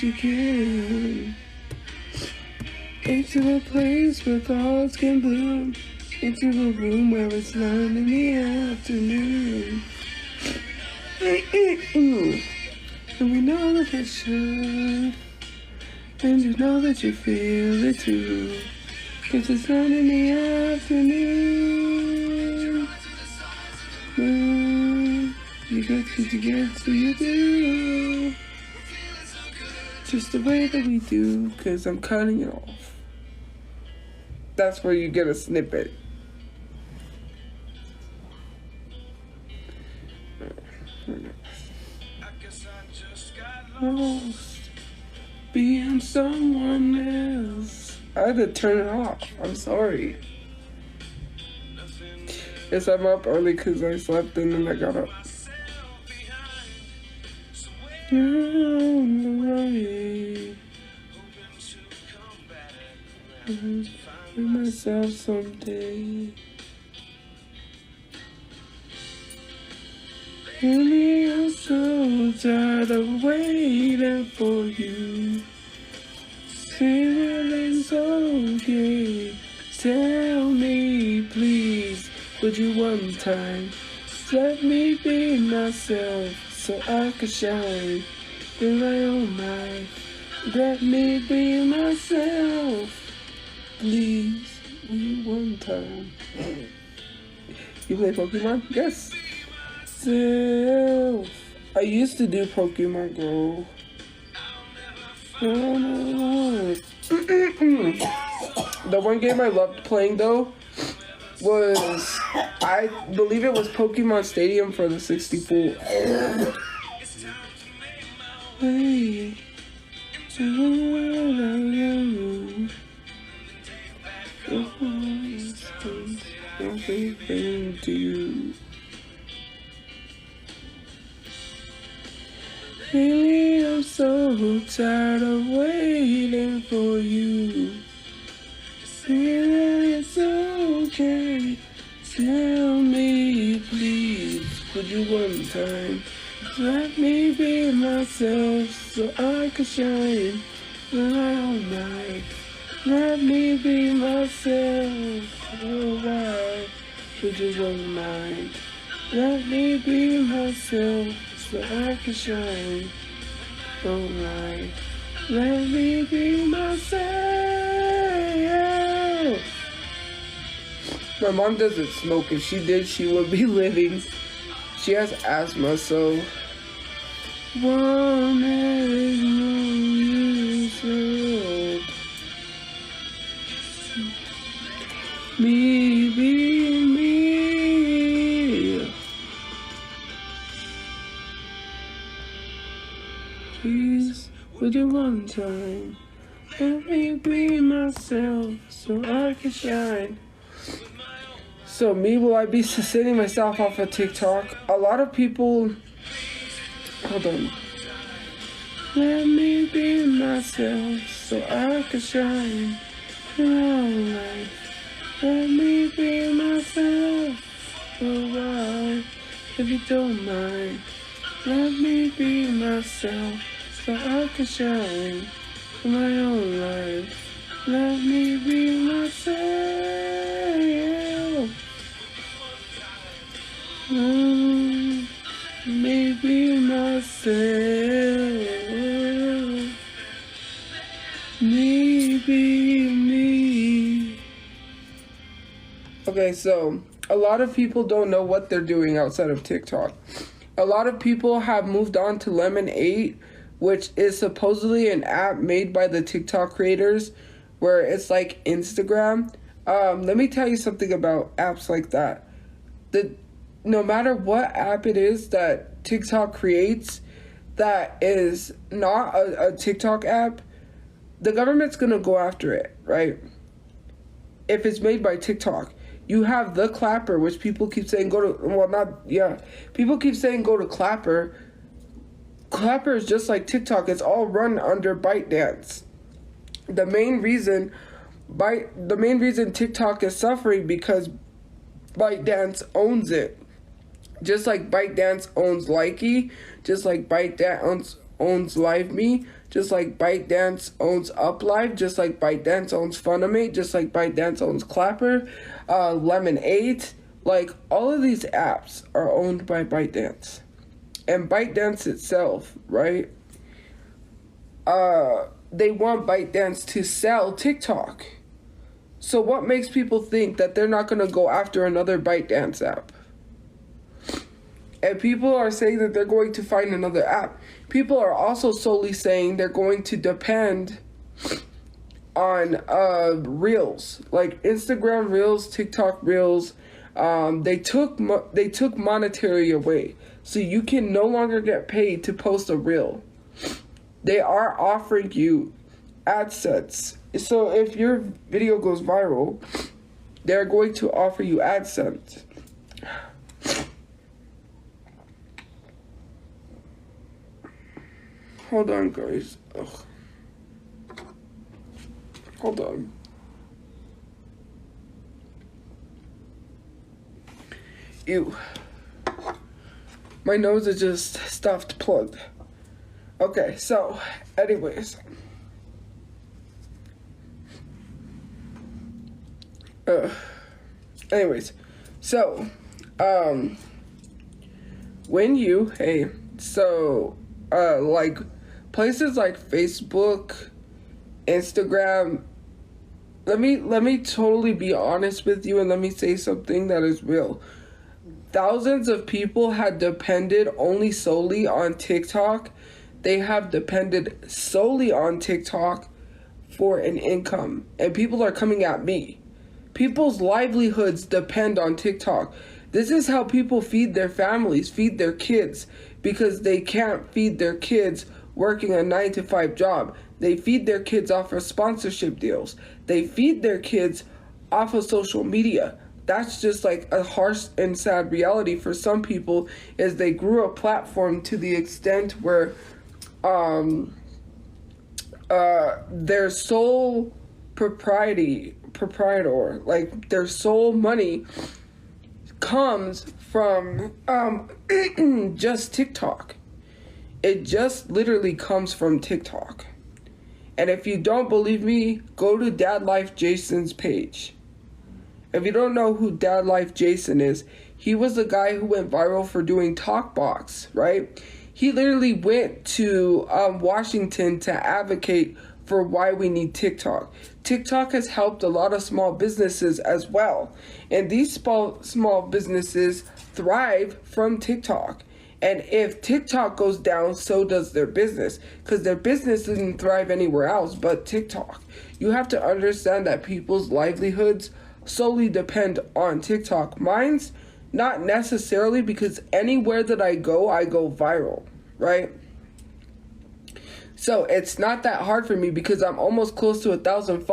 Into a place where thoughts can bloom. Into a room where it's 9 in the afternoon. And we know that it should. And you know that you feel it too. 'Cause it's 9 in the afternoon. You get to get so you do. Just the way that we do, 'cause I'm cutting it off. That's where you get a snippet. Lost, being someone else. I had to turn it off. I'm sorry. Yes, I'm up early because I slept and then I got up. On the way. For myself someday. Really, I'm so tired of waiting for you. Say that it's okay. Tell me, please, would you one time let me be myself so I can shine in my own life? Let me be myself, please, will you one time? You play Pokemon? Yes. Self. I used to do Pokemon Go. The one game I loved playing though was, I believe it was Pokemon Stadium for the 64. Hey, everything to you. Really, I'm so tired of waiting for you. Really, it's okay. Tell me, please, would you one time let me be myself so I can shine in my own life? Let me be myself for a while. Would you one mind? Let me be myself so I can shine. Alright, let me be myself. My mom doesn't smoke. If she did, she would be living. She has asthma, so. One is no use old. Me be me. Please, would you one time let me be myself so I can shine? So me, will I be sustaining myself off of TikTok? A lot of people, hold on. Let me be myself so I can shine in my own life. Let me be myself for a while, if you don't mind. Let me be myself so I can shine in my own life. Let me be myself. Maybe myself. Maybe me. Okay, so a lot of people don't know what they're doing outside of TikTok. A lot of people have moved on to Lemon 8, which is supposedly an app made by the TikTok creators, where it's like Instagram. Let me tell you something about apps like that. No matter what app it is that TikTok creates that is not a TikTok app, the government's gonna go after it, right? If it's made by TikTok. You have the Clapper, which people keep saying people keep saying go to Clapper. Clapper is just like TikTok. It's all run under ByteDance. The main reason TikTok is suffering because ByteDance owns it. Just like ByteDance owns Likey, just like ByteDance owns LiveMe, just like ByteDance owns UpLive, just like ByteDance owns Funimate, just like ByteDance owns Clapper, Lemonade. Like, all of these apps are owned by ByteDance. And ByteDance itself, right? They want ByteDance to sell TikTok. So what makes people think that they're not going to go after another ByteDance app? And people are saying that they're going to find another app. People are also solely saying they're going to depend on Reels, like Instagram Reels, TikTok Reels. They took monetary away, so you can no longer get paid to post a reel. They are offering you AdSense. So if your video goes viral, they're going to offer you AdSense. Hold on, guys. Ugh. Hold on. Ew. My nose is just stuffed plugged. Okay, so, anyways. So, when you, like, places like Facebook, Instagram, let me totally be honest with you and let me say something that is real. Thousands of people had depended only solely on TikTok. They have depended solely on TikTok for an income. And people are coming at me. People's livelihoods depend on TikTok. This is how people feed their families, feed their kids, because they can't feed their kids working a 9-to-5 job. They feed their kids off of sponsorship deals. They feed their kids off of social media. That's just like a harsh and sad reality for some people, is they grew a platform to the extent where their sole proprietor, like their sole money comes from just TikTok. It just literally comes from TikTok. And if you don't believe me, go to Dad Life Jason's page. If you don't know who Dad Life Jason is, he was the guy who went viral for doing TalkBox, right? He literally went to Washington to advocate for why we need TikTok. TikTok has helped a lot of small businesses as well. And these small businesses thrive from TikTok. And if TikTok goes down, so does their business. Because their business doesn't thrive anywhere else but TikTok. You have to understand that people's livelihoods solely depend on TikTok. Mine's not necessarily, because anywhere that I go viral, right? So it's not that hard for me because I'm almost close to 1,000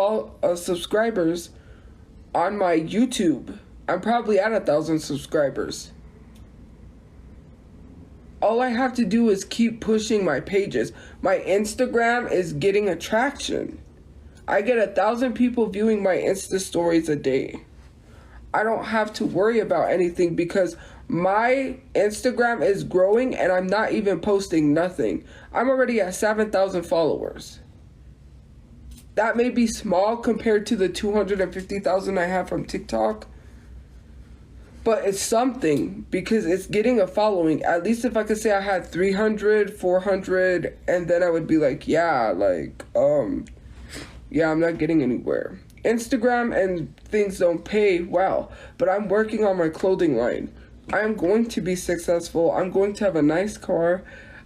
subscribers on my YouTube. I'm probably at 1,000 subscribers. All I have to do is keep pushing my pages. My Instagram is getting attraction. I get 1,000 people viewing my Insta stories a day. I don't have to worry about anything because my Instagram is growing and I'm not even posting nothing. I'm already at 7,000 followers. That may be small compared to the 250,000 I have from TikTok, but it's something because it's getting a following. At least if I could say I had 300, 400, and then I would be like, yeah, I'm not getting anywhere. Instagram and things don't pay well, but I'm working on my clothing line. I am going to be successful. I'm going to have a nice car.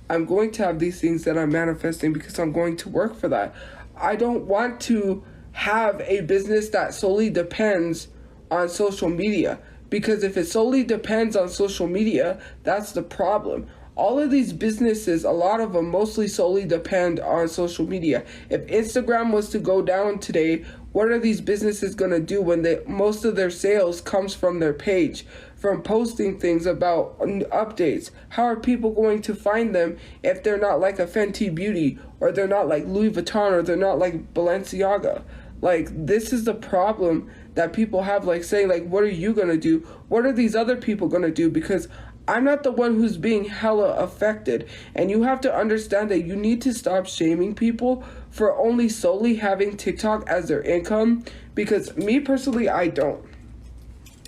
I'm going to have these things that I'm manifesting because I'm going to work for that. I don't want to have a business that solely depends on social media, because if it solely depends on social media, that's the problem. All of these businesses, a lot of them mostly solely depend on social media. If Instagram was to go down today, what are these businesses going to do when most of their sales comes from their page, from posting things about updates? How are people going to find them if they're not like a Fenty Beauty, or they're not like Louis Vuitton, or they're not like Balenciaga? Like, this is the problem that people have, like saying like, what are you going to do? What are these other people going to do? Because I'm not the one who's being hella affected. And you have to understand that you need to stop shaming people for only solely having TikTok as their income. Because me personally, I don't.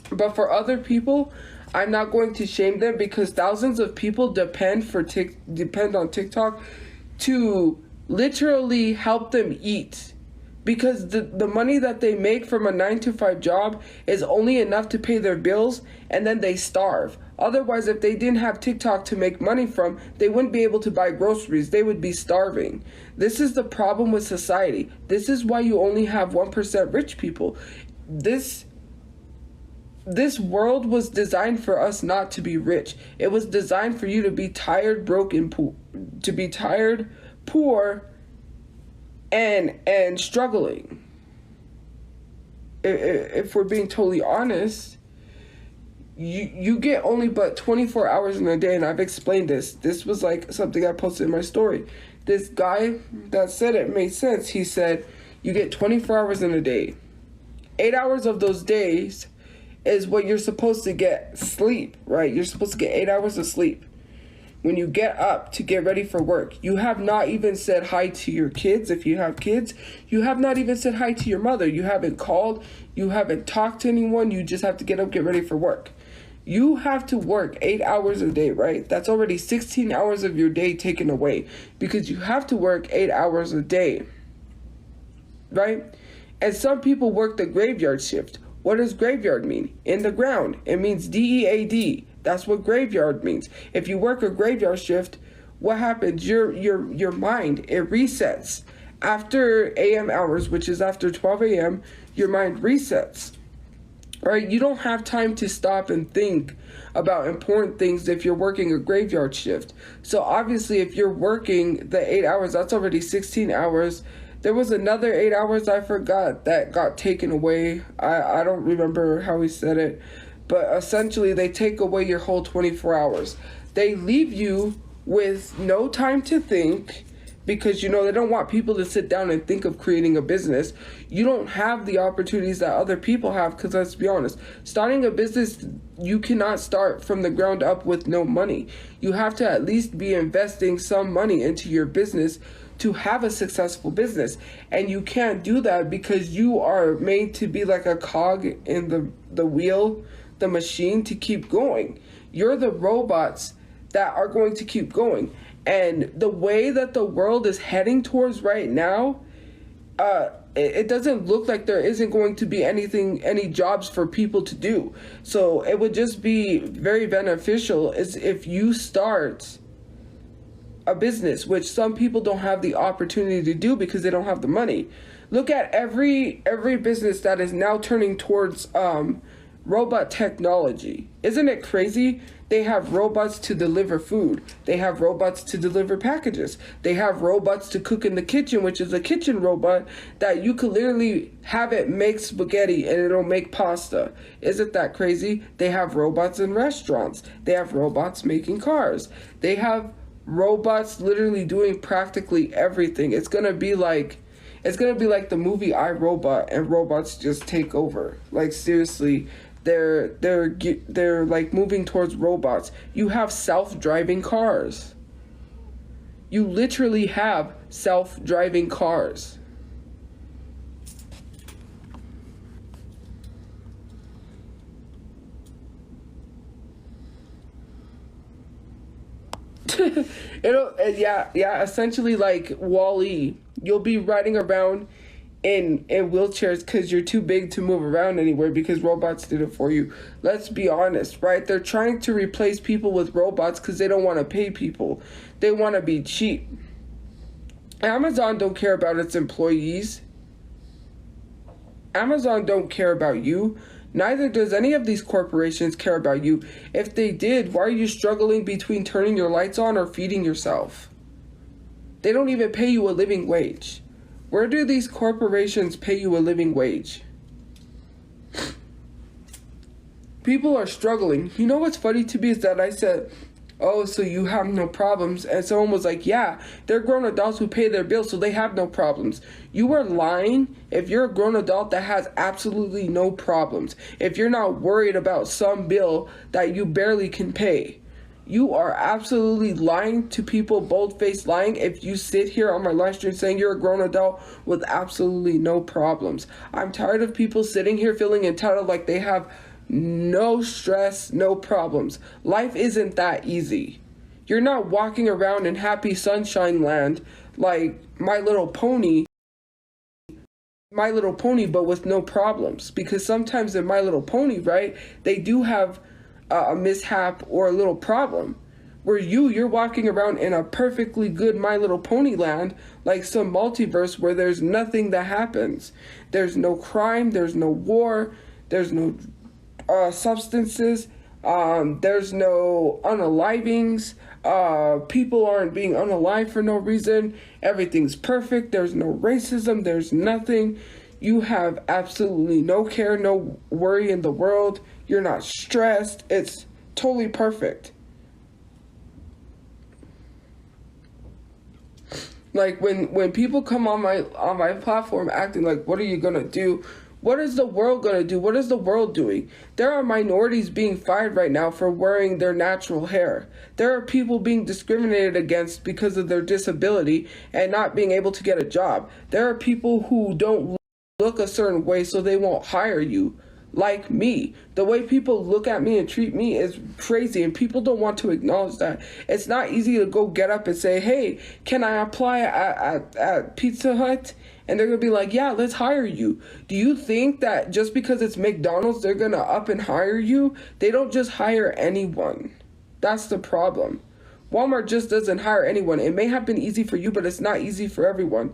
But for other people, I'm not going to shame them because thousands of people depend on TikTok to literally help them eat. Because the money that they make from a 9-to-5 job is only enough to pay their bills, and then they starve. Otherwise, if they didn't have TikTok to make money from, they wouldn't be able to buy groceries. They would be starving. This is the problem with society. This is why you only have 1% rich people. This world was designed for us not to be rich. It was designed for you to be tired, broke, and poor. To be tired, poor, and struggling. If we're being totally honest, you get only but 24 hours in a day, and I've explained this. This was like something I posted in my story. This guy that said it made sense. He said, you get 24 hours in a day. 8 hours of those days is what you're supposed to get sleep, right? You're supposed to get 8 hours of sleep. When you get up to get ready for work, you have not even said hi to your kids. If you have kids, you have not even said hi to your mother. You haven't called. You haven't talked to anyone. You just have to get up, get ready for work. You have to work 8 hours a day, right? That's already 16 hours of your day taken away because you have to work 8 hours a day, right? And some people work the graveyard shift. What does graveyard mean? In the ground. It means DEAD. That's what graveyard means. If you work a graveyard shift, what happens? Your mind, it resets. After AM hours, which is after 12 a.m., your mind resets. Right? You don't have time to stop and think about important things if you're working a graveyard shift. So obviously, if you're working the 8 hours, that's already 16 hours. There was another 8 hours I forgot that got taken away. I don't remember how he said it. But essentially, they take away your whole 24 hours. They leave you with no time to think because, they don't want people to sit down and think of creating a business. You don't have the opportunities that other people have because, let's be honest, starting a business, you cannot start from the ground up with no money. You have to at least be investing some money into your business to have a successful business. And you can't do that because you are made to be like a cog in the wheel, the machine to keep going. You're the robots that are going to keep going. And the way that the world is heading towards right now, it doesn't look like there isn't going to be any jobs for people to do. So it would just be very beneficial is if you start a business, which some people don't have the opportunity to do because they don't have the money. Look at every business that is now turning towards robot technology. Isn't it crazy? They have robots to deliver food. They have robots to deliver packages. They have robots to cook in the kitchen, which is a kitchen robot that you could literally have it make spaghetti and it'll make pasta. Isn't that crazy? They have robots in restaurants. They have robots making cars. They have robots literally doing practically everything. It's gonna be like the movie iRobot, and robots just take over. Like seriously, they're like moving towards robots. You have self-driving cars. You literally have self-driving cars. Essentially like Wall-E. You'll be riding around in wheelchairs because you're too big to move around anywhere because robots did it for you. Let's be honest, right? They're trying to replace people with robots because they don't want to pay people. They want to be cheap. Amazon don't care about its employees. Amazon don't care about you. Neither does any of these corporations care about you. If they did, why are you struggling between turning your lights on or feeding yourself? They don't even pay you a living wage. Where do these corporations pay you a living wage? People are struggling. You know what's funny to me is that I said, oh, so you have no problems. And someone was like, yeah, they're grown adults who pay their bills, so they have no problems. You are lying if you're a grown adult that has absolutely no problems. If you're not worried about some bill that you barely can pay. You are absolutely lying to people, bold-faced lying, if you sit here on my live stream saying you're a grown adult with absolutely no problems. I'm tired of people sitting here feeling entitled like they have no stress, no problems. Life isn't that easy. You're not walking around in happy sunshine land like My Little Pony, but with no problems. Because sometimes in My Little Pony, right, they do have a mishap or a little problem. Where you're walking around in a perfectly good My Little Pony land, like some multiverse where there's nothing that happens. There's no crime, there's no war, there's no substances, there's no unalivings, people aren't being unalived for no reason, everything's perfect, there's no racism, there's nothing. You have absolutely no care, no worry in the world. You're not stressed. It's totally perfect. Like when people come on my platform acting like, what are you gonna do? What is the world gonna do? What is the world doing? There are minorities being fired right now for wearing their natural hair. There are people being discriminated against because of their disability and not being able to get a job. There are people who don't look a certain way so they won't hire you. Like me. The way people look at me and treat me is crazy, and people don't want to acknowledge that. It's not easy to go get up and say, hey, can I apply at Pizza Hut? And they're going to be like, yeah, let's hire you. Do you think that just because it's McDonald's, they're going to up and hire you? They don't just hire anyone. That's the problem. Walmart just doesn't hire anyone. It may have been easy for you, but it's not easy for everyone.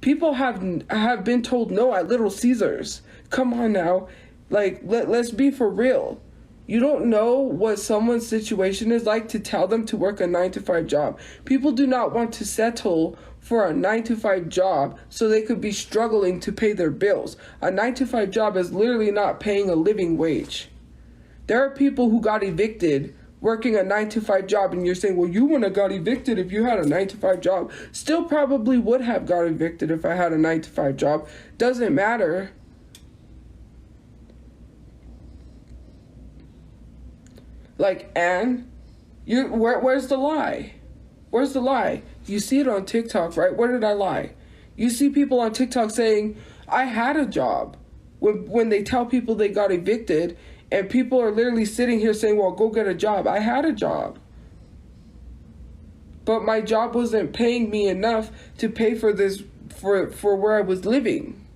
People have been told no at Little Caesars. Come on now. Like, let's be for real. You don't know what someone's situation is like to tell them to work a 9-to-5 job. People do not want to settle for a 9-to-5 job so they could be struggling to pay their bills. A 9-to-5 job is literally not paying a living wage. There are people who got evicted working a 9-to-5 job, and you're saying, well, you wouldn't have got evicted if you had a 9-to-5 job. Still probably would have got evicted if I had a 9-to-5 job. Doesn't matter. Like, and where's the lie? Where's the lie? You see it on TikTok, right? Where did I lie? You see people on TikTok saying, I had a job. When they tell people they got evicted, and people are literally sitting here saying, well, go get a job. I had a job. But my job wasn't paying me enough to pay for this, for where I was living.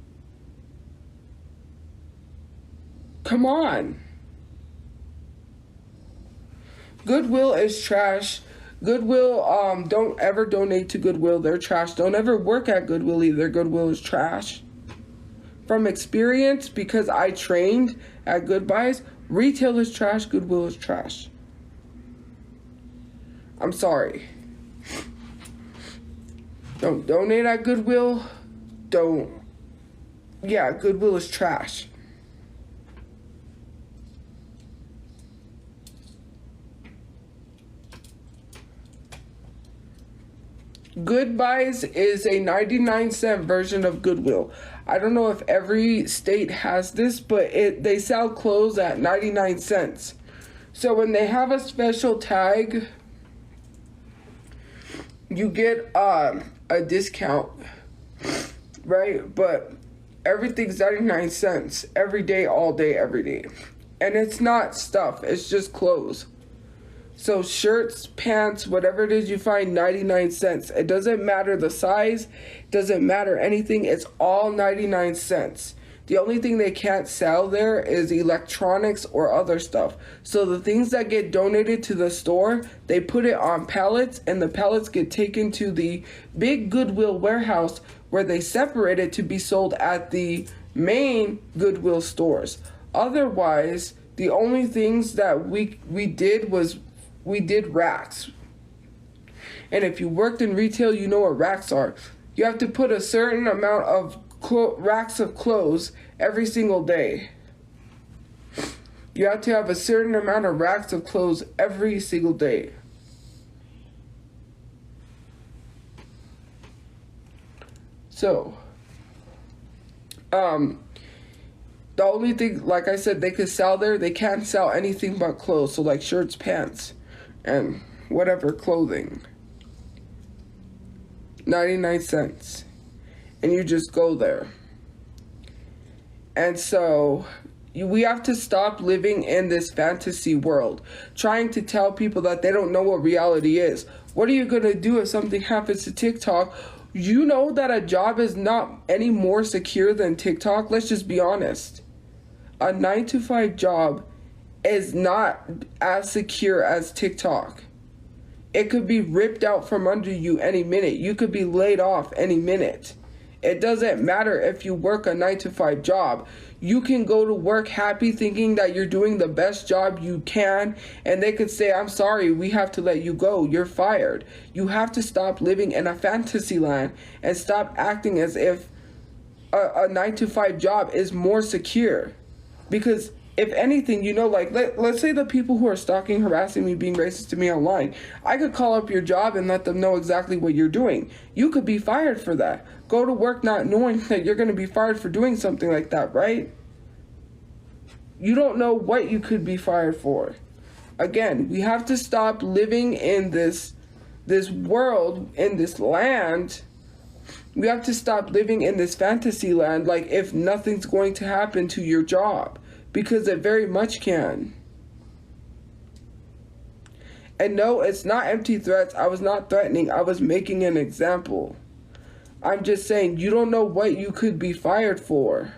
Come on. Goodwill is trash. Goodwill, don't ever donate to Goodwill. They're trash. Don't ever work at Goodwill either. Goodwill is trash. From experience, because I trained at Goodbyes, retail is trash, Goodwill is trash. I'm sorry. Don't donate at Goodwill. Goodwill is trash. Goodbyes is a 99-cent version of Goodwill. I don't know if every state has this, but they sell clothes at 99 cents. So when they have a special tag, you get a discount, right? But everything's 99 cents every day, all day, every day. And it's not stuff, it's just clothes. So shirts, pants, whatever it is you find, 99 cents. It doesn't matter the size, doesn't matter anything, it's all 99 cents. The only thing they can't sell there is electronics or other stuff. So the things that get donated to the store, they put it on pallets, and the pallets get taken to the big Goodwill warehouse where they separate it to be sold at the main Goodwill stores. Otherwise, the only things that we did was we did racks. And if you worked in retail, you know what racks are. You have to put a certain amount of racks of clothes every single day. You have to have a certain amount of racks of clothes every single day. So, the only thing, like I said, they could sell there, they can't sell anything but clothes. So like shirts, pants. and whatever clothing. 99 cents. And you just go there. And so we have to stop living in this fantasy world, trying to tell people that they don't know what reality is. What are you going to do if something happens to TikTok? You know that a job is not any more secure than TikTok. Let's just be honest. A 9-to-5 job is not as secure as TikTok. It could be ripped out from under you any minute. You could be laid off any minute. It doesn't matter if you work a 9-to-5 job. You can go to work happy thinking that you're doing the best job you can, and they could say, I'm sorry, we have to let you go. You're fired. You have to stop living in a fantasy land and stop acting as if a 9-to-5 job is more secure. Because if anything, you know, like, let's say the people who are stalking, harassing me, being racist to me online, I could call up your job and let them know exactly what you're doing. You could be fired for that. Go to work not knowing that you're going to be fired for doing something like that, right? You don't know what you could be fired for. Again, we have to stop living in this world, in this land. We have to stop living in this fantasy land like if nothing's going to happen to your job. Because it very much can. And no, it's not empty threats. I was not threatening. I was making an example. I'm just saying you don't know what you could be fired for.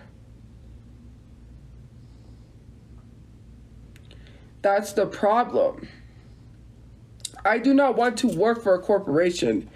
That's the problem. I do not want to work for a corporation.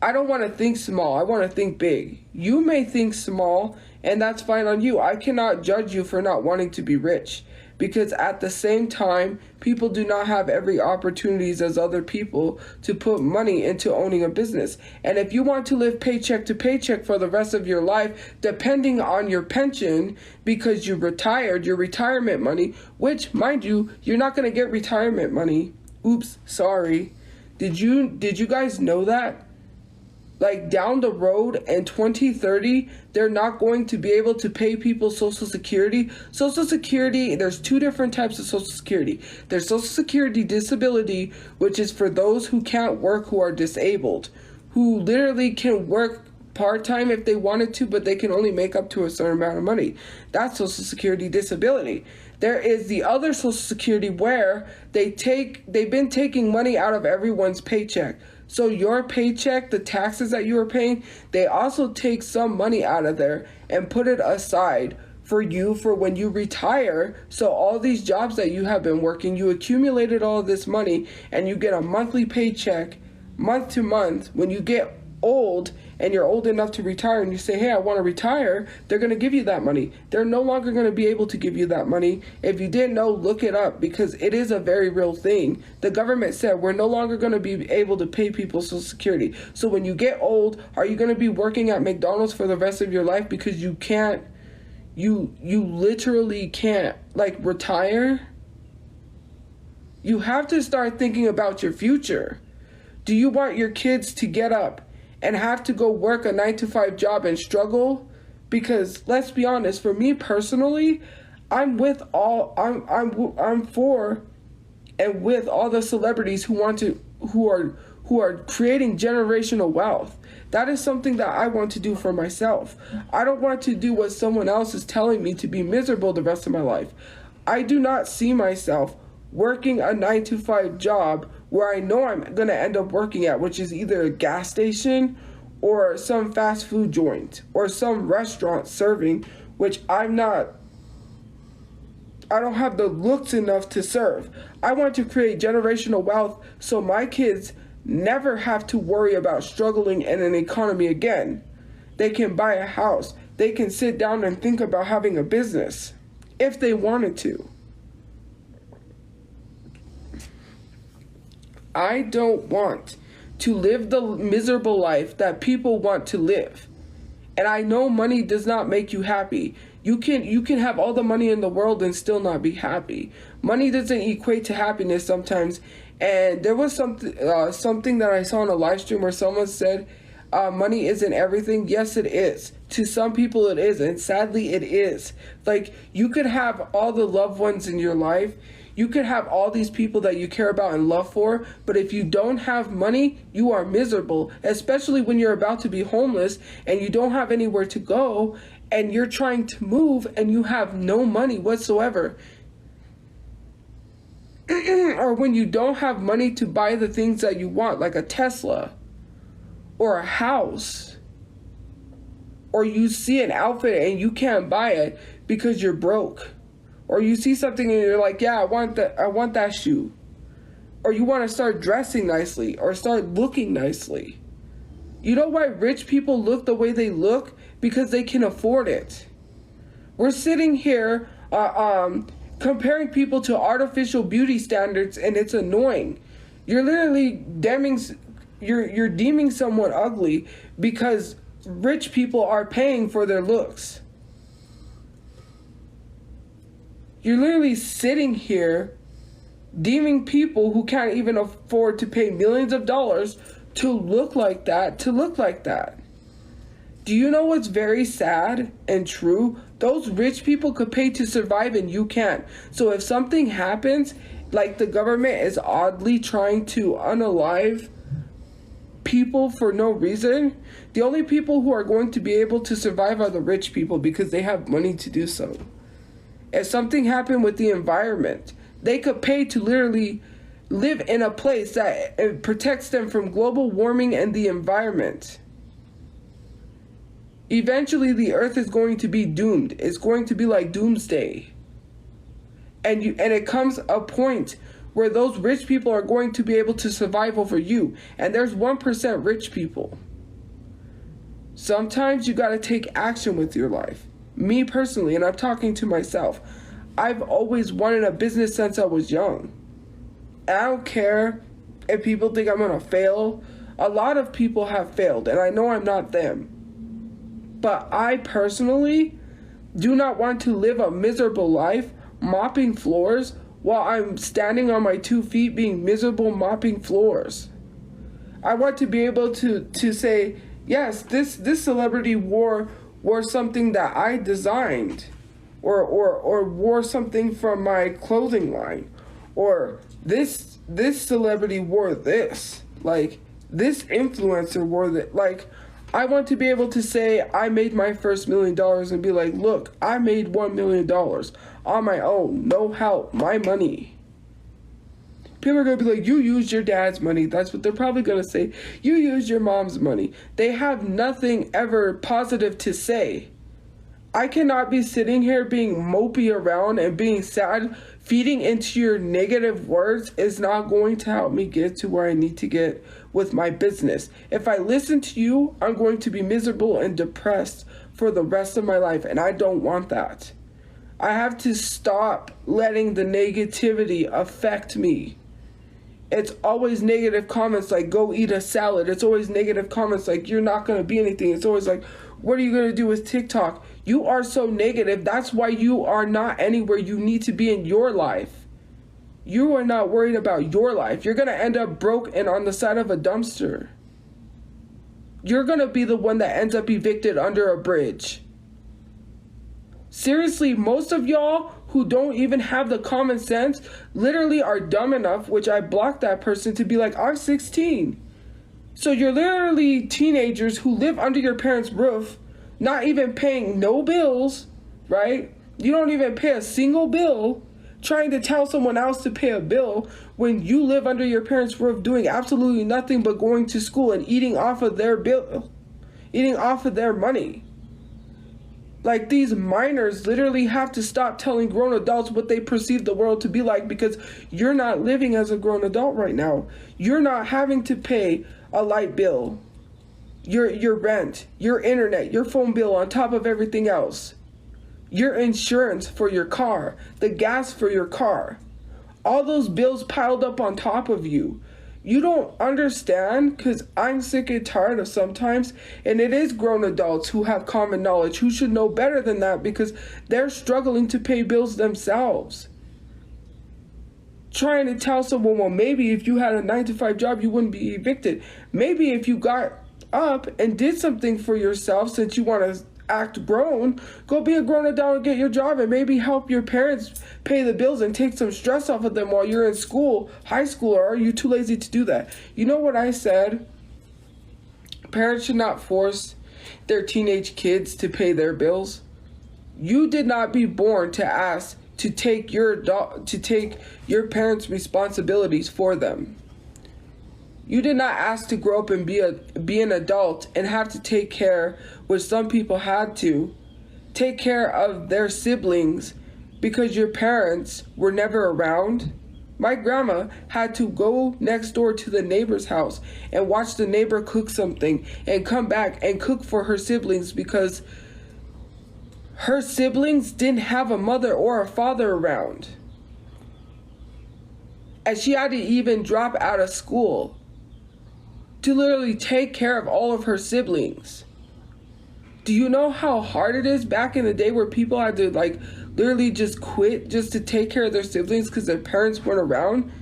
I don't want to think small. I want to think big. You may think small, and that's fine on you. I cannot judge you for not wanting to be rich. Because at the same time, people do not have every opportunities as other people to put money into owning a business. And if you want to live paycheck to paycheck for the rest of your life, depending on your pension, because you retired, your retirement money, which, mind you, you're not going to get retirement money. Oops, sorry. Did you guys know that? Like down the road in 2030, they're not going to be able to pay people Social Security. Social Security, there's two different types of Social Security. There's Social Security disability, which is for those who can't work, who are disabled, who literally can work part-time if they wanted to, but they can only make up to a certain amount of money. That's Social Security disability. There is the other Social Security where they've been taking money out of everyone's paycheck. So your paycheck, the taxes that you are paying, they also take some money out of there and put it aside for you for when you retire. So all these jobs that you have been working, you accumulated all of this money and you get a monthly paycheck month to month. When you get old and you're old enough to retire and you say, hey, I want to retire, they're going to give you that money. They're no longer going to be able to give you that money. If you didn't know, look it up because it is a very real thing. The government said we're no longer going to be able to pay people Social Security. So when you get old, are you going to be working at McDonald's for the rest of your life because you can't, you literally can't like retire? You have to start thinking about your future. Do you want your kids to get up and have to go work a 9-to-5 job and struggle? Because let's be honest, for me personally, I'm for and with all the celebrities who are creating generational wealth. That is something that I want to do for myself. I don't want to do what someone else is telling me to be miserable the rest of my life. I do not see myself working a 9-to-5 job where I know I'm going to end up working at, which is either a gas station or some fast food joint or some restaurant serving, which I don't have the looks enough to serve. I want to create generational wealth so my kids never have to worry about struggling in an economy again. They can buy a house. They can sit down and think about having a business if they wanted to. I don't want to live the miserable life that people want to live. And I know money does not make you happy. You can have all the money in the world and still not be happy. Money doesn't equate to happiness sometimes. And there was something that I saw on a live stream where someone said, money isn't everything. Yes, it is. To some people it is, and sadly it is. Like, you could have all the loved ones in your life. You could have all these people that you care about and love for, but if you don't have money, you are miserable, especially when you're about to be homeless and you don't have anywhere to go and you're trying to move and you have no money whatsoever. Or when you don't have money to buy the things that you want, like a Tesla or a house. Or you see an outfit and you can't buy it because you're broke. Or you see something and you're like, yeah, I want that shoe. Or you want to start dressing nicely or start looking nicely. You know why rich people look the way they look? Because they can afford it. We're sitting here comparing people to artificial beauty standards, and it's annoying. You're literally you're deeming someone ugly because rich people are paying for their looks. You're literally sitting here deeming people who can't even afford to pay millions of dollars to look like that, Do you know what's very sad and true? Those rich people could pay to survive and you can't. So if something happens, like the government is oddly trying to unalive people for no reason, the only people who are going to be able to survive are the rich people because they have money to do so. If something happened with the environment, they could pay to literally live in a place that protects them from global warming and the environment. Eventually, the earth is going to be doomed. It's going to be like doomsday. And it comes a point where those rich people are going to be able to survive over you. And there's 1% rich people. Sometimes you got to take action with your life. Me personally, and I'm talking to myself, I've always wanted a business since I was young. And I don't care if people think I'm going to fail. A lot of people have failed, and I know I'm not them. But I personally do not want to live a miserable life mopping floors while I'm standing on my 2 feet being miserable mopping floors. I want to be able to say, yes, this celebrity wore something that I designed, or wore something from my clothing line, or this celebrity wore this, like this influencer wore that. Like, I want to be able to say I made my first $1 million and be like, look, I made $1 million on my own, no help, my money. People are going to be like, you used your dad's money. That's what they're probably going to say. You used your mom's money. They have nothing ever positive to say. I cannot be sitting here being mopey around and being sad. Feeding into your negative words is not going to help me get to where I need to get with my business. If I listen to you, I'm going to be miserable and depressed for the rest of my life, and I don't want that. I have to stop letting the negativity affect me. It's always negative comments like, go eat a salad. It's always negative comments like, you're not going to be anything. It's always like, what are you going to do with TikTok? You are so negative. That's why you are not anywhere you need to be in your life. You are not worried about your life. You're going to end up broke and on the side of a dumpster. You're going to be the one that ends up evicted under a bridge. Seriously, most of y'all who don't even have the common sense literally are dumb enough, which I blocked that person, to be like, I'm 16. So you're literally teenagers who live under your parents' roof, not even paying no bills, right? You don't even pay a single bill, trying to tell someone else to pay a bill when you live under your parents' roof doing absolutely nothing but going to school and eating off of their bill, eating off of their money. Like, these minors literally have to stop telling grown adults what they perceive the world to be like, because you're not living as a grown adult right now. You're not having to pay a light bill, your rent, your internet, your phone bill on top of everything else, your insurance for your car, the gas for your car, all those bills piled up on top of you. You don't understand, because I'm sick and tired of sometimes, and it is grown adults who have common knowledge who should know better than that, because they're struggling to pay bills themselves. Trying to tell someone, well, maybe if you had a 9-to-5 job, you wouldn't be evicted. Maybe if you got up and did something for yourself, since you want to act grown, go be a grown adult and get your job and maybe help your parents pay the bills and take some stress off of them while you're in school, high school, or are you too lazy to do that? You know what I said? Parents should not force their teenage kids to pay their bills. You did not be born to ask to take your parents' responsibilities for them. You did not ask to grow up and be an adult and have to take care, which some people had to, take care of their siblings because your parents were never around. My grandma had to go next door to the neighbor's house and watch the neighbor cook something and come back and cook for her siblings because her siblings didn't have a mother or a father around. And she had to even drop out of school to literally take care of all of her siblings. Do you know how hard it is back in the day where people had to like literally just quit just to take care of their siblings because their parents weren't around?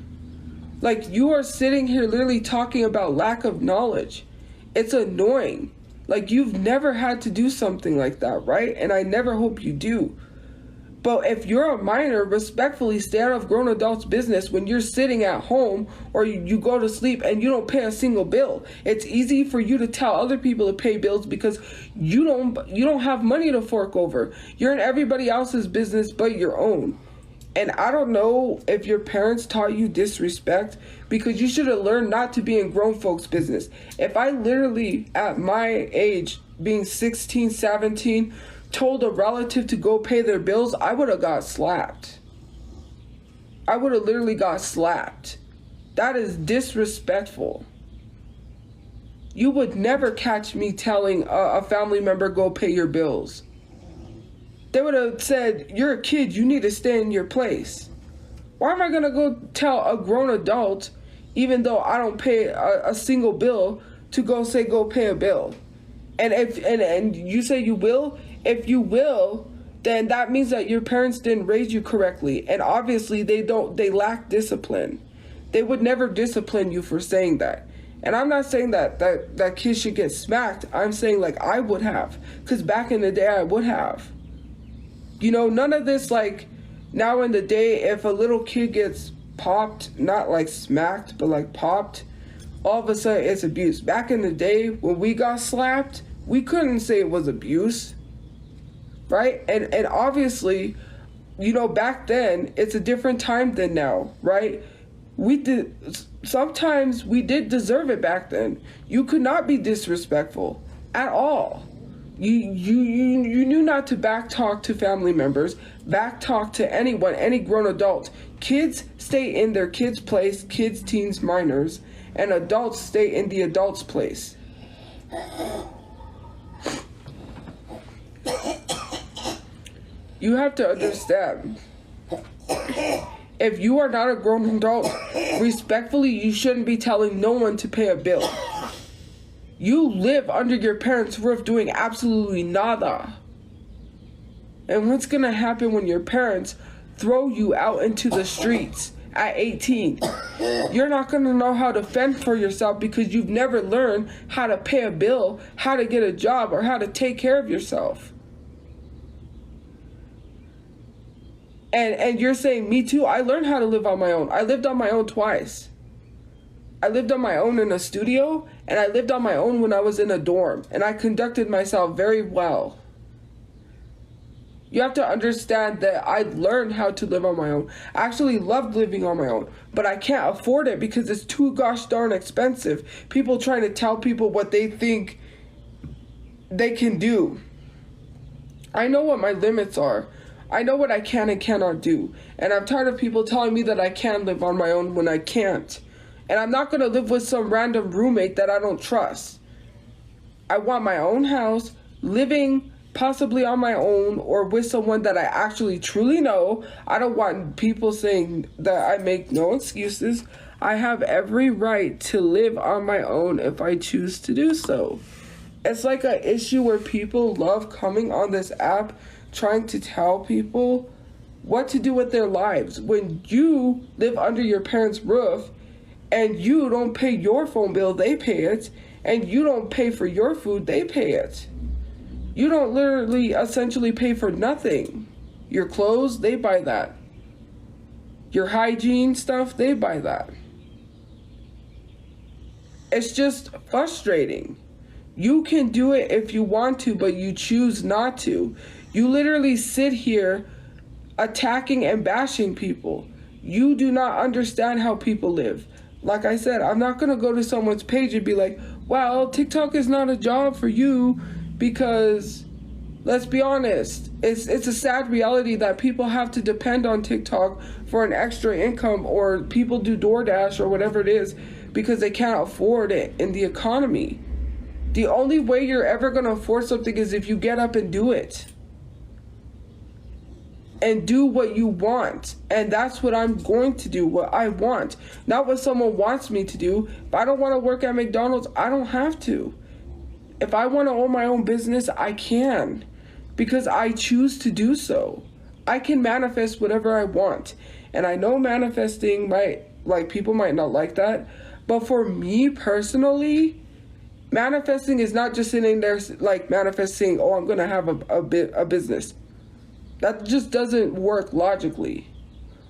Like, you are sitting here literally talking about lack of knowledge. It's annoying. Like, you've never had to do something like that, right? And I never hope you do. But if you're a minor, respectfully stay out of grown adults' business when you're sitting at home or you go to sleep and you don't pay a single bill. It's easy for you to tell other people to pay bills because you don't have money to fork over. You're in everybody else's business but your own. And I don't know if your parents taught you disrespect because you should have learned not to be in grown folks' business. If I literally, at my age, being 16, 17, told a relative to go pay their bills, I would have got slapped. I would have literally got slapped. That is disrespectful. You would never catch me telling a family member, go pay your bills. They would have said, you're a kid, you need to stay in your place. Why am I going to go tell a grown adult, even though I don't pay a single bill, to go pay a bill? And if you say you will, if you will, then that means that your parents didn't raise you correctly. And obviously they lack discipline. They would never discipline you for saying that. And I'm not saying that kids should get smacked. I'm saying like I would have. Because back in the day I would have. You know, none of this like now in the day, if a little kid gets popped, not like smacked, but like popped, all of a sudden it's abuse. Back in the day when we got slapped, we couldn't say it was abuse. Right? And obviously, you know, back then, it's a different time than now, right? Sometimes we did deserve it back then. You could not be disrespectful at all. You knew not to backtalk to family members, backtalk to anyone, any grown adult. Kids stay in their kids' place, kids, teens, minors, and adults stay in the adults' place. You have to understand, if you are not a grown adult, respectfully, you shouldn't be telling no one to pay a bill. You live under your parents' roof doing absolutely nada. And what's gonna happen when your parents throw you out into the streets at 18? You're not gonna know how to fend for yourself because you've never learned how to pay a bill, how to get a job, or how to take care of yourself. And you're saying, me too, I learned how to live on my own. I lived on my own twice. I lived on my own in a studio, and I lived on my own when I was in a dorm, and I conducted myself very well. You have to understand that I learned how to live on my own. I actually loved living on my own, but I can't afford it because it's too gosh darn expensive. People trying to tell people what they think they can do. I know what my limits are. I know what I can and cannot do. And I'm tired of people telling me that I can live on my own when I can't. And I'm not going to live with some random roommate that I don't trust. I want my own house, living possibly on my own or with someone that I actually truly know. I don't want people saying that I make no excuses. I have every right to live on my own if I choose to do so. It's like an issue where people love coming on this app trying to tell people what to do with their lives when you live under your parents' roof and you don't pay your phone bill, they pay it, and you don't pay for your food, they pay it. You don't literally essentially pay for nothing. Your clothes, they buy that. Your hygiene stuff, they buy that. It's just frustrating. You can do it if you want to, but you choose not to. You literally sit here attacking and bashing people. You do not understand how people live. Like I said, I'm not gonna go to someone's page and be like, well, TikTok is not a job for you, because let's be honest, it's a sad reality that people have to depend on TikTok for an extra income, or people do DoorDash or whatever it is because they can't afford it in the economy. The only way you're ever going to afford something is if you get up and do it. And do what you want. And that's what I'm going to do, what I want. Not what someone wants me to do. If I don't want to work at McDonald's, I don't have to. If I want to own my own business, I can. Because I choose to do so. I can manifest whatever I want. And I know manifesting people might not like that. But for me personally, manifesting is not just sitting there like manifesting, oh, I'm going to have a business. That just doesn't work logically.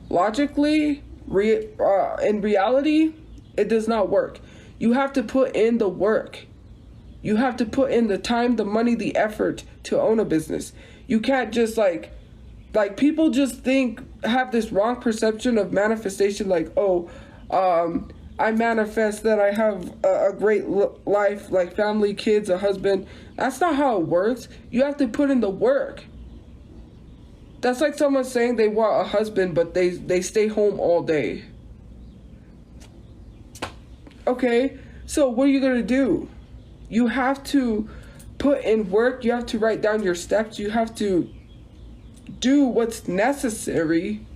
Logically, in reality, it does not work. You have to put in the work. You have to put in the time, the money, the effort to own a business. You can't just like people just have this wrong perception of manifestation, like, oh, I manifest that I have a great life, like family, kids, a husband. That's not how it works. You have to put in the work. That's like someone saying they want a husband, but they stay home all day. Okay, so what are you going to do? You have to put in work. You have to write down your steps. You have to do what's necessary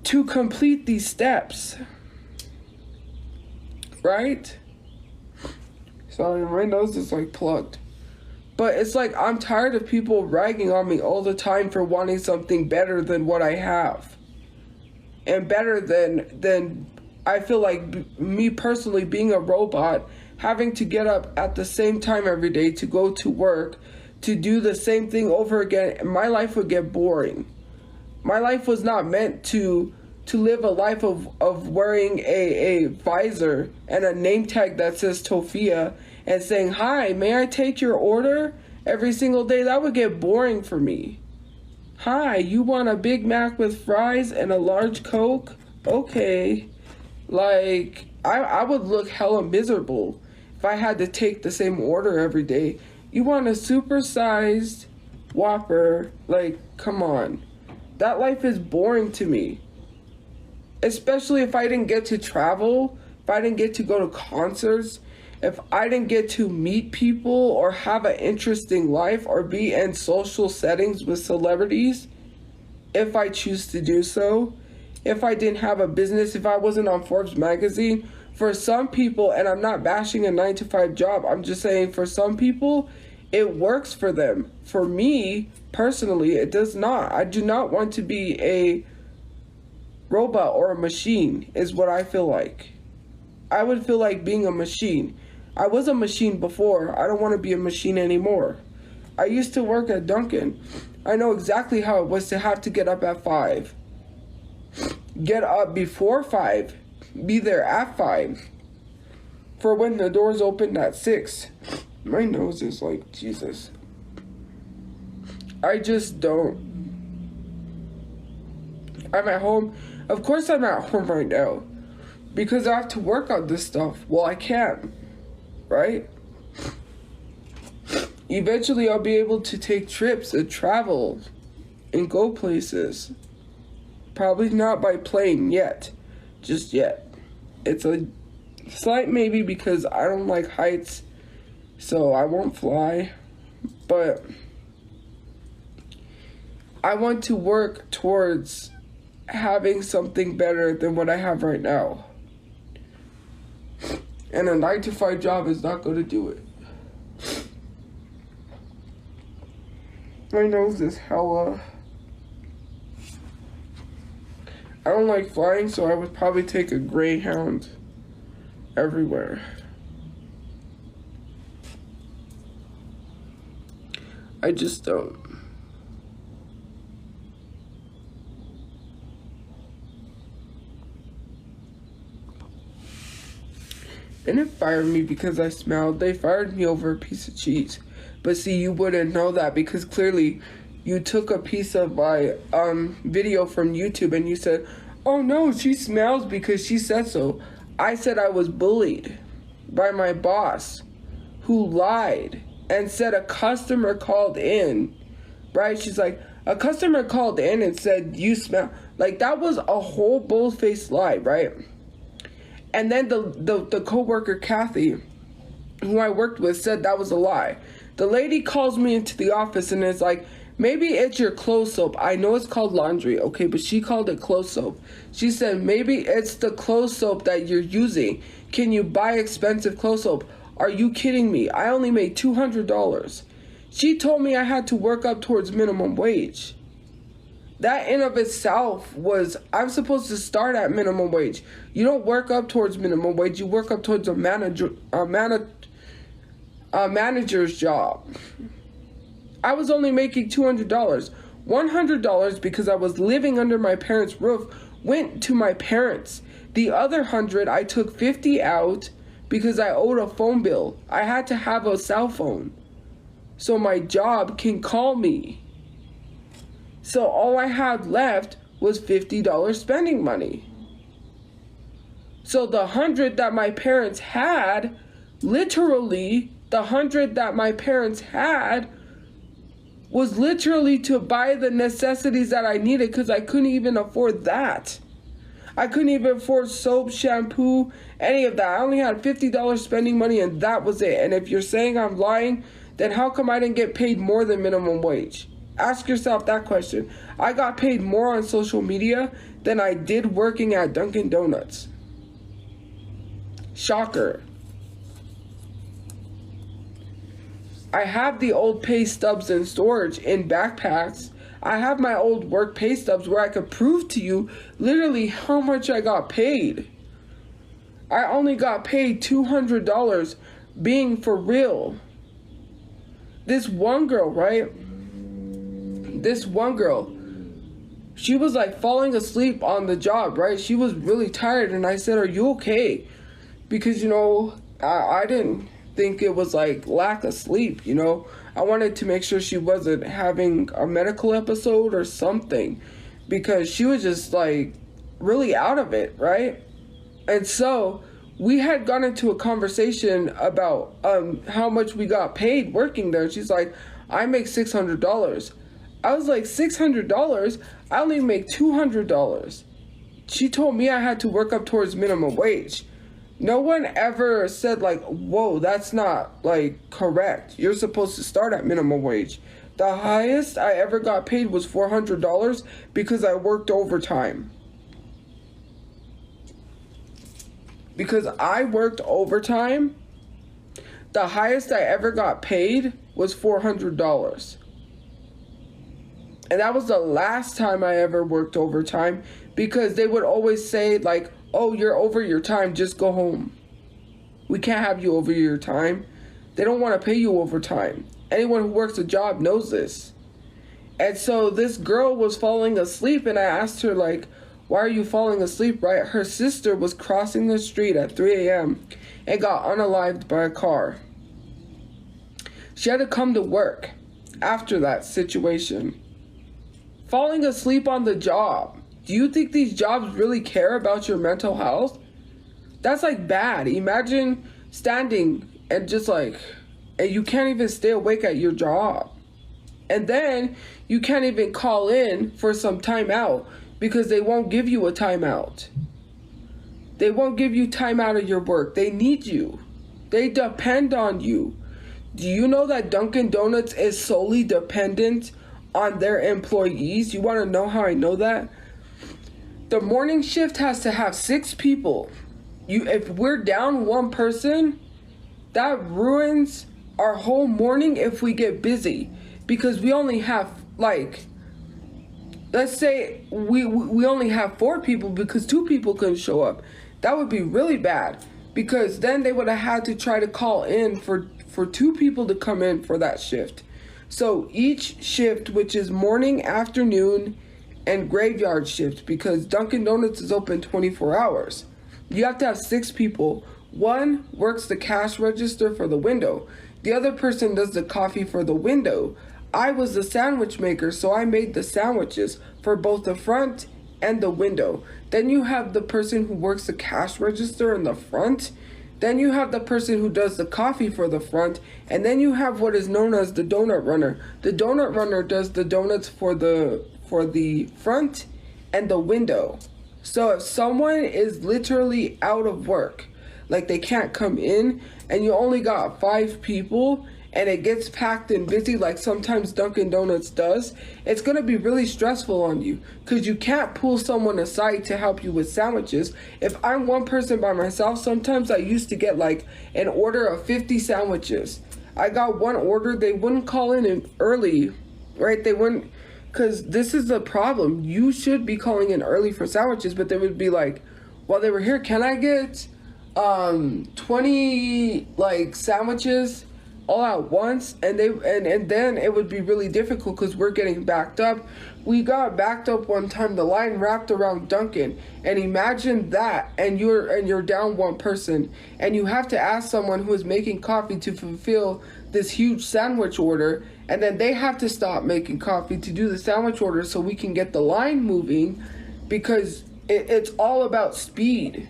to complete these steps. Right? Sorry, my nose is like plugged. But it's like I'm tired of people ragging on me all the time for wanting something better than what I have. And better than I feel like me personally being a robot, having to get up at the same time every day to go to work, to do the same thing over again. My life would get boring. My life was not meant to live a life of wearing a visor and a name tag that says Tophia and saying, hi, may I take your order every single day? That would get boring for me. Hi, you want a Big Mac with fries and a large Coke? Okay. Like, I would look hella miserable if I had to take the same order every day. You want a supersized Whopper? Like, come on. That life is boring to me. Especially if I didn't get to travel, if I didn't get to go to concerts, if I didn't get to meet people or have an interesting life or be in social settings with celebrities, if I choose to do so, if I didn't have a business, if I wasn't on Forbes magazine. For some people, and I'm not bashing a 9-to-5 job, I'm just saying for some people, it works for them. For me, personally, it does not. I do not want to be a robot or a machine, is what I feel like. I would feel like being a machine. I was a machine before. I don't want to be a machine anymore. I used to work at Dunkin'. I know exactly how it was to have to get up at 5. Get up before 5. Be there at 5. For when the doors opened at 6. My nose is like, Jesus. I just don't. I'm at home. Of course I'm at home right now. Because I have to work on this stuff. Well, I can. Right? Eventually I'll be able to take trips and travel and go places. Probably not by plane yet. Just yet. It's a slight maybe because I don't like heights. So I won't fly. But I want to work towards having something better than what I have right now. And a 9-to-5 job is not going to do it. My nose is hella. I don't like flying, so I would probably take a Greyhound everywhere. I just don't. They didn't fire me because I smelled. They fired me over a piece of cheese. But see, you wouldn't know that because clearly you took a piece of my video from YouTube and you said, oh no, she smells because she said so. I said I was bullied by my boss who lied and said a customer called in, right? She's like, a customer called in and said, you smell. Like, that was a whole bull-faced lie, right? And then the coworker, Kathy, who I worked with, said that was a lie. The lady calls me into the office and is like, maybe it's your clothes soap. I know it's called laundry, okay, but she called it clothes soap. She said, maybe it's the clothes soap that you're using. Can you buy expensive clothes soap? Are you kidding me? I only made $200. She told me I had to work up towards minimum wage. That in of itself was, I'm supposed to start at minimum wage. You don't work up towards minimum wage. You work up towards a manager's job. I was only making $200. $100 because I was living under my parents' roof went to my parents. The other $100 I took $50 out because I owed a phone bill. I had to have a cell phone so my job can call me. So all I had left was $50 spending money. So the $100 that my parents had, literally, the $100 that my parents had was literally to buy the necessities that I needed because I couldn't even afford that. I couldn't even afford soap, shampoo, any of that. I only had $50 spending money and that was it. And if you're saying I'm lying, then how come I didn't get paid more than minimum wage? Ask yourself that question. I got paid more on social media than I did working at Dunkin' Donuts. Shocker. I have the old pay stubs in storage in backpacks. I have my old work pay stubs where I could prove to you literally how much I got paid. I only got paid $200 being for real. This one girl, right? This one girl, she was like falling asleep on the job, right? She was really tired and I said, are you okay? Because, you know, I didn't think it was like lack of sleep, you know? I wanted to make sure she wasn't having a medical episode or something because she was just like really out of it, right? And so we had gone into a conversation about how much we got paid working there. She's like, I make $600. I was like, $600? I only make $200. She told me I had to work up towards minimum wage. No one ever said like, whoa, that's not like correct. You're supposed to start at minimum wage. The highest I ever got paid was $400 because I worked overtime. Because I worked overtime, the highest I ever got paid was $400. And that was the last time I ever worked overtime because they would always say like, oh, you're over your time, just go home. We can't have you over your time. They don't want to pay you overtime. Anyone who works a job knows this. And so this girl was falling asleep and I asked her like, why are you falling asleep, right? Her sister was crossing the street at 3 a.m. and got unalived by a car. She had to come to work after that situation. Falling asleep on the job. Do you think these jobs really care about your mental health? That's like bad. Imagine standing and just like, and you can't even stay awake at your job. And then you can't even call in for some time out because they won't give you a timeout. They won't give you time out of your work. They need you. They depend on you. Do you know that Dunkin' Donuts is solely dependent on their employees? You want to know how I know that? The morning shift has to have 6 people. If we're down one person, that ruins our whole morning if we get busy. Because we only have like, let's say we only have 4 people because 2 people couldn't show up. That would be really bad because then they would have had to try to call in for 2 people to come in for that shift. So each shift, which is morning, afternoon, and graveyard shift, because Dunkin' Donuts is open 24 hours. You have to have 6 people. One works the cash register for the window. The other person does the coffee for the window. I was the sandwich maker, so I made the sandwiches for both the front and the window. Then you have the person who works the cash register in the front. Then you have the person who does the coffee for the front. And then you have what is known as the donut runner. The donut runner does the donuts for the front and the window. So if someone is literally out of work, like they can't come in, and you only got 5 people, and it gets packed and busy like sometimes Dunkin' Donuts does, it's gonna be really stressful on you because you can't pull someone aside to help you with sandwiches. If I'm one person by myself, sometimes I used to get like an order of 50 sandwiches. I got one order, they wouldn't call in early, right? They wouldn't, because this is the problem. You should be calling in early for sandwiches, but they would be like, while they were here, can I get 20 like sandwiches all at once? And then it would be really difficult because we're getting backed up. We got backed up one time, the line wrapped around Dunkin', and imagine that, and you're down one person, and you have to ask someone who is making coffee to fulfill this huge sandwich order, and then they have to stop making coffee to do the sandwich order so we can get the line moving, because it's all about speed.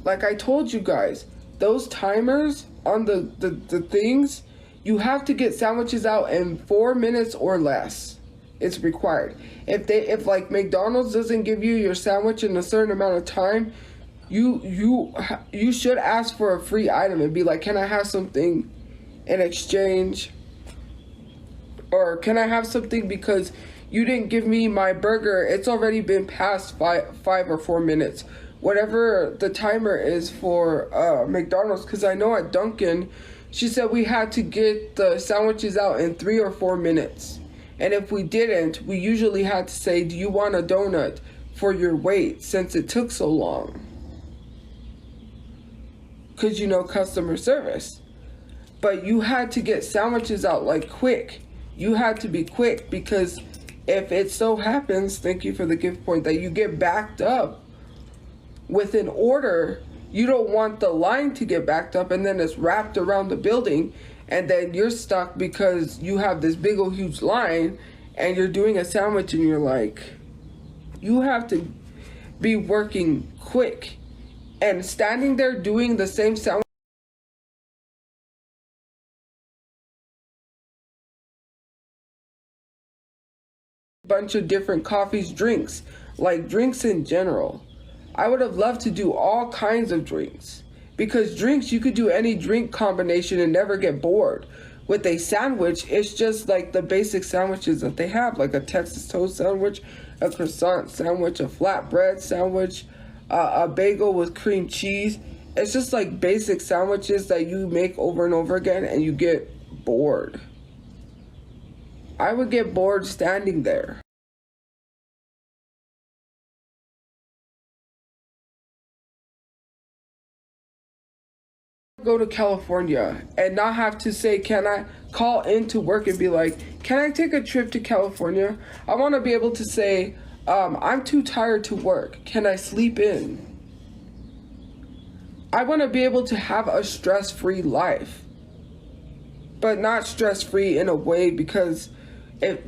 Like I told you guys, those timers on the things, you have to get sandwiches out in 4 minutes or less. It's required. If like McDonald's doesn't give you your sandwich in a certain amount of time, you should ask for a free item and be like, can I have something in exchange? Or can I have something because you didn't give me my burger? It's already been past 5 or 4 minutes. Whatever the timer is for McDonald's, because I know at Dunkin', she said we had to get the sandwiches out in 3 or 4 minutes. And if we didn't, we usually had to say, do you want a donut for your wait, since it took so long? Because, you know, customer service. But you had to get sandwiches out like quick. You had to be quick, because if it so happens, thank you for the gift point, that you get backed up with an order, you don't want the line to get backed up and then it's wrapped around the building, and then you're stuck because you have this big old huge line and you're doing a sandwich and you're like, you have to be working quick, and standing there doing the same sandwich, bunch of different coffees, drinks, like drinks in general. I would have loved to do all kinds of drinks, because drinks, you could do any drink combination and never get bored. With a sandwich, it's just like the basic sandwiches that they have, like a Texas toast sandwich, a croissant sandwich, a flatbread sandwich, a bagel with cream cheese. It's just like basic sandwiches that you make over and over again and you get bored. I would get bored standing there. Go to California and not have to say, can I call into work and be like, can I take a trip to California? I want to be able to say, I'm too tired to work. Can I sleep in? I want to be able to have a stress-free life, but not stress-free in a way, because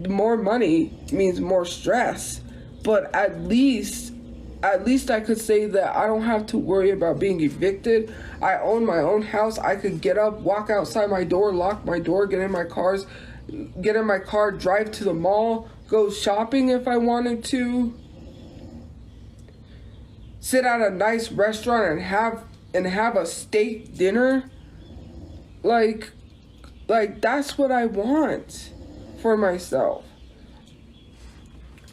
more money means more stress. But at least I could say that I don't have to worry about being evicted. I own my own house. I could get up, walk outside my door, lock my door, get in my car, drive to the mall, go shopping if I wanted to, sit at a nice restaurant and have a steak dinner. Like that's what I want for myself.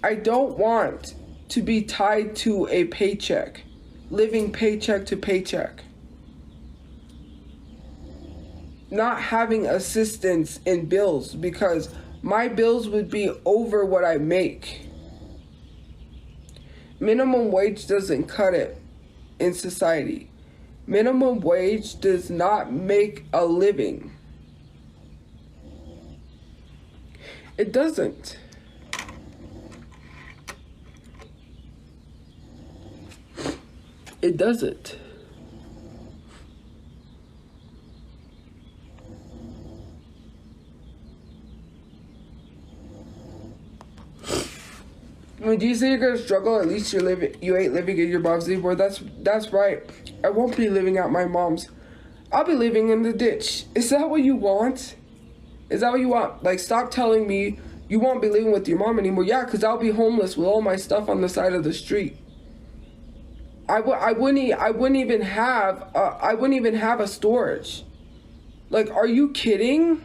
I don't want to be tied to a paycheck, living paycheck to paycheck, not having assistance in bills, because my bills would be over what I make. Minimum wage doesn't cut it in society. Minimum wage does not make a living. It doesn't. It doesn't. When you say you're gonna struggle, at least you ain't living in your mom's anymore. That's right. I won't be living at my mom's. I'll be living in the ditch. Is that what you want? Is that what you want? Like, stop telling me you won't be living with your mom anymore. Yeah, because I'll be homeless with all my stuff on the side of the street. I wouldn't even have a storage. Like, are you kidding?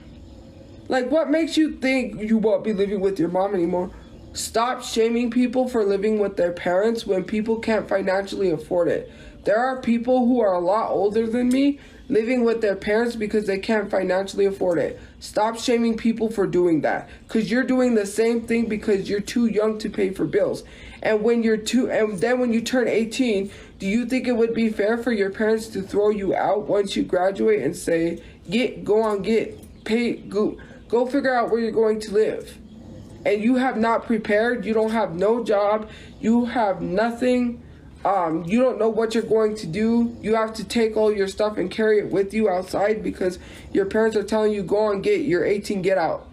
Like, what makes you think you won't be living with your mom anymore? Stop shaming people for living with their parents when people can't financially afford it. There are people who are a lot older than me living with their parents because they can't financially afford it. Stop shaming people for doing that, because you're doing the same thing because you're too young to pay for bills. And when then when you turn 18, do you think it would be fair for your parents to throw you out once you graduate and say, go figure out where you're going to live? And you have not prepared, you don't have no job, you have nothing, you don't know what you're going to do. You have to take all your stuff and carry it with you outside because your parents are telling you, you're 18, get out.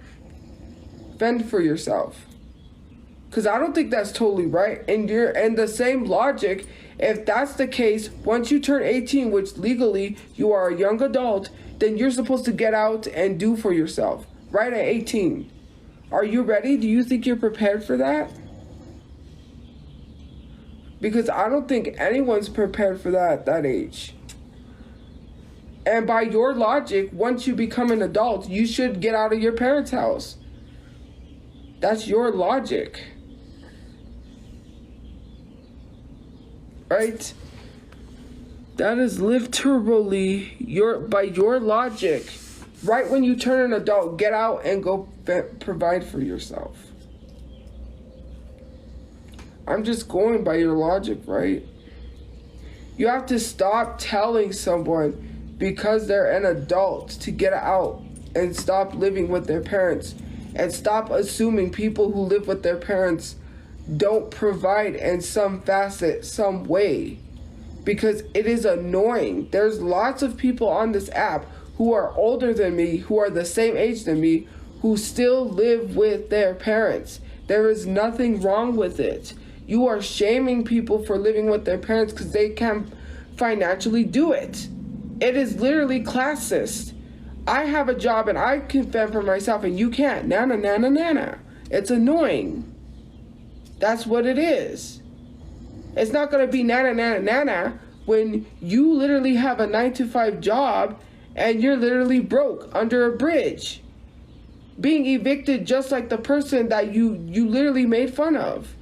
Fend for yourself. Because I don't think that's totally right. And the same logic, if that's the case, once you turn 18, which legally you are a young adult, then you're supposed to get out and do for yourself, right at 18. Are you ready? Do you think you're prepared for that? Because I don't think anyone's prepared for that at that age. And by your logic, once you become an adult, you should get out of your parents' house. That's your logic. Right? That is literally by your logic. Right when you turn an adult, get out and go provide for yourself. I'm just going by your logic, right? You have to stop telling someone because they're an adult to get out and stop living with their parents, and stop assuming people who live with their parents don't provide in some facet, some way, because it is annoying. There's lots of people on this app who are older than me, who are the same age than me, who still live with their parents. There is nothing wrong with it. You are shaming people for living with their parents because they can't financially do it. It is literally classist. I have a job and I can fend for myself and you can't. Nana, nana, nana. It's annoying. That's what it is. It's not going to be nana, nana, nana when you literally have a 9-to-5 job and you're literally broke under a bridge, being evicted just like the person that you literally made fun of.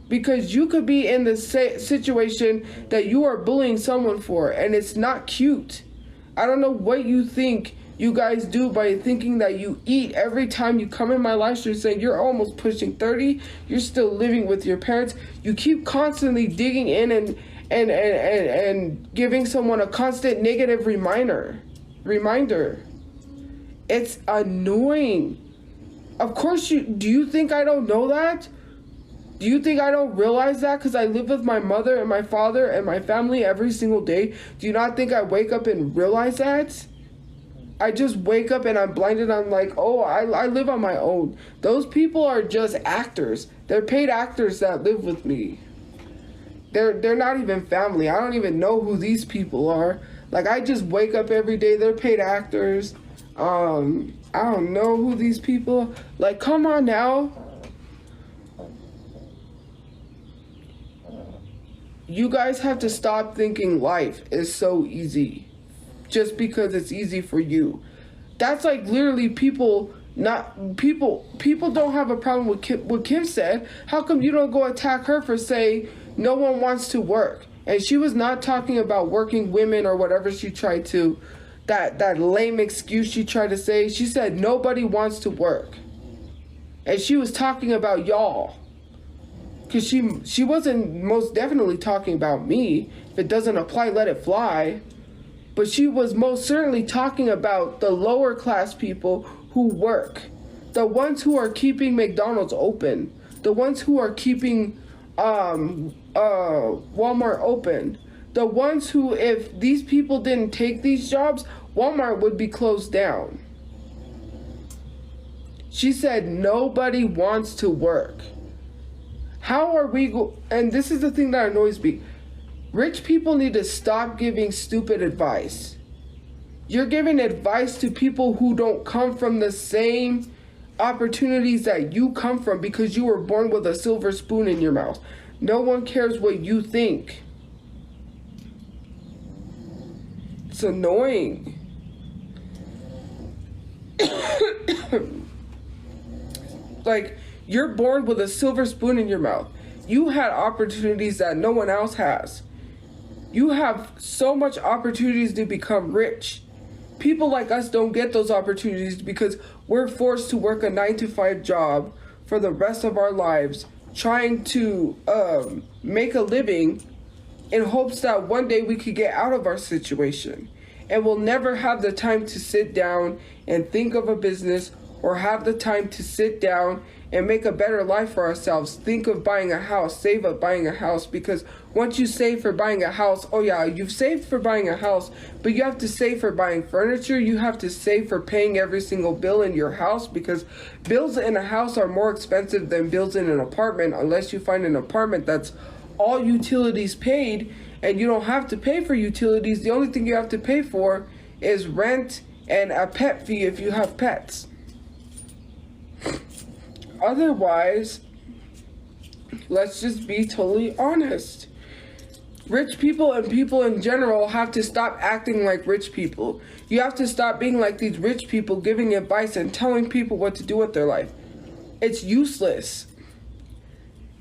Because you could be in the situation that you are bullying someone for, and it's not cute. I don't know what you think you guys do by thinking that you eat every time you come in my live stream, saying you're almost pushing 30, you're still living with your parents. You keep constantly digging in and giving someone a constant negative reminder. It's annoying. Of course do you think I don't know that? Do you think I don't realize that because I live with my mother and my father and my family every single day? Do you not think I wake up and realize that? I just wake up and I'm blinded. I'm like, oh, I live on my own. Those people are just actors. They're paid actors that live with me. They're not even family. I don't even know who these people are. Like, I just wake up every day. They're paid actors. I don't know who these people. Like, come on now. You guys have to stop thinking life is so easy just because it's easy for you. That's like literally people don't have a problem with what Kim said. How come you don't go attack her for saying no one wants to work? And she was not talking about working women or whatever she tried to, that lame excuse she tried to say. She said nobody wants to work. And she was talking about y'all. Because she wasn't most definitely talking about me. If it doesn't apply, let it fly. But she was most certainly talking about the lower class people who work, the ones who are keeping McDonald's open, the ones who are keeping Walmart open, the ones who, if these people didn't take these jobs, Walmart would be closed down. She said nobody wants to work. How are we and this is the thing that annoys me. Rich people need to stop giving stupid advice. You're giving advice to people who don't come from the same opportunities that you come from because you were born with a silver spoon in your mouth. No one cares what you think. It's annoying. Like, you're born with a silver spoon in your mouth. You had opportunities that no one else has. You have so much opportunities to become rich. People like us don't get those opportunities because we're forced to work a 9-to-5 job for the rest of our lives, trying to make a living in hopes that one day we could get out of our situation. And we'll never have the time to sit down and think of a business, or have the time to sit down and make a better life for ourselves. Think of buying a house, save up buying a house, because once you save for buying a house, oh yeah, you've saved for buying a house, but you have to save for buying furniture, you have to save for paying every single bill in your house, because bills in a house are more expensive than bills in an apartment, unless you find an apartment that's all utilities paid, and you don't have to pay for utilities. The only thing you have to pay for is rent and a pet fee if you have pets. Otherwise, let's just be totally honest. Rich people and people in general have to stop acting like rich people. You have to stop being like these rich people, giving advice and telling people what to do with their life. It's useless.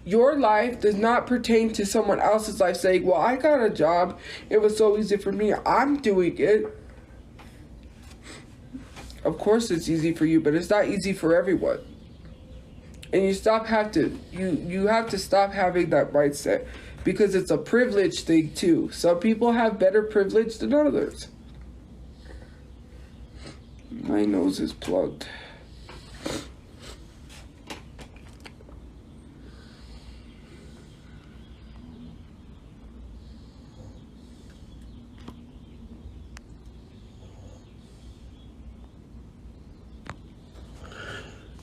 Your life does not pertain to someone else's life saying, well, I got a job. It was so easy for me. I'm doing it. Of course it's easy for you, but it's not easy for everyone. And you have to stop having that mindset, because it's a privilege thing too. Some people have better privilege than others. My nose is plugged.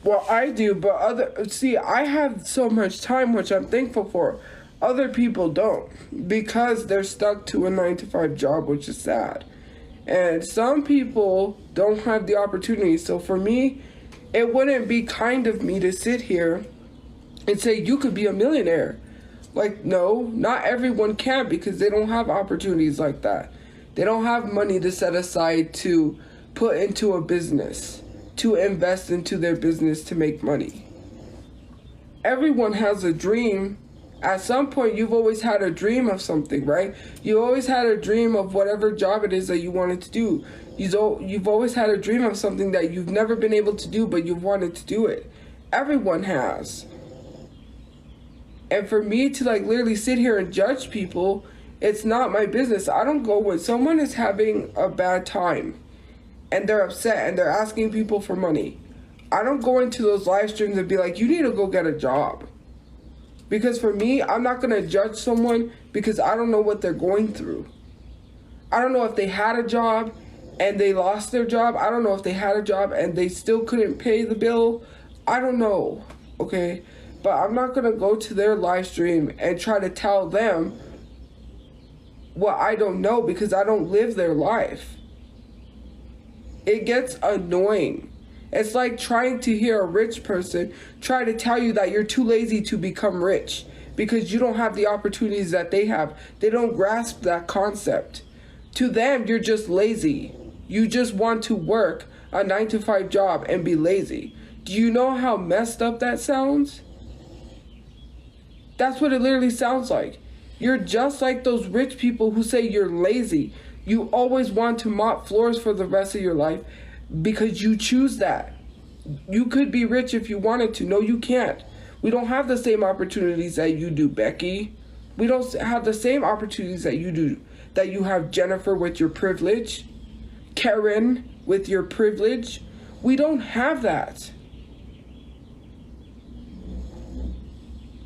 Well, I do, but I have so much time, which I'm thankful for. Other people don't, because they're stuck to a 9-to-5 job, which is sad. And some people don't have the opportunity. So for me, it wouldn't be kind of me to sit here and say, you could be a millionaire. Like, no, not everyone can, because they don't have opportunities like that. They don't have money to set aside to put into a business, to invest into their business to make money. Everyone has a dream. At some point, you've always had a dream of something, right? You always had a dream of whatever job it is that you wanted to do. You've always had a dream of something that you've never been able to do, but you've wanted to do it. Everyone has. And for me to literally sit here and judge people, it's not my business. I don't go when someone is having a bad time and they're upset and they're asking people for money. I don't go into those live streams and be like, you need to go get a job. Because for me, I'm not going to judge someone because I don't know what they're going through. I don't know if they had a job and they lost their job. I don't know if they had a job and they still couldn't pay the bill. I don't know, okay? But I'm not going to go to their live stream and try to tell them what I don't know, because I don't live their life. It gets annoying. It's like trying to hear a rich person try to tell you that you're too lazy to become rich because you don't have the opportunities that they have. They don't grasp that concept. To them, you're just lazy. You just want to work a 9-to-5 job and be lazy. Do you know how messed up that sounds? That's what it literally sounds like. You're just like those rich people who say you're lazy. You always want to mop floors for the rest of your life because you choose that. You could be rich if you wanted to. No, you can't. We don't have the same opportunities that you do, Becky. We don't have the same opportunities that you do. That you have, Jennifer, with your privilege. Karen, with your privilege. We don't have that.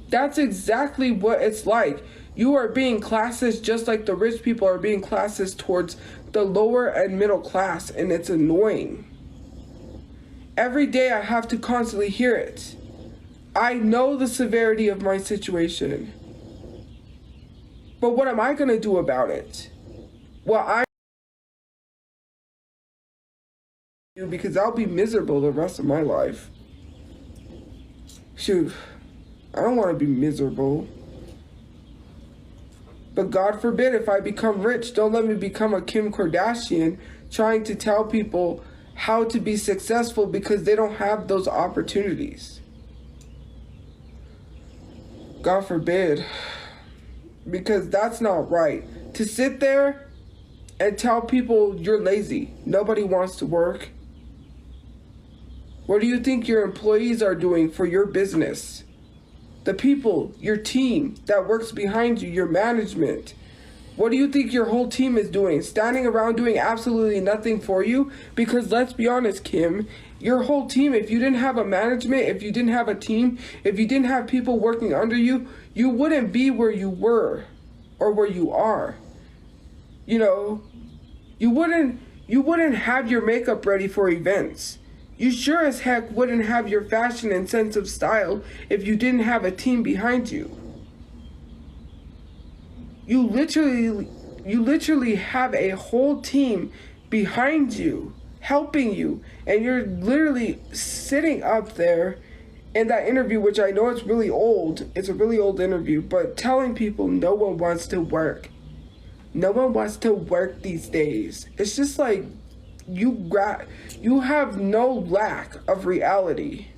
That's exactly what it's like. You are being classist just like the rich people are being classist towards the lower and middle class, and it's annoying. Every day I have to constantly hear it. I know the severity of my situation. But what am I going to do about it? Well, I do, because I'll be miserable the rest of my life. Shoot, I don't want to be miserable. But God forbid if I become rich, don't let me become a Kim Kardashian trying to tell people how to be successful because they don't have those opportunities. God forbid. Because that's not right. To sit there and tell people you're lazy. Nobody wants to work. What do you think your employees are doing for your business? The people, your team that works behind you, your management. What do you think your whole team is doing? Standing around doing absolutely nothing for you? Because let's be honest, Kim, your whole team, if you didn't have a management, if you didn't have a team, if you didn't have people working under you, you wouldn't be where you were or where you are. You know, you wouldn't have your makeup ready for events. You sure as heck wouldn't have your fashion and sense of style if you didn't have a team behind you. You literally have a whole team behind you, helping you, and you're literally sitting up there in that interview, which I know it's really old. It's a really old interview, but telling people no one wants to work. No one wants to work these days. It's just like you have no lack of reality.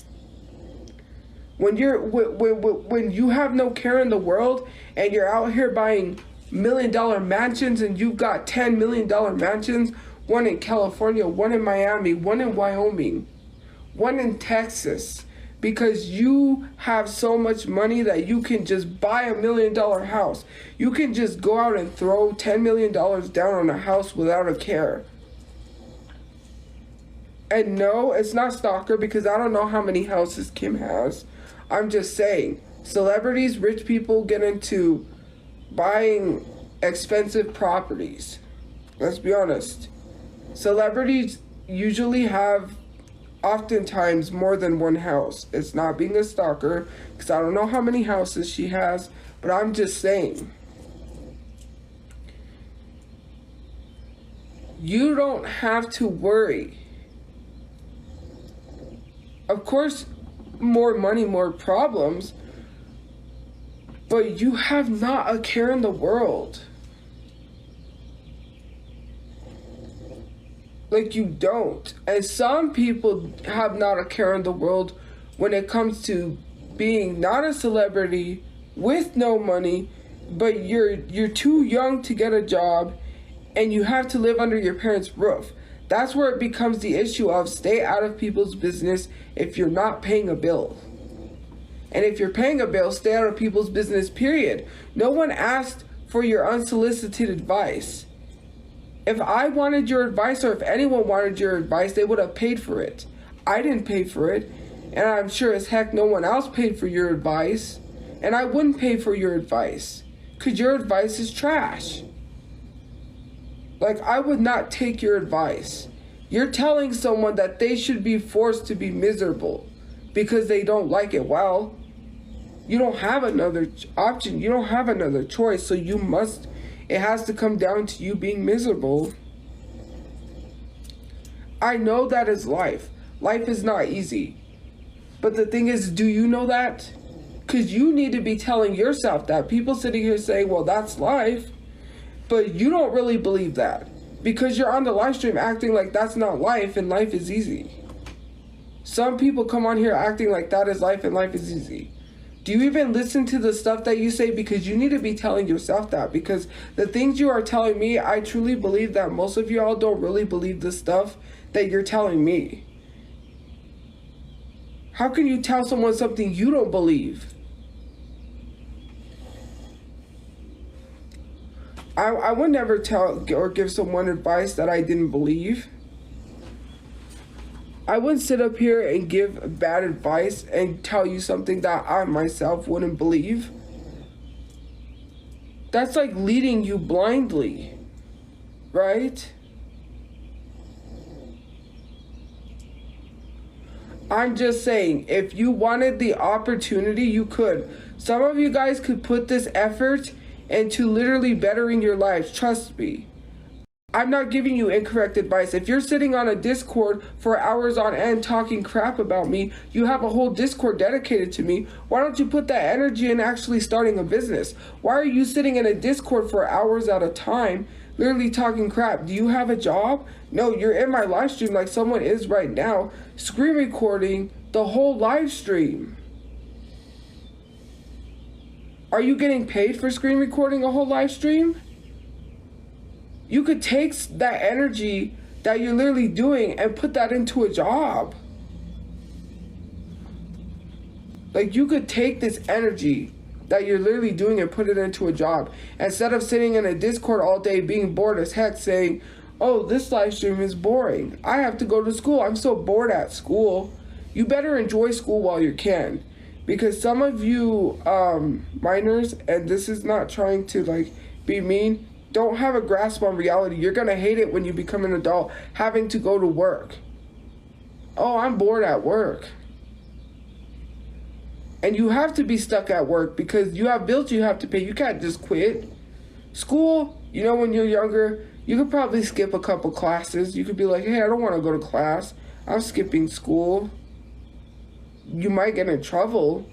When you have no care in the world and you're out here buying $1 million mansions and you've got $10 million mansions, one in California, one in Miami, one in Wyoming, one in Texas, because you have so much money that you can just buy $1 million house. You can just go out and throw $10 million down on a house without a care. And no, it's not stalker, because I don't know how many houses Kim has. I'm just saying, celebrities, rich people get into buying expensive properties. Let's be honest. Celebrities usually have oftentimes more than one house. It's not being a stalker, because I don't know how many houses she has, but I'm just saying. You don't have to worry. Of course, more money, more problems, but you have not a care in the world. Like, you don't. And some people have not a care in the world when it comes to being not a celebrity with no money, but you're too young to get a job and you have to live under your parents' roof. That's where it becomes the issue of stay out of people's business if you're not paying a bill. And if you're paying a bill, stay out of people's business, period. No one asked for your unsolicited advice. If I wanted your advice, or if anyone wanted your advice, they would have paid for it. I didn't pay for it, and I'm sure as heck no one else paid for your advice. And I wouldn't pay for your advice, because your advice is trash. Like, I would not take your advice. You're telling someone that they should be forced to be miserable because they don't like it. Well, you don't have another option. You don't have another choice. So it has to come down to you being miserable. I know that is life. Life is not easy. But the thing is, do you know that? Because you need to be telling yourself that. People sitting here saying, well, that's life. But you don't really believe that, because you're on the live stream acting like that's not life and life is easy. Some people come on here acting like that is life and life is easy. Do you even listen to the stuff that you say? Because you need to be telling yourself that, because the things you are telling me, I truly believe that most of y'all don't really believe the stuff that you're telling me. How can you tell someone something you don't believe? I would never tell or give someone advice that I didn't believe. I wouldn't sit up here and give bad advice and tell you something that I myself wouldn't believe. That's like leading you blindly, right? I'm just saying, if you wanted the opportunity, you could. Some of you guys could put this effort into literally bettering your lives. Trust me. I'm not giving you incorrect advice. If you're sitting on a Discord for hours on end talking crap about me, you have a whole Discord dedicated to me. Why don't you put that energy in actually starting a business? Why are you sitting in a Discord for hours at a time, literally talking crap? Do you have a job? No, you're in my live stream like someone is right now, screen recording the whole live stream. Are you getting paid for screen recording a whole live stream? You could take that energy that you're literally doing and put that into a job. Like, you could take this energy that you're literally doing and put it into a job. Instead of sitting in a Discord all day being bored as heck saying, oh, this live stream is boring. I have to go to school. I'm so bored at school. You better enjoy school while you can. Because some of you minors, and this is not trying to like be mean, don't have a grasp on reality. You're going to hate it when you become an adult having to go to work. Oh, I'm bored at work. And you have to be stuck at work because you have bills you have to pay. You can't just quit. School, you know, when you're younger, you could probably skip a couple classes. You could be like, hey, I don't want to go to class. I'm skipping school. You might get in trouble.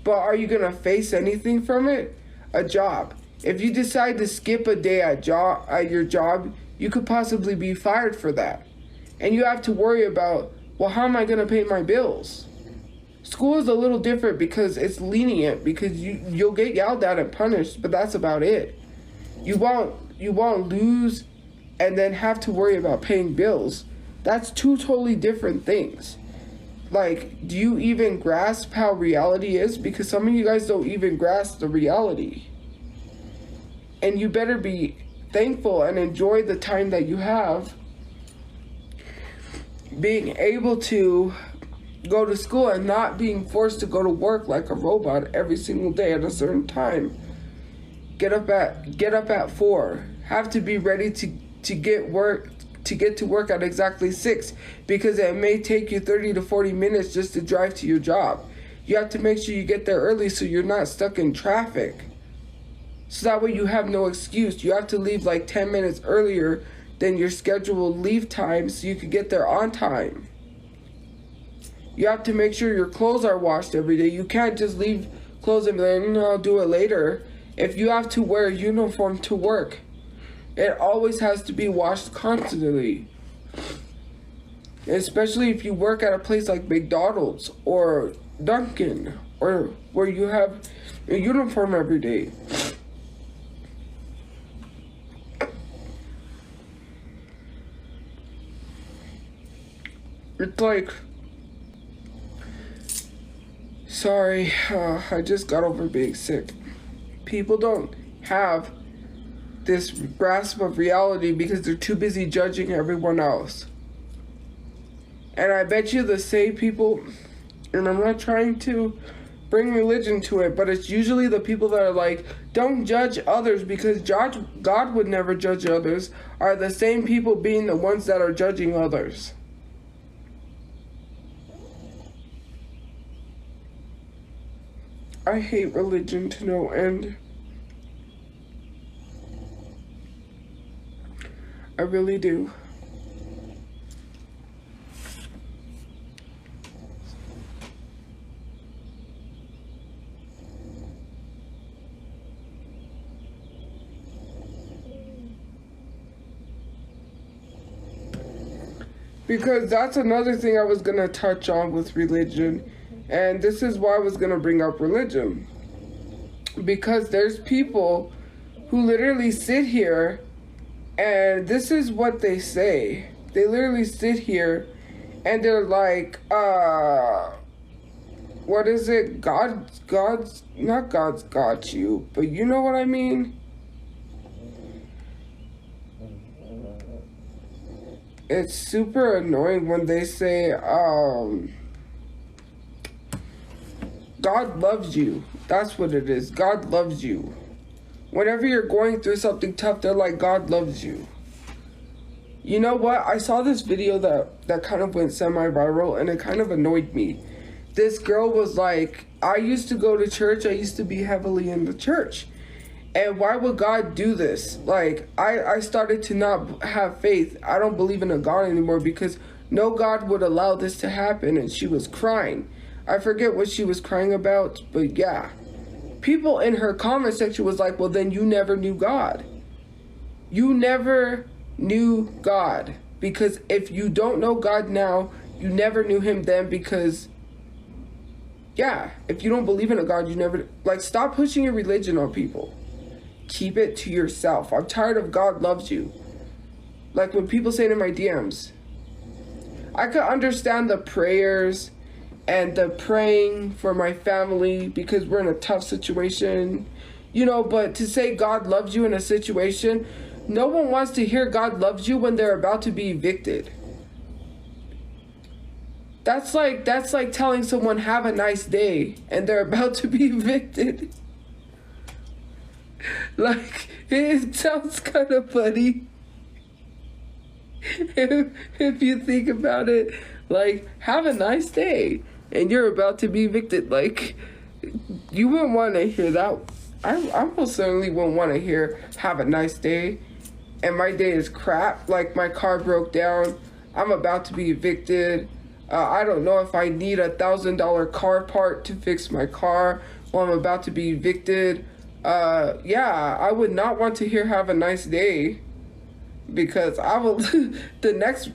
But are you going to face anything from it? A job. If you decide to skip a day at your job, you could possibly be fired for that. And you have to worry about, well, how am I going to pay my bills? School is a little different because it's lenient, because you'll get yelled at and punished, but that's about it. You won't lose and then have to worry about paying bills. That's two totally different things. Like, do you even grasp how reality is? Because some of you guys don't even grasp the reality. And you better be thankful and enjoy the time that you have being able to go to school and not being forced to go to work like a robot every single day at a certain time. Get up at 4. Have to be ready to get to work at exactly 6 because it may take you 30 to 40 minutes just to drive to your job. You have to make sure you get there early so you're not stuck in traffic. So that way you have no excuse. You have to leave like 10 minutes earlier than your scheduled leave time so you could get there on time. You have to make sure your clothes are washed every day. You can't just leave clothes and be like, no, I'll do it later. If you have to wear a uniform to work, it always has to be washed constantly. Especially if you work at a place like McDonald's or Dunkin' or where you have a uniform every day. It's like, sorry, I just got over being sick. People don't have this grasp of reality because they're too busy judging everyone else. And I bet you the same people, and I'm not trying to bring religion to it, but it's usually the people that are like, don't judge others because God would never judge others, are the same people being the ones that are judging others. I hate religion to no end. I really do. Because that's another thing I was going to touch on with religion. And this is why I was going to bring up religion. Because there's people who literally sit here and this is what they say. They literally sit here and they're like, what is it? Not God's got you, but you know what I mean? it's super annoying when they say, God loves you. That's what it is. God loves you. Whenever you're going through something tough, they're like, God loves you. You know what? I saw this video that kind of went semi-viral, and it kind of annoyed me. This girl was like, I used to go to church. I used to be heavily in the church. And why would God do this? Like, I started to not have faith. I don't believe in a God anymore because no God would allow this to happen. And she was crying. I forget what she was crying about, but yeah. People in her comment section was like, well, then you never knew God. You never knew God. Because if you don't know God now, you never knew him then because, yeah, if you don't believe in a God, you never, like, stop pushing your religion on people. Keep it to yourself. I'm tired of God loves you. Like when people say in my DMs, I could understand the prayers and the praying for my family because we're in a tough situation, you know, but to say God loves you in a situation, no one wants to hear God loves you when they're about to be evicted. That's like telling someone have a nice day and they're about to be evicted. Like, it sounds kind of funny if you think about it. Like, have a nice day and you're about to be evicted. Like, you wouldn't want to hear that. I most certainly wouldn't want to hear have a nice day and my day is crap. Like, my car broke down, I'm about to be evicted, I don't know if I need $1,000 car part to fix my car, or I'm about to be evicted. Yeah, I would not want to hear have a nice day, because I will the next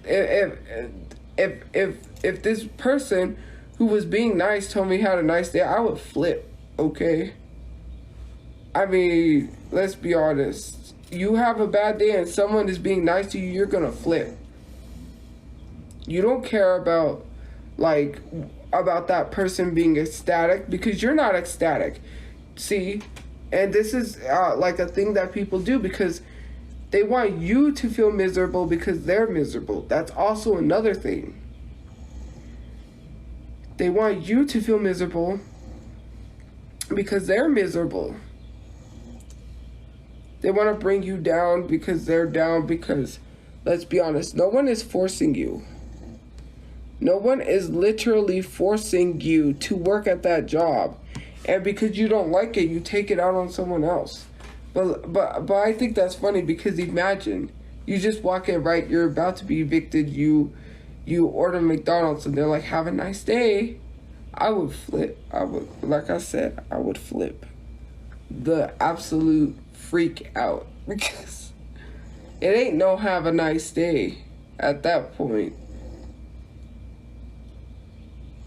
if this person who was being nice told me had a nice day, I would flip, okay? I mean, let's be honest. You have a bad day and someone is being nice to you, you're gonna flip. You don't care about that person being ecstatic because you're not ecstatic. See? And this is like a thing that people do because they want you to feel miserable because they're miserable. That's also another thing. They want you to feel miserable because they're miserable. They want to bring you down because they're down because, let's be honest, no one is forcing you. No one is literally forcing you to work at that job. And because you don't like it, you take it out on someone else. But I think that's funny because imagine, you just walk in, right, you're about to be evicted, you order McDonald's and they're like, have a nice day. I would flip. Like I said, I would flip. The absolute freak out because it ain't no have a nice day at that point.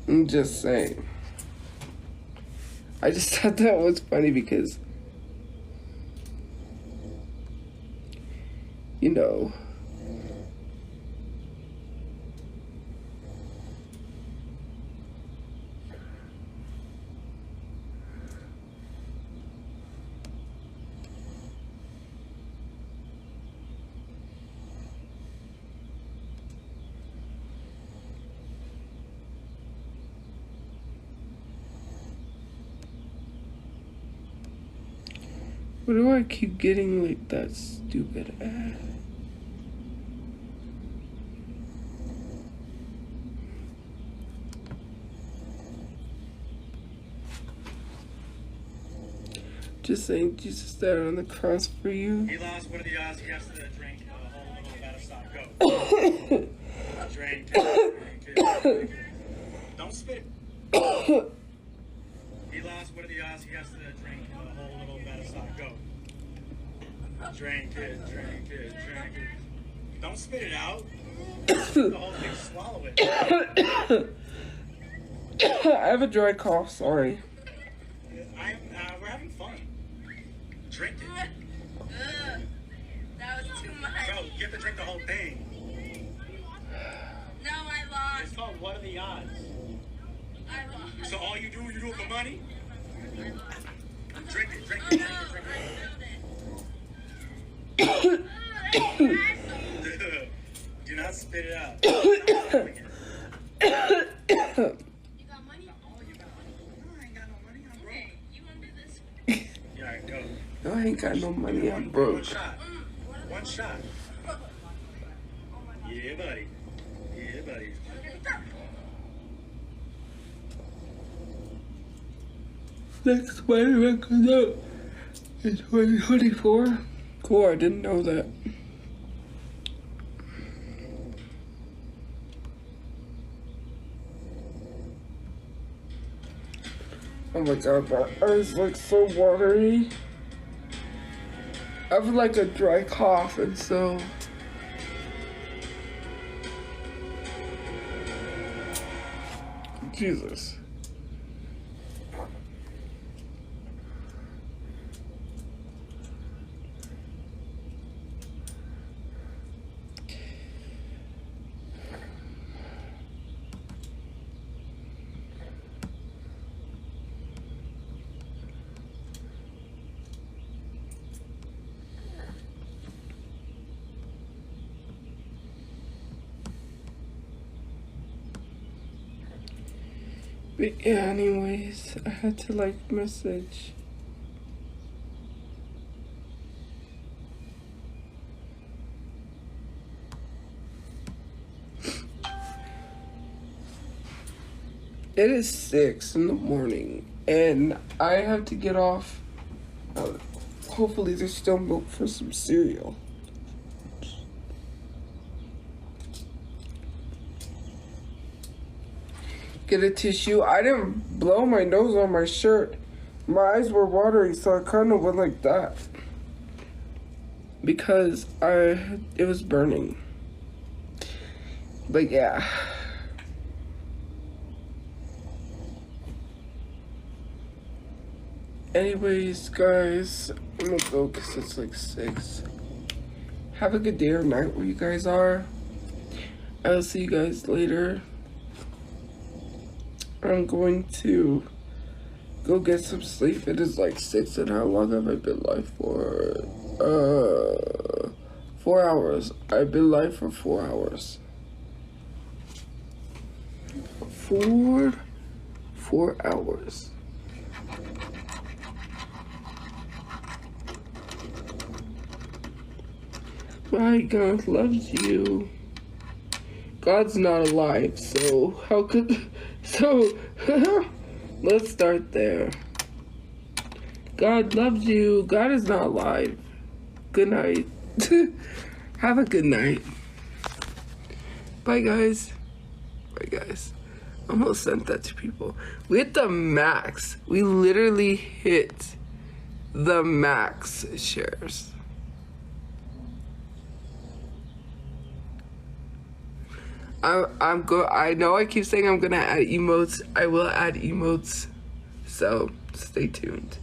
I'm just saying. I just thought that was funny because, you know, why do I keep getting like that stupid ad? Just saying, Jesus died on the cross for you. He lost, what are the odds he has to drink a whole little better stop? Go. Drink. Don't spit. He lost, what are the odds he has to drink a whole little better stop? Go. Drink it. Don't spit it out. The whole thing, swallow it. I have a dry cough, sorry. We're having fun. Drink it. That was too much. Bro, you have to drink the whole thing. No, I lost. It's called what are the odds? I lost. So all you do it for money? Drink it. Oh, no, I spilled it. Do not out, spit it out. You got money? Oh, you got money? No, I ain't got no money. I'm broke. Hey, you wanna do this? Yeah, alright, go. No, I ain't got no money. I'm broke. One shot. One shot. Yeah, buddy. Yeah, buddy. Next Spider-Man comes out in 2024. Cool, I didn't know that. Oh my god, my eyes look so watery. I have like a dry cough, and so Jesus. But yeah, anyways, I had to like message. It is 6 in the morning, and I have to get off. Hopefully, there's still milk for some cereal. Get a tissue. I didn't blow my nose on my shirt. My eyes were watery, so I kind of went like that because it was burning. But yeah. Anyways, guys, I'm gonna go because it's like 6. Have a good day or night where you guys are. I'll see you guys later. I'm going to go get some sleep. It is like 6, and how long have I been live for? 4 hours. I've been live for 4 hours. 4 hours. My God loves you. God's not alive, so how could... So, let's start there. God loves you. God is not alive. Good night. Have a good night. Bye, guys. Bye, guys. Almost sent that to people. We hit the max. We literally hit the max shares. I know I keep saying I'm gonna add emotes. I will add emotes. So stay tuned.